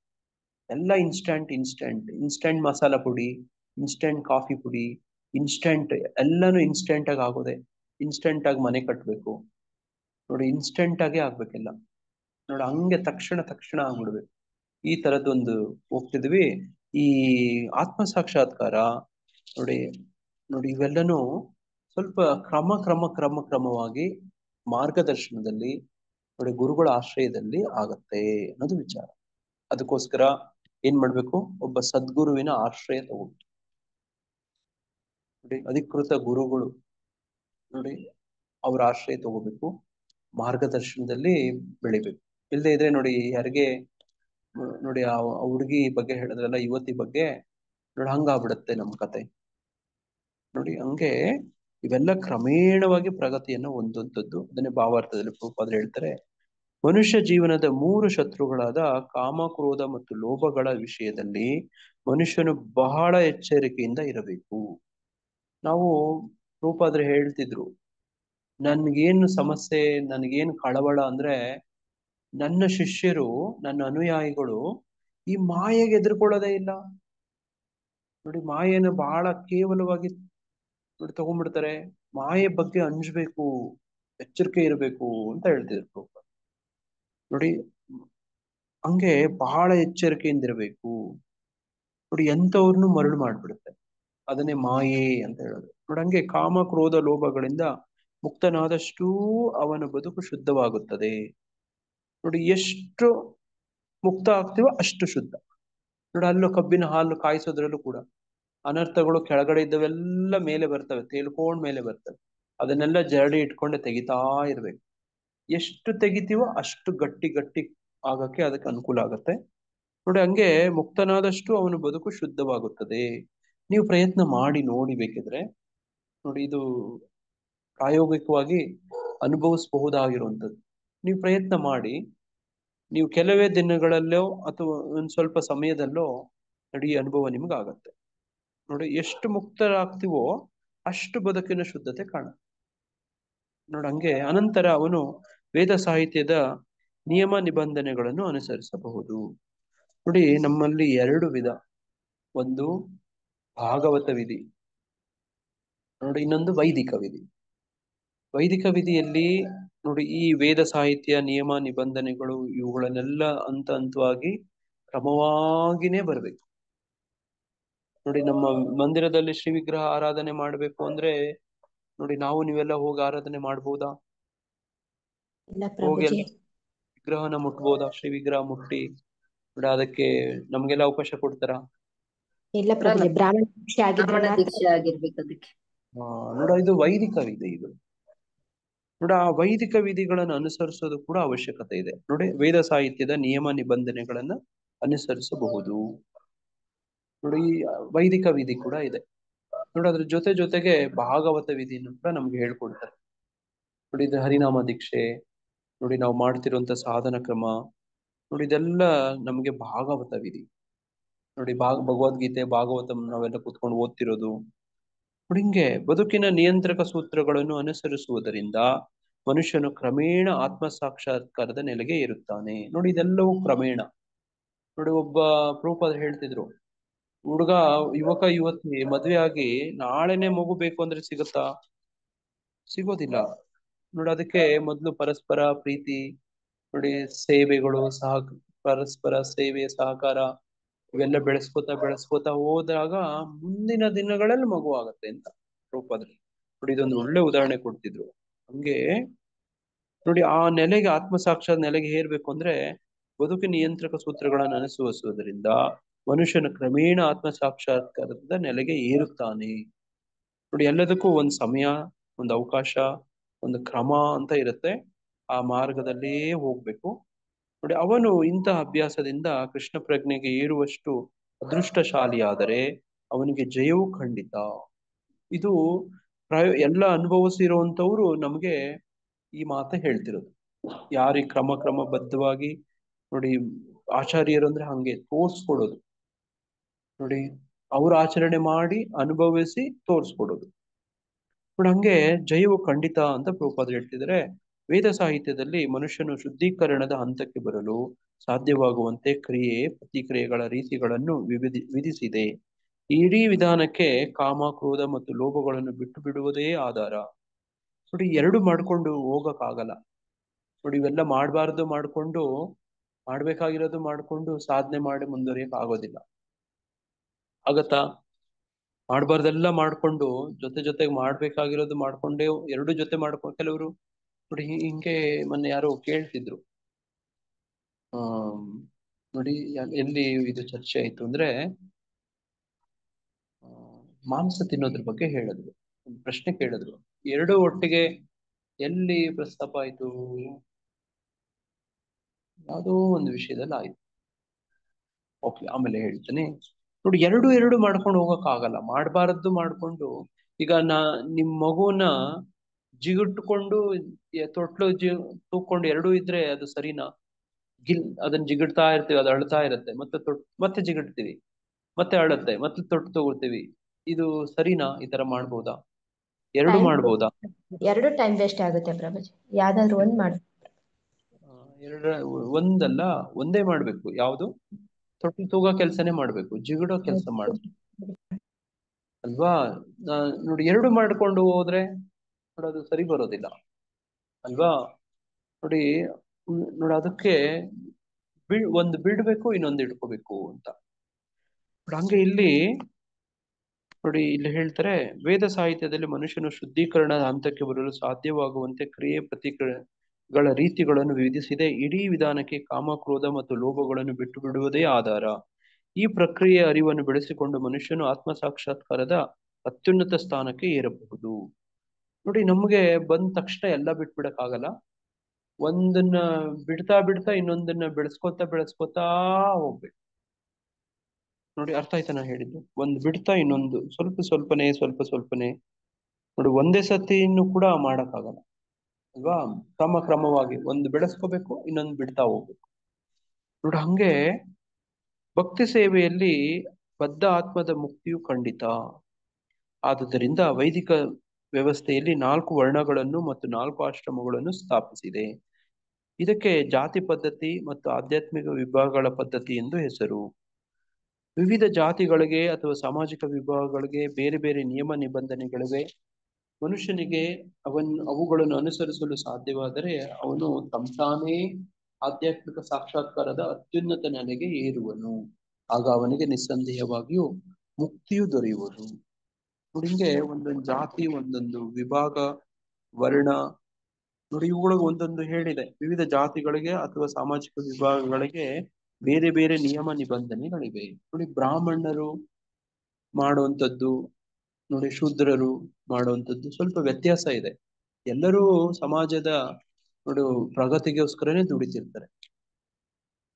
ಮಸಾಲ ಪುಡಿ, ಇನ್ಸ್ಟಂಟ್ ಕಾಫಿ ಪುಡಿ, ಎಲ್ಲಾನು ಇನ್ಸ್ಟಂಟ್ ಆಗಿ ಆಗೋದೆ. ಇನ್ಸ್ಟಂಟ್ ಆಗಿ ಮನೆ ಕಟ್ಬೇಕು ನೋಡಿ, ಇನ್ಸ್ಟಂಟ್ ಆಗೇ ಆಗ್ಬೇಕೆಲ್ಲ. ನೋಡಿ ಹಂಗೆ ತಕ್ಷಣ ಆಗ್ಬಿಡ್ಬೇಕು. ಈ ತರದೊಂದು ಹೋಗ್ತಿದ್ವಿ. ಈ ಆತ್ಮ ಸಾಕ್ಷಾತ್ಕಾರ ನೋಡಿ ಇವೆಲ್ಲನೂ ಸ್ವಲ್ಪ ಕ್ರಮವಾಗಿ ಮಾರ್ಗದರ್ಶನದಲ್ಲಿ ನೋಡಿ ಗುರುಗಳ ಆಶ್ರಯದಲ್ಲಿ ಆಗತ್ತೆ ಅನ್ನೋದು ವಿಚಾರ. ಅದಕ್ಕೋಸ್ಕರ ಏನ್ ಮಾಡ್ಬೇಕು? ಒಬ್ಬ ಸದ್ಗುರುವಿನ ಆಶ್ರಯ ತಗೋಬೇಕು. ನೋಡಿ ಅಧಿಕೃತ ಗುರುಗಳು ನೋಡಿ ಅವ್ರ ಆಶ್ರಯ ತಗೋಬೇಕು, ಮಾರ್ಗದರ್ಶನದಲ್ಲಿ ಬೆಳಿಬೇಕು. ಇಲ್ಲದೆ ಇದ್ರೆ ನೋಡಿ ಯಾರಿಗೆ ನೋಡಿ ಆ ಹುಡುಗಿ ಬಗ್ಗೆ ಹೇಳಿದ್ರಲ್ಲ, ಯುವತಿ ಬಗ್ಗೆ ನೋಡಿ ಹಂಗಾಗ್ಬಿಡತ್ತೆ ನಮ್ ಕತೆ. ನೋಡಿ ಹಂಗೆ ಇವೆಲ್ಲ ಕ್ರಮೇಣವಾಗಿ ಪ್ರಗತಿಯನ್ನು ಹೊಂದುವಂಥದ್ದು. ಅದನ್ನೇ ಭಾವಾರ್ಥದಲ್ಲಿ ಪ್ರಭುಪಾದರು ಹೇಳ್ತಾರೆ, ಮನುಷ್ಯ ಜೀವನದ 3 ಶತ್ರುಗಳಾದ ಕಾಮ, ಕ್ರೋಧ ಮತ್ತು ಲೋಭಗಳ ವಿಷಯದಲ್ಲಿ ಮನುಷ್ಯನು ಬಹಳ ಎಚ್ಚರಿಕೆಯಿಂದ ಇರಬೇಕು. ನಾವು ಪ್ರಭುಪಾದರು ಹೇಳ್ತಿದ್ರು, ನನ್ಗೇನು ಸಮಸ್ಯೆ, ನನ್ಗೇನು ಕಳವಳ ಅಂದ್ರೆ ನನ್ನ ಶಿಷ್ಯರು, ನನ್ನ ಅನುಯಾಯಿಗಳು ಈ ಮಾಯೆಗೆ ಎದುರ್ಕೊಳ್ಳೋದೇ ಇಲ್ಲ. ನೋಡಿ ಮಾಯೆನ ಬಹಳ ಕೇವಲವಾಗಿ ನೋಡಿ ತಗೊಂಡ್ಬಿಡ್ತಾರೆ. ಮಾಯೆ ಬಗ್ಗೆ ಅಂಜ್ಬೇಕು, ಎಚ್ಚರಿಕೆ ಇರಬೇಕು ಅಂತ ಹೇಳ್ತಿದ್ರು. ನೋಡಿ ಹಂಗೆ ಬಹಳ ಎಚ್ಚರಿಕೆಯಿಂದ ಇರಬೇಕು. ನೋಡಿ ಎಂಥವ್ರನ್ನು ಮರಳು ಮಾಡ್ಬಿಡುತ್ತೆ, ಅದನ್ನೇ ಮಾಯೆ ಅಂತ ಹೇಳೋದು. ನೋಡಿ ಹಂಗೆ ಕಾಮ, ಕ್ರೋಧ, ಲೋಭಗಳಿಂದ ಮುಕ್ತನಾದಷ್ಟೂ ಅವನ ಬದುಕು ಶುದ್ಧವಾಗುತ್ತದೆ. ನೋಡಿ ಎಷ್ಟು ಮುಕ್ತ ಆಗ್ತೀವೋ ಅಷ್ಟು ಶುದ್ಧ. ನೋಡಿ ಅಲ್ಲೂ ಕಬ್ಬಿನ ಹಾಲು ಕಾಯಿಸೋದ್ರಲ್ಲೂ ಕೂಡ ಅನರ್ಥಗಳು ಕೆಳಗಡೆ ಇದ್ದವೆಲ್ಲ ಮೇಲೆ ಬರ್ತವೆ, ತೇಲ್ಕೊಂಡ್ ಮೇಲೆ ಬರ್ತವೆ. ಅದನ್ನೆಲ್ಲ ಜರಡಿ ಇಟ್ಕೊಂಡೆ ತೆಗಿತಾ ಇರ್ಬೇಕು. ಎಷ್ಟು ತೆಗಿತೀವೋ ಅಷ್ಟು ಗಟ್ಟಿ ಆಗಕ್ಕೆ ಅದಕ್ಕೆ ಅನುಕೂಲ ಆಗತ್ತೆ. ನೋಡಿ ಹಂಗೆ ಮುಕ್ತನಾದಷ್ಟು ಅವನ ಬದುಕು ಶುದ್ಧವಾಗುತ್ತದೆ. ನೀವು ಪ್ರಯತ್ನ ಮಾಡಿ ನೋಡಿ ಬೇಕಿದ್ರೆ. ನೋಡಿ ಇದು ಪ್ರಾಯೋಗಿಕವಾಗಿ ಅನುಭವಿಸಬಹುದಾಗಿರುವಂಥದ್ದು. ನೀವು ಪ್ರಯತ್ನ ಮಾಡಿ, ನೀವು ಕೆಲವೇ ದಿನಗಳಲ್ಲೋ ಅಥವಾ ಒಂದ್ ಸ್ವಲ್ಪ ಸಮಯದಲ್ಲೋ ನೋಡಿ ಈ ಅನುಭವ ನಿಮ್ಗೆ ಆಗತ್ತೆ. ನೋಡಿ ಎಷ್ಟು ಮುಕ್ತರಾಗ್ತೀವೋ ಅಷ್ಟು ಬದುಕಿನ ಶುದ್ಧತೆ ಕಾಣುತ್ತೆ. ನೋಡಿ ಹಂಗೆ ಅನಂತರ ಅವನು ವೇದ ಸಾಹಿತ್ಯದ ನಿಯಮ ನಿಬಂಧನೆಗಳನ್ನು ಅನುಸರಿಸಬಹುದು. ನೋಡಿ ನಮ್ಮಲ್ಲಿ 2 ವಿಧ, ಒಂದು ಭಾಗವತ ವಿಧಿ ನೋಡಿ, ಇನ್ನೊಂದು ವೈದಿಕ ವಿಧಿ. ವೈದಿಕ ವಿಧಿಯಲ್ಲಿ ನೋಡಿ ಈ ವೇದ ಸಾಹಿತ್ಯ ನಿಯಮ ನಿಬಂಧನೆಗಳು ಇವುಗಳನ್ನೆಲ್ಲ ಹಂತವಾಗಿ ಕ್ರಮವಾಗಿನೇ ಬರ್ಬೇಕು. ನೋಡಿ, ನಮ್ಮ ಮಂದಿರದಲ್ಲಿ ಶ್ರೀ ವಿಗ್ರಹ ಆರಾಧನೆ ಮಾಡ್ಬೇಕು ಅಂದ್ರೆ ನೋಡಿ, ನಾವು ನೀವೆಲ್ಲ ಹೋಗಿ ಆರಾಧನೆ ಮಾಡ್ಬೋದಾ? ಇಲ್ಲ ಹೋಗಿ ಪ್ರಭುಜಿ. ಎಲ್ಲ ವಿಗ್ರಹನ ಮುಟ್ಬೋದಾ? ಶ್ರೀ ವಿಗ್ರಹ ಮುಟ್ಟಿ ನೋಡಿ ಅದಕ್ಕೆ ನಮ್ಗೆಲ್ಲ ಅವಕಾಶ ಕೊಡ್ತಾರ? ಇಲ್ಲ ಪ್ರಭುಜಿ, ಬ್ರಾಹ್ಮಣ ದೀಕ್ಷೆ ಆಗಿದ್ರೆ ಬ್ರಾಹ್ಮಣ ಮಾತ್ರ. ದೀಕ್ಷೆ ಆಗಿರ್ಬೇಕು ಅದಕ್ಕೆ. ನೋಡ, ಇದು ವೈದಿಕ ವಿಧಿ. ಇದು ನೋಡ, ಆ ವೈದಿಕ ವಿಧಿಗಳನ್ನು ಅನುಸರಿಸೋದು ಕೂಡ ಅವಶ್ಯಕತೆ ಇದೆ. ನೋಡಿ, ವೇದ ಸಾಹಿತ್ಯದ ನಿಯಮ ನಿಬಂಧನೆಗಳನ್ನ ಅನುಸರಿಸಬಹುದು. ನೋಡಿ, ವೈದಿಕ ವಿಧಿ ಕೂಡ ಇದೆ. ನೋಡಿ, ಅದ್ರ ಜೊತೆಗೆ ಭಾಗವತ ವಿಧಿಯನ್ನು ಕೂಡ ನಮ್ಗೆ ಹೇಳ್ಕೊಡ್ತಾರೆ. ನೋಡಿ, ಇದು ಹರಿನಾಮ ದೀಕ್ಷೆ, ನೋಡಿ ನಾವು ಮಾಡ್ತಿರುವಂತ ಸಾಧನ ಕ್ರಮ, ನೋಡಿ ಇದೆಲ್ಲ ನಮ್ಗೆ ಭಾಗವತ ವಿಧಿ. ನೋಡಿ, ಭಗವದ್ಗೀತೆ ಭಾಗವತಂ ನಾವೆಲ್ಲ ಕೂತ್ಕೊಂಡು ಓದ್ತಿರೋದು. ನೋಡಿ, ಹಿಂಗೆ ಬದುಕಿನ ನಿಯಂತ್ರಕ ಸೂತ್ರಗಳನ್ನು ಅನುಸರಿಸುವುದರಿಂದ ಮನುಷ್ಯನು ಕ್ರಮೇಣ ಆತ್ಮ ಸಾಕ್ಷಾತ್ಕಾರದ ನೆಲೆಗೆ ಏರುತ್ತಾನೆ. ನೋಡಿ, ಇದೆಲ್ಲವೂ ಕ್ರಮೇಣ. ನೋಡಿ, ಒಬ್ಬ ಪ್ರಭುಪಾದರು ಹೇಳ್ತಿದ್ರು, ಯುವಕ ಯುವತಿ ಮದ್ವೆ ಆಗಿ ನಾಳೆನೆ ಮಗು ಬೇಕು ಅಂದ್ರೆ ಸಿಗುತ್ತಾ? ಸಿಗೋದಿಲ್ಲ. ನೋಡಿ, ಅದಕ್ಕೆ ಮೊದಲು ಪರಸ್ಪರ ಪ್ರೀತಿ, ನೋಡಿ ಸೇವೆಗಳು, ಪರಸ್ಪರ ಸೇವೆ ಸಹಕಾರ ಇವೆಲ್ಲ ಬೆಳೆಸ್ಕೋತಾ ಹೋದಾಗ ಮುಂದಿನ ದಿನಗಳಲ್ಲಿ ಮಗು ಆಗತ್ತೆ ಅಂತ ರೂಪದಲ್ಲಿ. ನೋಡಿ, ಇದೊಂದು ಒಳ್ಳೆ ಉದಾಹರಣೆ ಕೊಡ್ತಿದ್ರು. ಹಂಗೆ ನೋಡಿ, ಆ ನೆಲೆಗೆ ಆತ್ಮ ಸಾಕ್ಷಾತ್ ನೆಲೆಗೆ ಏರ್ಬೇಕು ಅಂದ್ರೆ ಬದುಕಿನ ನಿಯಂತ್ರಕ ಸೂತ್ರಗಳನ್ನು ಅನುಸರಿಸುವುದರಿಂದ ಮನುಷ್ಯನ ಕ್ರಮೇಣ ಆತ್ಮ ಸಾಕ್ಷಾತ್ಕಾರದ ನೆಲೆಗೆ ಏರುತ್ತಾನೆ. ನೋಡಿ, ಎಲ್ಲದಕ್ಕೂ ಒಂದು ಸಮಯ, ಒಂದು ಅವಕಾಶ, ಒಂದು ಕ್ರಮ ಅಂತ ಇರುತ್ತೆ. ಆ ಮಾರ್ಗದಲ್ಲೇ ಹೋಗ್ಬೇಕು. ನೋಡಿ, ಅವನು ಇಂತಹ ಅಭ್ಯಾಸದಿಂದ ಕೃಷ್ಣ ಪ್ರಜ್ಞೆಗೆ ಏರುವಷ್ಟು ಅದೃಷ್ಟಶಾಲಿಯಾದರೆ ಅವನಿಗೆ ಜಯವು ಖಂಡಿತ. ಇದು ಎಲ್ಲ ಅನುಭವಿಸಿರುವಂತವ್ರು ನಮ್ಗೆ ಈ ಮಾತು ಹೇಳ್ತಿರೋದು. ಯಾರಿಗೆ ಕ್ರಮಬದ್ಧವಾಗಿ ನೋಡಿ, ಆಚಾರ್ಯರು ಅಂದ್ರೆ ಹಂಗೆ ತೋರ್ಸ್ಕೊಡೋದು. ನೋಡಿ, ಅವ್ರು ಆಚರಣೆ ಮಾಡಿ ಅನುಭವಿಸಿ ತೋರ್ಸ್ಕೊಡೋದು. ನೋಡಿ, ಹಂಗೆ ಜಯವು ಖಂಡಿತ ಅಂತ ಪ್ರಭುಪಾದರು ಹೇಳ್ತಿದ್ದಾರೆ. ವೇದ ಸಾಹಿತ್ಯದಲ್ಲಿ ಮನುಷ್ಯನು ಶುದ್ಧೀಕರಣದ ಹಂತಕ್ಕೆ ಬರಲು ಸಾಧ್ಯವಾಗುವಂತೆ ಕ್ರಿಯೆ ಪ್ರತಿಕ್ರಿಯೆಗಳ ರೀತಿಗಳನ್ನು ವಿಧಿಸಿದೆ. ಇಡೀ ವಿಧಾನಕ್ಕೆ ಕಾಮ, ಕ್ರೋಧ ಮತ್ತು ಲೋಭಗಳನ್ನು ಬಿಟ್ಟು ಬಿಡುವುದೇ ಆಧಾರ. ನೋಡಿ, ಎರಡು ಮಾಡ್ಕೊಂಡು ಹೋಗಕ್ಕಾಗಲ್ಲ. ನೋಡಿ, ಇವೆಲ್ಲ ಮಾಡಬಾರ್ದು ಮಾಡ್ಕೊಂಡು ಮಾಡ್ಬೇಕಾಗಿರೋದು ಮಾಡ್ಕೊಂಡು ಸಾಧನೆ ಮಾಡಿ ಮುಂದುವರಿಯಕ್ ಆಗೋದಿಲ್ಲ. ಆಗತ್ತಾ? ಮಾಡ್ಬಾರ್ದೆಲ್ಲ ಮಾಡ್ಕೊಂಡು ಜೊತೆಗೆ ಮಾಡ್ಬೇಕಾಗಿರೋದು ಮಾಡ್ಕೊಂಡೇ ಎರಡು ಜೊತೆ ಮಾಡ್ಕೊಂಡು ಕೆಲವರು ನೋಡಿ ಹಿಂಗೆ ಮೊನ್ನೆ ಯಾರೋ ಕೇಳ್ತಿದ್ರು. ನೋಡಿ, ಎಲ್ಲಿ ಇದು ಚರ್ಚೆ ಆಯ್ತು ಅಂದ್ರೆ ಮಾಂಸ ತಿನ್ನೋದ್ರ ಬಗ್ಗೆ ಹೇಳಿದ್ರು. ಒಂದು ಪ್ರಶ್ನೆ ಕೇಳಿದ್ರು, ಎರಡು ಒಟ್ಟಿಗೆ ಎಲ್ಲಿ ಪ್ರಸ್ತಾಪ ಆಯ್ತು? ಯಾವುದೋ ಒಂದು ವಿಷಯದಲ್ಲಿ ಆಯ್ತು. ಓಕೆ, ಆಮೇಲೆ ಹೇಳ್ತೇನೆ. ನೋಡಿ, ಎರಡು ಮಾಡ್ಕೊಂಡು ಹೋಗಕ್ ಆಗಲ್ಲ. ಮಾಡಬಾರದ್ದು ಮಾಡ್ಕೊಂಡು, ಈಗ ನಿಮ್ ಮಗುನ ಜಿಗುಟ್ಕೊಂಡು ತೊಟ್ಲು ತೂಕೊಂಡು ಎರಡೂ ಇದ್ರೆ ಅದು ಸರಿನಾ? ಅದನ್ನ ಜಿಗಿಡ್ತಾ ಇರ್ತೀವಿ, ಅದು ಅಳ್ತಾ ಇರುತ್ತೆ, ಮತ್ತೆ ಜಿಗಿಡ್ತೀವಿ, ಮತ್ತೆ ಅಳುತ್ತೆ, ಮತ್ತೆ ತೊಟ್ಟು ತಗೋತೀವಿ. ಇದು ಸರಿನಾ? ಈ ತರ ಮಾಡ್ಬೋದಾ? ಎರಡು ಮಾಡ್ಬೋದಾ? ಎರಡು ಟೈಮ್ ವೇಸ್ಟ್ ಆಗುತ್ತೆ ಪ್ರಭುಜಿ. ಯಾವ್ದಾದ್ರು ಒಂದ್ ಮಾಡ್ಬೇಕು. ಒಂದಲ್ಲ, ಒಂದೇ ಮಾಡ್ಬೇಕು. ಯಾವ್ದು? ತೊಟ್ಟು ತೂಗೋ ಕೆಲ್ಸನೇ ಮಾಡ್ಬೇಕು, ಜಿಗಿಡೋ ಕೆಲ್ಸ ಮಾಡ್ಬೇಕು ಅಲ್ವಾ? ನೋಡಿ, ಎರಡು ಮಾಡ್ಕೊಂಡು ಹೋದ್ರೆ ನೋಡೋದು ಸರಿ ಬರೋದಿಲ್ಲ ಅಲ್ವಾ? ನೋಡಿ, ಅದಕ್ಕೆ ಒಂದು ಬಿಡ್ಬೇಕು, ಇನ್ನೊಂದು ಇಟ್ಕೋಬೇಕು ಅಂತ. ಹಂಗೆ ಇಲ್ಲಿ ಹೇಳ್ತಾರೆ, ವೇದ ಸಾಹಿತ್ಯದಲ್ಲಿ ಮನುಷ್ಯನು ಶುದ್ಧೀಕರಣದ ಹಂತಕ್ಕೆ ಬರಲು ಸಾಧ್ಯವಾಗುವಂತೆ ಕ್ರಿಯೆ ಪ್ರತಿಕ್ರಿಯೆಗಳ ರೀತಿಗಳನ್ನು ವಿಧಿಸಿದೆ. ಇಡೀ ವಿಧಾನಕ್ಕೆ ಕಾಮ, ಕ್ರೋಧ ಮತ್ತು ಲೋಭಗಳನ್ನು ಬಿಟ್ಟು ಬಿಡುವುದೇ ಆಧಾರ. ಈ ಪ್ರಕ್ರಿಯೆಯ ಅರಿವನ್ನು ಬೆಳೆಸಿಕೊಂಡು ಮನುಷ್ಯನು ಆತ್ಮ ಸಾಕ್ಷಾತ್ಕಾರದ ಅತ್ಯುನ್ನತ ಸ್ಥಾನಕ್ಕೆ ಏರಬಹುದು. ನೋಡಿ, ನಮ್ಗೆ ಬಂದ ತಕ್ಷಣ ಎಲ್ಲ ಬಿಟ್ಬಿಡಕ್ಕಾಗಲ್ಲ. ಒಂದನ್ನ ಬಿಡ್ತಾ ಇನ್ನೊಂದನ್ನ ಬೆಳೆಸ್ಕೋತಾ ಹೋಗ್ಬೇಕು. ನೋಡಿ, ಅರ್ಥ ಆಯ್ತಾ ನಾ ಹೇಳಿದ್ದು? ಒಂದು ಬಿಡ್ತಾ ಇನ್ನೊಂದು ಸ್ವಲ್ಪನೇ ನೋಡಿ, ಒಂದೇ ಸತಿಯನ್ನು ಕೂಡ ಮಾಡಕ್ಕಾಗಲ್ಲ ಅಲ್ವಾ? ಕ್ರಮವಾಗಿ ಒಂದು ಬೆಳೆಸ್ಕೋಬೇಕು, ಇನ್ನೊಂದು ಬಿಡ್ತಾ ಹೋಗ್ಬೇಕು. ನೋಡಿ, ಹಂಗೆ ಭಕ್ತಿ ಸೇವೆಯಲ್ಲಿ ಬದ್ಧ ಆತ್ಮದ ಮುಕ್ತಿಯು ಖಂಡಿತ. ಆದುದರಿಂದ ವೈದಿಕ ವ್ಯವಸ್ಥೆಯಲ್ಲಿ 4 ವರ್ಣಗಳನ್ನು ಮತ್ತು 4 ಆಶ್ರಮಗಳನ್ನು ಸ್ಥಾಪಿಸಿದೆ. ಇದಕ್ಕೆ ಜಾತಿ ಪದ್ಧತಿ ಮತ್ತು ಆಧ್ಯಾತ್ಮಿಕ ವಿಭಾಗಗಳ ಪದ್ಧತಿ ಎಂದು ಹೆಸರು. ವಿವಿಧ ಜಾತಿಗಳಿಗೆ ಅಥವಾ ಸಾಮಾಜಿಕ ವಿಭಾಗಗಳಿಗೆ ಬೇರೆ ಬೇರೆ ನಿಯಮ ನಿಬಂಧನೆಗಳಿವೆ. ಮನುಷ್ಯನಿಗೆ ಅವುಗಳನ್ನು ಅನುಸರಿಸಲು ಸಾಧ್ಯವಾದರೆ ಅವನು ತಾನೇ ಆಧ್ಯಾತ್ಮಿಕ ಸಾಕ್ಷಾತ್ಕಾರದ ಅತ್ಯುನ್ನತ ನೆಲೆಗೆ ಏರುವನು. ಆಗ ಅವನಿಗೆ ನಿಸ್ಸಂದೇಹವಾಗಿಯೂ ಮುಕ್ತಿಯು ದೊರೆಯುವುದು. ನೋಡಿ, ಹಿಂಗೆ ಒಂದೊಂದು ಜಾತಿ, ಒಂದೊಂದು ವಿಭಾಗ, ವರ್ಣ, ನೋಡಿ ಇವುಗಳಿಗೆ ಒಂದೊಂದು ಹೇಳಿದೆ. ವಿವಿಧ ಜಾತಿಗಳಿಗೆ ಅಥವಾ ಸಾಮಾಜಿಕ ವಿಭಾಗಗಳಿಗೆ ಬೇರೆ ಬೇರೆ ನಿಯಮ ನಿಬಂಧನೆಗಳಿವೆ. ನೋಡಿ, ಬ್ರಾಹ್ಮಣರು ಮಾಡುವಂಥದ್ದು, ನೋಡಿ ಶೂದ್ರರು ಮಾಡುವಂಥದ್ದು ಸ್ವಲ್ಪ ವ್ಯತ್ಯಾಸ ಇದೆ. ಎಲ್ಲರೂ ಸಮಾಜದ ನೋಡಿ ಪ್ರಗತಿಗೋಸ್ಕರನೇ ದುಡಿತಿರ್ತಾರೆ.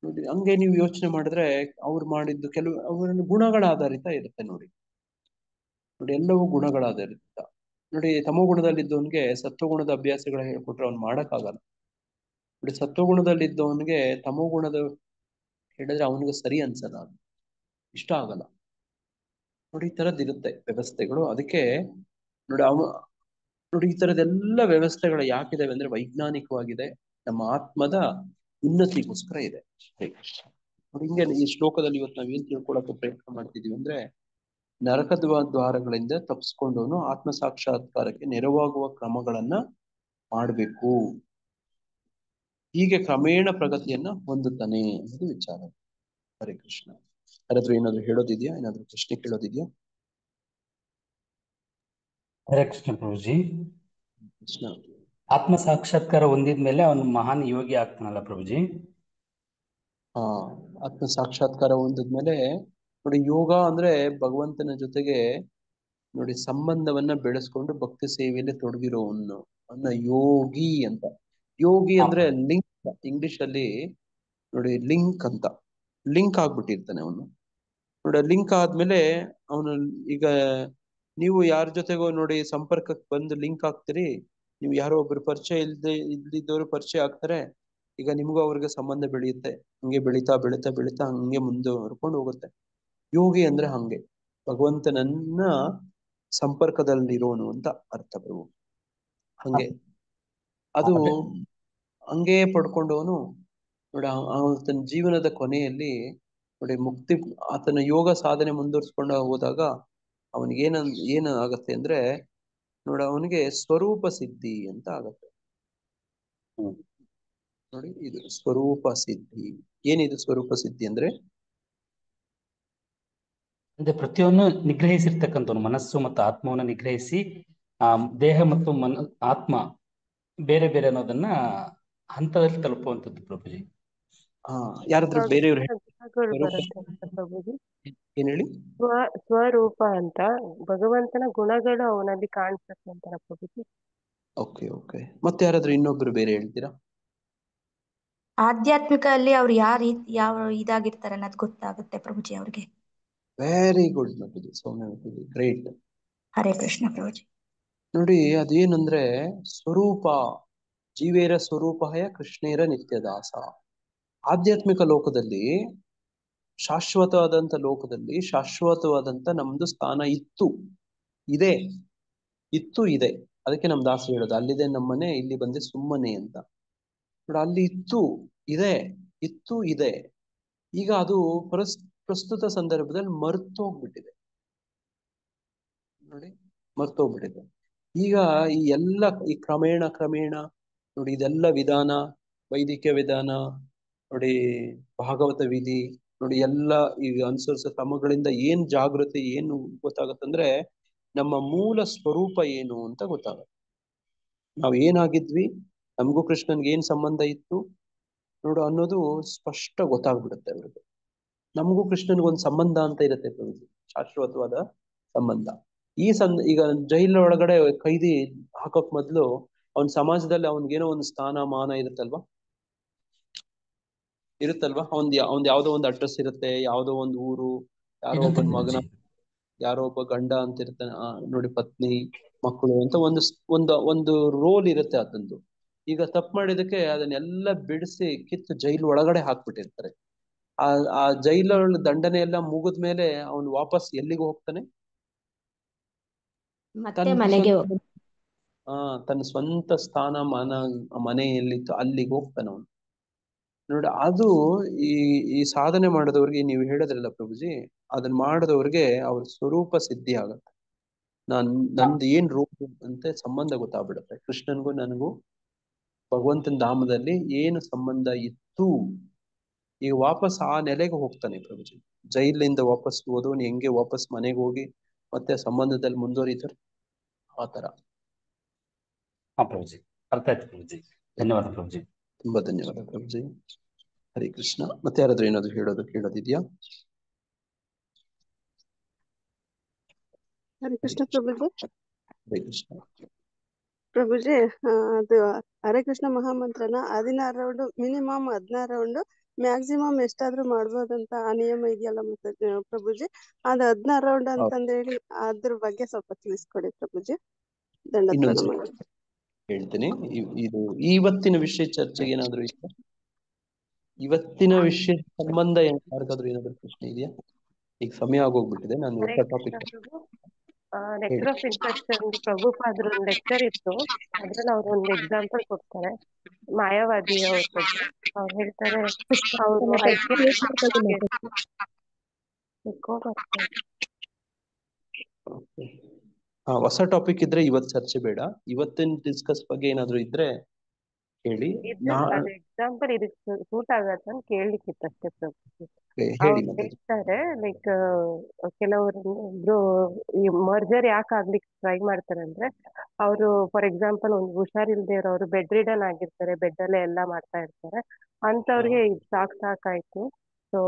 ನೋಡಿ, ಹಂಗೆ ನೀವು ಯೋಚನೆ ಮಾಡಿದ್ರೆ ಅವ್ರು ಮಾಡಿದ್ದು ಕೆಲವು ಅವರ ಗುಣಗಳ ಆಧಾರಿತ ಇರುತ್ತೆ. ನೋಡಿ ಎಲ್ಲವೂ ಗುಣಗಳ ಆಧಾರಿತ. ನೋಡಿ, ತಮೋಗುಣದಲ್ಲಿದ್ದವನ್ಗೆ ಸತ್ವಗುಣದ ಅಭ್ಯಾಸಗಳ ಹೇಳ್ಕೊಟ್ರೆ ಅವ್ನು ಮಾಡಕ್ಕಾಗಲ್ಲ. ನೋಡಿ, ಸತ್ವಗುಣದಲ್ಲಿದ್ದವನ್ಗೆ ತಮೋಗುಣದ ಹೇಳಿದ್ರೆ ಅವನಿಗೆ ಸರಿ ಅನ್ಸಲ್ಲ, ಅದು ಇಷ್ಟ ಆಗಲ್ಲ. ನೋಡಿ, ಈ ತರದಿರುತ್ತೆ ವ್ಯವಸ್ಥೆಗಳು. ಅದಕ್ಕೆ ನೋಡಿ ಈ ತರದೆಲ್ಲ ವ್ಯವಸ್ಥೆಗಳು ಯಾಕಿದಾವೆ ಅಂದ್ರೆ ವೈಜ್ಞಾನಿಕವಾಗಿದೆ, ನಮ್ಮ ಆತ್ಮದ ಉನ್ನತಿಗೋಸ್ಕರ ಇದೆ. ನೋಡಿ, ಹಿಂಗೆ ಈ ಶ್ಲೋಕದಲ್ಲಿ ಇವತ್ತು ನಾವ್ ಏನ್ ತಿಳ್ಕೊಳಕ್ಕೆ ಪ್ರಯತ್ನ ಮಾಡ್ತಿದೀವಿ ಅಂದ್ರೆ, ನರಕದ ದ್ವಾರಗಳಿಂದ ತಪ್ಪಿಸ್ಕೊಂಡವನು ಆತ್ಮ ಸಾಕ್ಷಾತ್ಕಾರಕ್ಕೆ ನೆರವಾಗುವ ಕ್ರಮಗಳನ್ನ ಮಾಡ್ಬೇಕು. ಹೀಗೆ ಕ್ರಮೇಣ ಪ್ರಗತಿಯನ್ನ ಹೊಂದುತ್ತಾನೆ ಅನ್ನೋದು ವಿಚಾರ. ಹರೇ ಕೃಷ್ಣ. ಯಾರಾದ್ರೂ ಏನಾದ್ರು ಹೇಳೋದಿದ್ಯಾ? ಏನಾದ್ರು ಪ್ರಶ್ನೆ ಕೇಳೋದಿದ್ಯಾ? ಹರೇ ಕೃಷ್ಣ ಪ್ರಭುಜಿ. ಕೃಷ್ಣ. ಆತ್ಮ ಸಾಕ್ಷಾತ್ಕಾರ ಹೊಂದಿದ್ಮೇಲೆ ಅವನು ಮಹಾನ್ ಯೋಗಿ ಆಗ್ತಾನಲ್ಲ ಪ್ರಭುಜಿ? ಆತ್ಮ ಸಾಕ್ಷಾತ್ಕಾರ ಹೊಂದಿದ್ಮೇಲೆ ನೋಡಿ, ಯೋಗ ಅಂದ್ರೆ ಭಗವಂತನ ಜೊತೆಗೆ ನೋಡಿ ಸಂಬಂಧವನ್ನ ಬೆಳೆಸ್ಕೊಂಡು ಭಕ್ತಿ ಸೇವೆಯಲ್ಲಿ ತೊಡಗಿರೋವನು ಅನ್ನ ಯೋಗಿ ಅಂತ. ಯೋಗಿ ಅಂದ್ರೆ ಲಿಂಕ್, ಇಂಗ್ಲಿಷ್ ಅಲ್ಲಿ ನೋಡಿ ಲಿಂಕ್ ಅಂತ, ಲಿಂಕ್ ಆಗ್ಬಿಟ್ಟಿರ್ತಾನೆ ಅವನು. ನೋಡಿ, ಲಿಂಕ್ ಆದ್ಮೇಲೆ ಅವನು ಈಗ ನೀವು ಯಾರ ಜೊತೆಗೋ ನೋಡಿ ಸಂಪರ್ಕಕ್ಕೆ ಬಂದು ಲಿಂಕ್ ಆಗ್ತೀರಿ. ನೀವು ಯಾರೋ ಒಬ್ರು ಪರಿಚಯ ಇಲ್ದಿದ್ದವರು ಪರಿಚಯ ಆಗ್ತಾರೆ. ಈಗ ನಿಮ್ಗೂ ಅವ್ರಿಗೆ ಸಂಬಂಧ ಬೆಳೆಯುತ್ತೆ. ಹಂಗೆ ಬೆಳೀತಾ ಬೆಳೀತಾ ಬೆಳೀತಾ ಹಂಗೆ ಮುಂದುವರ್ಕೊಂಡು ಹೋಗುತ್ತೆ. ಯೋಗಿ ಅಂದ್ರೆ ಹಂಗೆ ಭಗವಂತನನ್ನ ಸಂಪರ್ಕದಲ್ಲಿರೋನು ಅಂತ ಅರ್ಥ ಪ್ರಭು. ಹಂಗೆ ಅದು ಹಂಗೆ ಪಡ್ಕೊಂಡವನು ನೋಡಿ ತನ್ನ ಜೀವನದ ಕೊನೆಯಲ್ಲಿ ನೋಡಿ ಮುಕ್ತಿ, ಆತನ ಯೋಗ ಸಾಧನೆ ಮುಂದುವರ್ಸ್ಕೊಂಡ ಹೋದಾಗ ಅವನಿಗೆ ಏನ ಆಗತ್ತೆ ಅಂದ್ರೆ ನೋಡಿ ಅವನಿಗೆ ಸ್ವರೂಪ ಸಿದ್ಧಿ ಅಂತ ಆಗತ್ತೆ. ನೋಡಿ, ಇದು ಸ್ವರೂಪ ಸಿದ್ಧಿ. ಏನಿದು ಸ್ವರೂಪ ಸಿದ್ಧಿ ಅಂದ್ರೆ ಪ್ರತಿಯೊಂದು ನಿಗ್ರಹಿಸಿರ್ತಕ್ಕಂಥವ್ನು ಮನಸ್ಸು ಮತ್ತು ಆತ್ಮವನ್ನು ನಿಗ್ರಹಿಸಿ ದೇಹ ಮತ್ತು ಆತ್ಮ ಬೇರೆ ಬೇರೆ ಅನ್ನೋದನ್ನ ಹಂತದಲ್ಲಿ ತಲುಪುವಂಥದ್ದು ಪ್ರಭುಜಿ. ಯಾರಾದ್ರೂ ಬೇರೆಯವ್ರು ಏನ್ ಹೇಳಿ? ಸ್ವರೂಪ ಅಂತ ಭಗವಂತನ ಗುಣಗಳು ಅವನಲ್ಲಿ ಕಾಣಿಸುತ್ತೆ ಅಂತಾರ ಪ್ರಭುಜಿ. Okay okay. ಮತ್ತೆ ಯಾರಾದ್ರೂ ಇನ್ನೊಬ್ರು ಬೇರೆ ಹೇಳ್ತೀರಾ? ಆಧ್ಯಾತ್ಮಿಕಲ್ಲಿ ಅವ್ರು ಯಾವ ಇದಾಗಿರ್ತಾರೆ ಅನ್ನೋದು ಗೊತ್ತಾಗುತ್ತೆ ಪ್ರಭುಜಿ ಅವ್ರಿಗೆ. ವೆರಿ ಗುಡ್ ಮಕ್ಕಳು, ಸೌಮ್ಯ ಮಕ್ಕಳು, ಗ್ರೇಟ್. ಹರೇ ಕೃಷ್ಣ ಪ್ರಭುಜಿ. ನೋಡಿ, ಅದೇನಂದ್ರೆ ಸ್ವರೂಪ ಜೀವೇರ ಸ್ವರೂಪಯ ಕೃಷ್ಣೇರ ನಿತ್ಯದಾಸ. ಆಧ್ಯಾತ್ಮಿಕ ಲೋಕದಲ್ಲಿ, ಶಾಶ್ವತವಾದಂತ ಲೋಕದಲ್ಲಿ ಶಾಶ್ವತವಾದಂತ ನಮ್ದು ಸ್ಥಾನ ಇದೆ. ಅದಕ್ಕೆ ನಮ್ ದಾಸ ಹೇಳೋದು, ಅಲ್ಲಿದೆ ನಮ್ಮನೆ, ಇಲ್ಲಿ ಬಂದೆ ಸುಮ್ಮನೆ ಅಂತ. ನೋಡಿ, ಅಲ್ಲಿ ಇತ್ತು ಇದೆ. ಈಗ ಅದು ಪ್ರಸ್ತುತ ಸಂದರ್ಭದಲ್ಲಿ ಮರ್ತೋಗ್ಬಿಟ್ಟಿದೆ. ನೋಡಿ, ಮರ್ತೋಗ್ಬಿಟ್ಟಿದೆ. ಈಗ ಈ ಕ್ರಮೇಣ ನೋಡಿ ಇದೆಲ್ಲ ವಿಧಾನ, ವೈದಿಕ ವಿಧಾನ ನೋಡಿ, ಭಾಗವತ ವಿಧಿ ನೋಡಿ, ಎಲ್ಲ ಈಗ ಅನುಸರಿಸೋ ಕ್ರಮಗಳಿಂದ ಏನ್ ಜಾಗೃತಿ, ಏನು ಗೊತ್ತಾಗತ್ತಂದ್ರೆ ನಮ್ಮ ಮೂಲ ಸ್ವರೂಪ ಏನು ಅಂತ ಗೊತ್ತಾಗತ್ತೆ. ನಾವ್ ಏನಾಗಿದ್ವಿ, ನಮಗೂ ಕೃಷ್ಣನ್ಗೆ ಏನ್ ಸಂಬಂಧ ಇತ್ತು ನೋಡು ಅನ್ನೋದು ಸ್ಪಷ್ಟ ಗೊತ್ತಾಗ್ಬಿಡುತ್ತೆ ಅವ್ರಿಗೆ. ನಮಗೂ ಕೃಷ್ಣನ್ಗೊಂದು ಸಂಬಂಧ ಅಂತ ಇರುತ್ತೆ ಪ್ರಭು, ಶಾಶ್ವತವಾದ ಸಂಬಂಧ. ಈಗ ಜೈಲ ಒಳಗಡೆ ಕೈದಿ ಹಾಕೋಕ್ ಮೊದ್ಲು ಅವನ್ ಸಮಾಜದಲ್ಲಿ ಅವನ್ಗೇನೋ ಒಂದು ಸ್ಥಾನ ಮಾನ ಇರುತ್ತಲ್ವಾ. ಅವನ್ ಯಾವ್ದೋ ಒಂದು ಅಡ್ರೆಸ್ ಇರುತ್ತೆ, ಯಾವ್ದೋ ಒಂದು ಊರು, ಯಾರೋ ಒಬ್ಬನ ಮಗನ, ಯಾರೋ ಒಬ್ಬ ಗಂಡ ಅಂತ ಇರ್ತಾನೆ, ನೋಡಿ ಪತ್ನಿ ಮಕ್ಕಳು ಅಂತ ಒಂದು ರೋಲ್ ಇರುತ್ತೆ ಅದಂದು. ಈಗ ತಪ್ಪು ಮಾಡಿದಕ್ಕೆ ಅದನ್ನೆಲ್ಲ ಬಿಡಿಸಿ ಕಿತ್ತು ಜೈಲು ಒಳಗಡೆ ಹಾಕ್ಬಿಟ್ಟಿರ್ತಾರೆ. ಆ ಜೈಲ ದಂಡನೆ ಎಲ್ಲ ಮುಗಿದ್ಮೇಲೆ ಅವನು ವಾಪಸ್ ಎಲ್ಲಿಗೆ ಹೋಗ್ತಾನೆ? ತನ್ನ ಸ್ವಂತ ಸ್ಥಾನ ಮನೆ ಎಲ್ಲಿತ್ತು ಅಲ್ಲಿಗೆ ಹೋಗ್ತಾನೆ ಅವನು. ನೋಡಿ, ಅದು ಈ ಸಾಧನೆ ಮಾಡಿದವ್ರಿಗೆ ನೀವು ಹೇಳಿದ್ರಲ್ಲ ಪ್ರಭುಜಿ, ಅದನ್ನ ಮಾಡಿದವ್ರಿಗೆ ಅವ್ರ ಸ್ವರೂಪ ಸಿದ್ಧಿ ಆಗತ್ತೆ. ನಂದು ಏನ್ ರೂಪ ಅಂತ ಸಂಬಂಧ ಗೊತ್ತಾಗ್ಬಿಡುತ್ತೆ. ಕೃಷ್ಣನ್ಗೂ ನನಗೂ ಭಗವಂತನ ಧಾಮದಲ್ಲಿ ಏನು ಸಂಬಂಧ ಇತ್ತು, ಈಗ ವಾಪಸ್ ಆ ನೆಲೆಗೆ ಹೋಗ್ತಾನೆ ಪ್ರಭುಜಿ. ಜೈಲಿಂದ ವಾಪಸ್ ಹೋದವನು ಹೆಂಗೆ ವಾಪಸ್ ಮನೆಗೆ ಹೋಗಿ ಮತ್ತೆ ಸಂಬಂಧದಲ್ಲಿ ಮುಂದುವರಿತಾರೆ, ಆ ತರ. ಹಾ ಪ್ರಭುಜಿ, ಅರ್ಥ ಆಯ್ತು ಪ್ರಭುಜಿ. ಧನ್ಯವಾದ ಪ್ರಭುಜಿ. ತುಂಬಾ ಧನ್ಯವಾದ ಪ್ರಭುಜಿ. ಹರೇ ಕೃಷ್ಣ. ಮತ್ತೆ ಯಾರಾದ್ರೂ ಏನಾದ್ರು ಕೇಳೋದಿದ್ಯಾ? ಹರೇ ಕೃಷ್ಣ ಪ್ರಭುಜಿ. ಹರೇ ಕೃಷ್ಣ ಪ್ರಭುಜಿ, ಅದು ಹರೇ ಕೃಷ್ಣ ಮಹಾಮಂತ್ರನ 16 ರೌಂಡ್, ಮಿನಿಮಮ್ 16 ರೌಂಡ್, ಮ್ಯಾಕ್ಸಿಮಮ್ ಎಷ್ಟಾದ್ರೂ ಮಾಡ್ಬೋದಂತ ಆ ನಿಯಮ ಇದೆಯಲ್ಲ ಮತ್ತೆ ಪ್ರಭುಜಿ, ಅದು 16 ರೌಂಡ್ ಅಂತಂದೇಳಿ ಅದ್ರ ಬಗ್ಗೆ ಸ್ವಲ್ಪ ತಿಳಿಸ್ಕೊಡಿ ಪ್ರಭುಜಿ. ದಂಡತ್ವನ ಮಾಡಿ ಹೇಳ್ತೀನಿ. ಇದು ಇವತ್ತಿನ ವಿಷಯ ಚರ್ಚೆಗೆ ಏನಾದ್ರು ಇಷ್ಟ? ಇವತ್ತಿನ ವಿಷಯ ಸಂಬಂಧ ಯಾರಿಗಾದ್ರೂ ಏನಾದ್ರು ಪ್ರಶ್ನೆ ಇದೆಯಾ? ಈಗ ಸಮಯ ಆಗೋಗ್ಬಿಟ್ಟಿದೆ. ನಾನು ಹೊಸ ಟಾಪಿಕ್ ಲೆಕ್ಚರ್ ಆಫ್ ಇಂಟ್ರೆಸ್ಟ್ ಪ್ರಭುಪಾದ್ರ ಒಂದು ಲೆಕ್ಚರ್ ಇತ್ತು, ಅದ್ರಲ್ಲಿ ಅವ್ರು ಒಂದು ಎಕ್ಸಾಂಪಲ್ ಕೊಡ್ತಾರೆ ಮಾಯಾವಾದಿ ಅವ್ರ ಬಗ್ಗೆ. ಅವ್ರು ಹೇಳ್ತಾರೆ, ಅವರು ಹೊಸ ಟಾಪಿಕ್ ಇದ್ರೆ ಇವತ್ತು ಚರ್ಚೆ ಬೇಡ. ಇವತ್ತಿನ ಡಿಸ್ಕಸ್ ಬಗ್ಗೆ ಏನಾದ್ರು ಇದ್ರೆ ಹೇಳಿ. ಅದು ಎಕ್ಸಾಂಪಲ್ ಇದಕ್ಕೆ ಸೂಟ್ ಆಗತ್ತೆ ಅಂತ ಕೇಳಲಿಕ್ಕಿತ್ತಷ್ಟೇ ಪ್ರಭು. ಹೇಳಿ. ಹೇಳ್ತಾರೆ ಲೈಕ್ ಕೆಲವರು ಈ ಮರ್ಜರ್ ಯಾಕೆ ಆಗ್ಲಿಕ್ಕೆ ಟ್ರೈ ಮಾಡ್ತಾರೆ ಅಂದ್ರೆ, ಅವರು ಫಾರ್ ಎಕ್ಸಾಂಪಲ್ ಒಂದು ಹುಷಾರಿಲ್ದೇ ಇರೋರು ಬೆಡ್ ರಿಡನ್ ಆಗಿರ್ತಾರೆ, ಬೆಡ್ ಅಲ್ಲೇ ಎಲ್ಲಾ ಮಾಡ್ತಾ ಇರ್ತಾರೆ. ಅಂತವ್ರಿಗೆ ಇದು ಸಾಕಾಯ್ತು, ಸೊ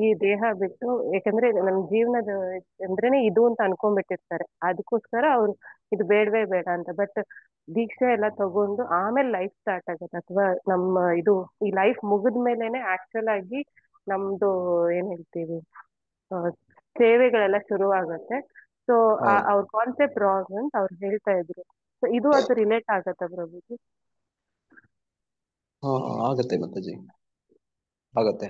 ಈ ದೇಹ ಬಿಟ್ಟು, ಯಾಕಂದ್ರೆ ನಮ್ ಜೀವನದ ಅಂದ್ರೇನೆ ಇದು ಅಂತ ಅನ್ಕೊಂಡ್ಬಿಟ್ಟಿರ್ತಾರೆ, ಅದಕ್ಕೋಸ್ಕರ ಅವ್ರು ಇದು ಬೇಡವೇ ಬೇಡ ಅಂತ. ಬಟ್ ದೀಕ್ಷೆ ಎಲ್ಲ ತಗೊಂಡು ಆಮೇಲೆ ಲೈಫ್ ಸ್ಟಾರ್ಟ್ ಆಗತ್ತೆ, ಅಥವಾ ನಮ್ಮ ಇದು ಈ ಲೈಫ್ ಮುಗಿದ್ಮೇಲೆನೆ ಆಕ್ಚುಲ್ ಆಗಿ ನಮ್ದು ಏನ್ ಹೇಳ್ತೀವಿ ಸೇವೆಗಳೆಲ್ಲ ಶುರುವಾಗತ್ತೆ. ಸೊ ಅವ್ರ ಕಾನ್ಸೆಪ್ಟ್ ರಾಂಗ್ ಅಂತ ಅವ್ರು ಹೇಳ್ತಾ ಇದ್ರು. ಸೊ ಇದು ಅದು ರಿಲೇಟ್ ಆಗತ್ತ ಪ್ರಭುಜಿ? ಆಗತ್ತೆ ಮಾತಾಜಿ, ಆಗತ್ತೆ.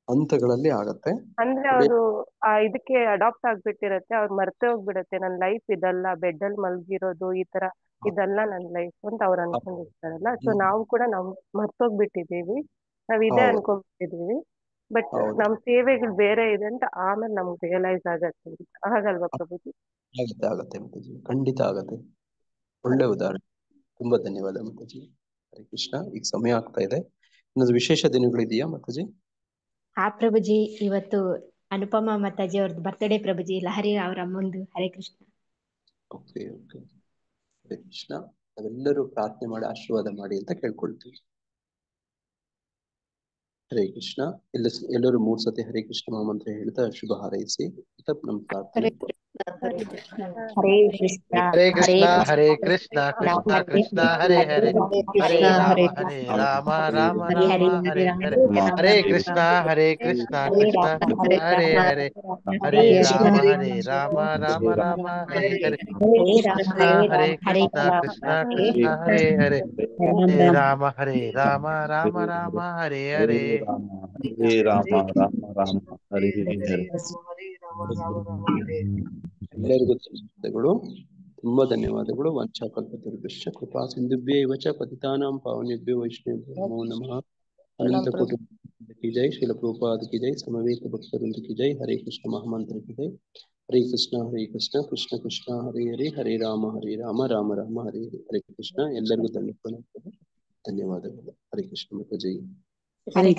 ಹಂತಗಳಲ್ಲಿ ಆಗತ್ತೆ. ಅಂದ್ರೆ ಅವರು ಇದಕ್ಕೆ ಅಡಾಪ್ಟ್ ಆಗ್ಬಿಟ್ಟಿರತ್ತೆ, ಅವ್ರು ಮರ್ತೆ ಹೋಗ್ಬಿಡತ್ತೆ, ನನ್ ಲೈಫ್ ಇದಲ್ಲ, ಬೆಡ್ ಅಲ್ಲಿ ಮಲ್ಗಿರೋದು ಈ ತರ ಇದೆಲ್ಲ ನನ್ ಲೈಫ್ ಅಂತ ಅವ್ರು ಅನ್ಕೊಂಡಿರ್ತಾರಲ್ಲ. ಸೊ ನಾವು ಕೂಡ ಮರ್ತೋಗ್ಬಿಟ್ಟಿದೀವಿ, ನಾವ್ ಇದೇ ಅನ್ಕೊಂಡ್ಬಿಟ್ಟಿದೀವಿ. ಬಟ್ ನಮ್ ಸೇವೆಗಳು ಬೇರೆ ಇದೆ ಅಂತ ಆಮೇಲೆ ನಮ್ಗೆ ರಿಯಲೈಸ್ ಆಗತ್ತೆ. ಹಾಗಲ್ವಾ ಪ್ರಭುಜಿ? ಆಗತ್ತೆ ಮಾತಾಜಿ, ಖಂಡಿತ ಆಗತ್ತೆ. ಒಳ್ಳೆ ಉದಾಹರಣೆ. ತುಂಬಾ ಧನ್ಯವಾದ ಮಾತಾಜಿ. ಹರೇ ಕೃಷ್ಣ. ಈಗ ಸಮಯ ಆಗ್ತಾ ಇದೆ. ಇನ್ನೊಂದು ವಿಶೇಷ ದಿನಗಳಿದೆಯಾ ಮಾತಾಜಿ? ಪ್ರಭುಜಿ, ಇವತ್ತು ಅನುಪಮಾ ಮಾತಾಜಿ ಅವ್ರದ್ದು ಬರ್ತ್ಡೇ ಪ್ರಭುಜಿ, ಲಹರಿ ಅವರ ಅಮ್ಮಂದು. ಹರೇ ಕೃಷ್ಣ. ಓಕೆ. ಹರೇ ಕೃಷ್ಣ. ನಾವೆಲ್ಲರೂ ಪ್ರಾರ್ಥನೆ ಮಾಡಿ ಆಶೀರ್ವಾದ ಮಾಡಿ ಅಂತ ಕೇಳ್ಕೊಳ್ತೀವಿ. ಹರೇ ಕೃಷ್ಣ. ಎಲ್ಲರೂ 3 ಸತಿ ಹರೇ ಕೃಷ್ಣ ಮಹಾಮಂತ್ರ ಹೇಳ್ತಾ ಶುಭ ಹಾರೈಸಿ ನಮ್ಮ ಪ್ರಾರ್ಥನೆ. ಹರೇ ಕೃಷ್ಣ ಹರೇ ಕೃಷ್ಣ ಹರೇ ಕೃಷ್ಣ ಕೃಷ್ಣ ಕೃಷ್ಣ ಹರೇ ಹರೇ ಹರೇ ರಾಮ ರಾಮ ರಾಮ ಹರೇ ಹರೇ. ಹರೇ ಕೃಷ್ಣ ಕೃಷ್ಣ ಹರೇ ಹರೇ ಹರೇ ರಾಮ ರಾಮ ಹರೇ ಹರೇ. ಕೃಷ್ಣ ಹರೇ ಕೃಷ್ಣ ಕೃಷ್ಣ ಕೃಷ್ಣ ಹರೇ ಹರೇ ಹರೇ ರಾಮ ರಾಮ ರಾಮ ಹರೇ ಹರೇ. ಹರೇ ರಾಮ ರಾಮ ಹರೇ ಹರೇ. ಎಲ್ಲರಿಗೂ ಧನ್ಯವಾದಗಳು, ತುಂಬಾ ಧನ್ಯವಾದಗಳು. ವಂಚಾಕಲ್ಪತರುಭ್ಯಶ್ಚ ಕೃಪಾ ಸಿಂಧುಭ್ಯೈವ ಚ ಪತಿತಾನಾಂ ಪಾವನೇಭ್ಯೋ ವೈಷ್ಣವೇಭ್ಯೋ ನಮೋ ನಮಃ. ಅನಂತ ಕೋಟಿ की जय, श्रील प्रभुपाद की जय, समवेत भक्तवृंद की जय, हरे कृष्ण महामंत्र की जय. हरे कृष्ण कृष्ण कृष्ण हरे हरे, हरे राम राम राम हरे हरे. हरे कृष्ण. ಎಲ್ಲರಿಗೂ ಧನ್ಯವಾದಗಳು. ಹರೇ ಕೃಷ್ಣ. ಜೈ.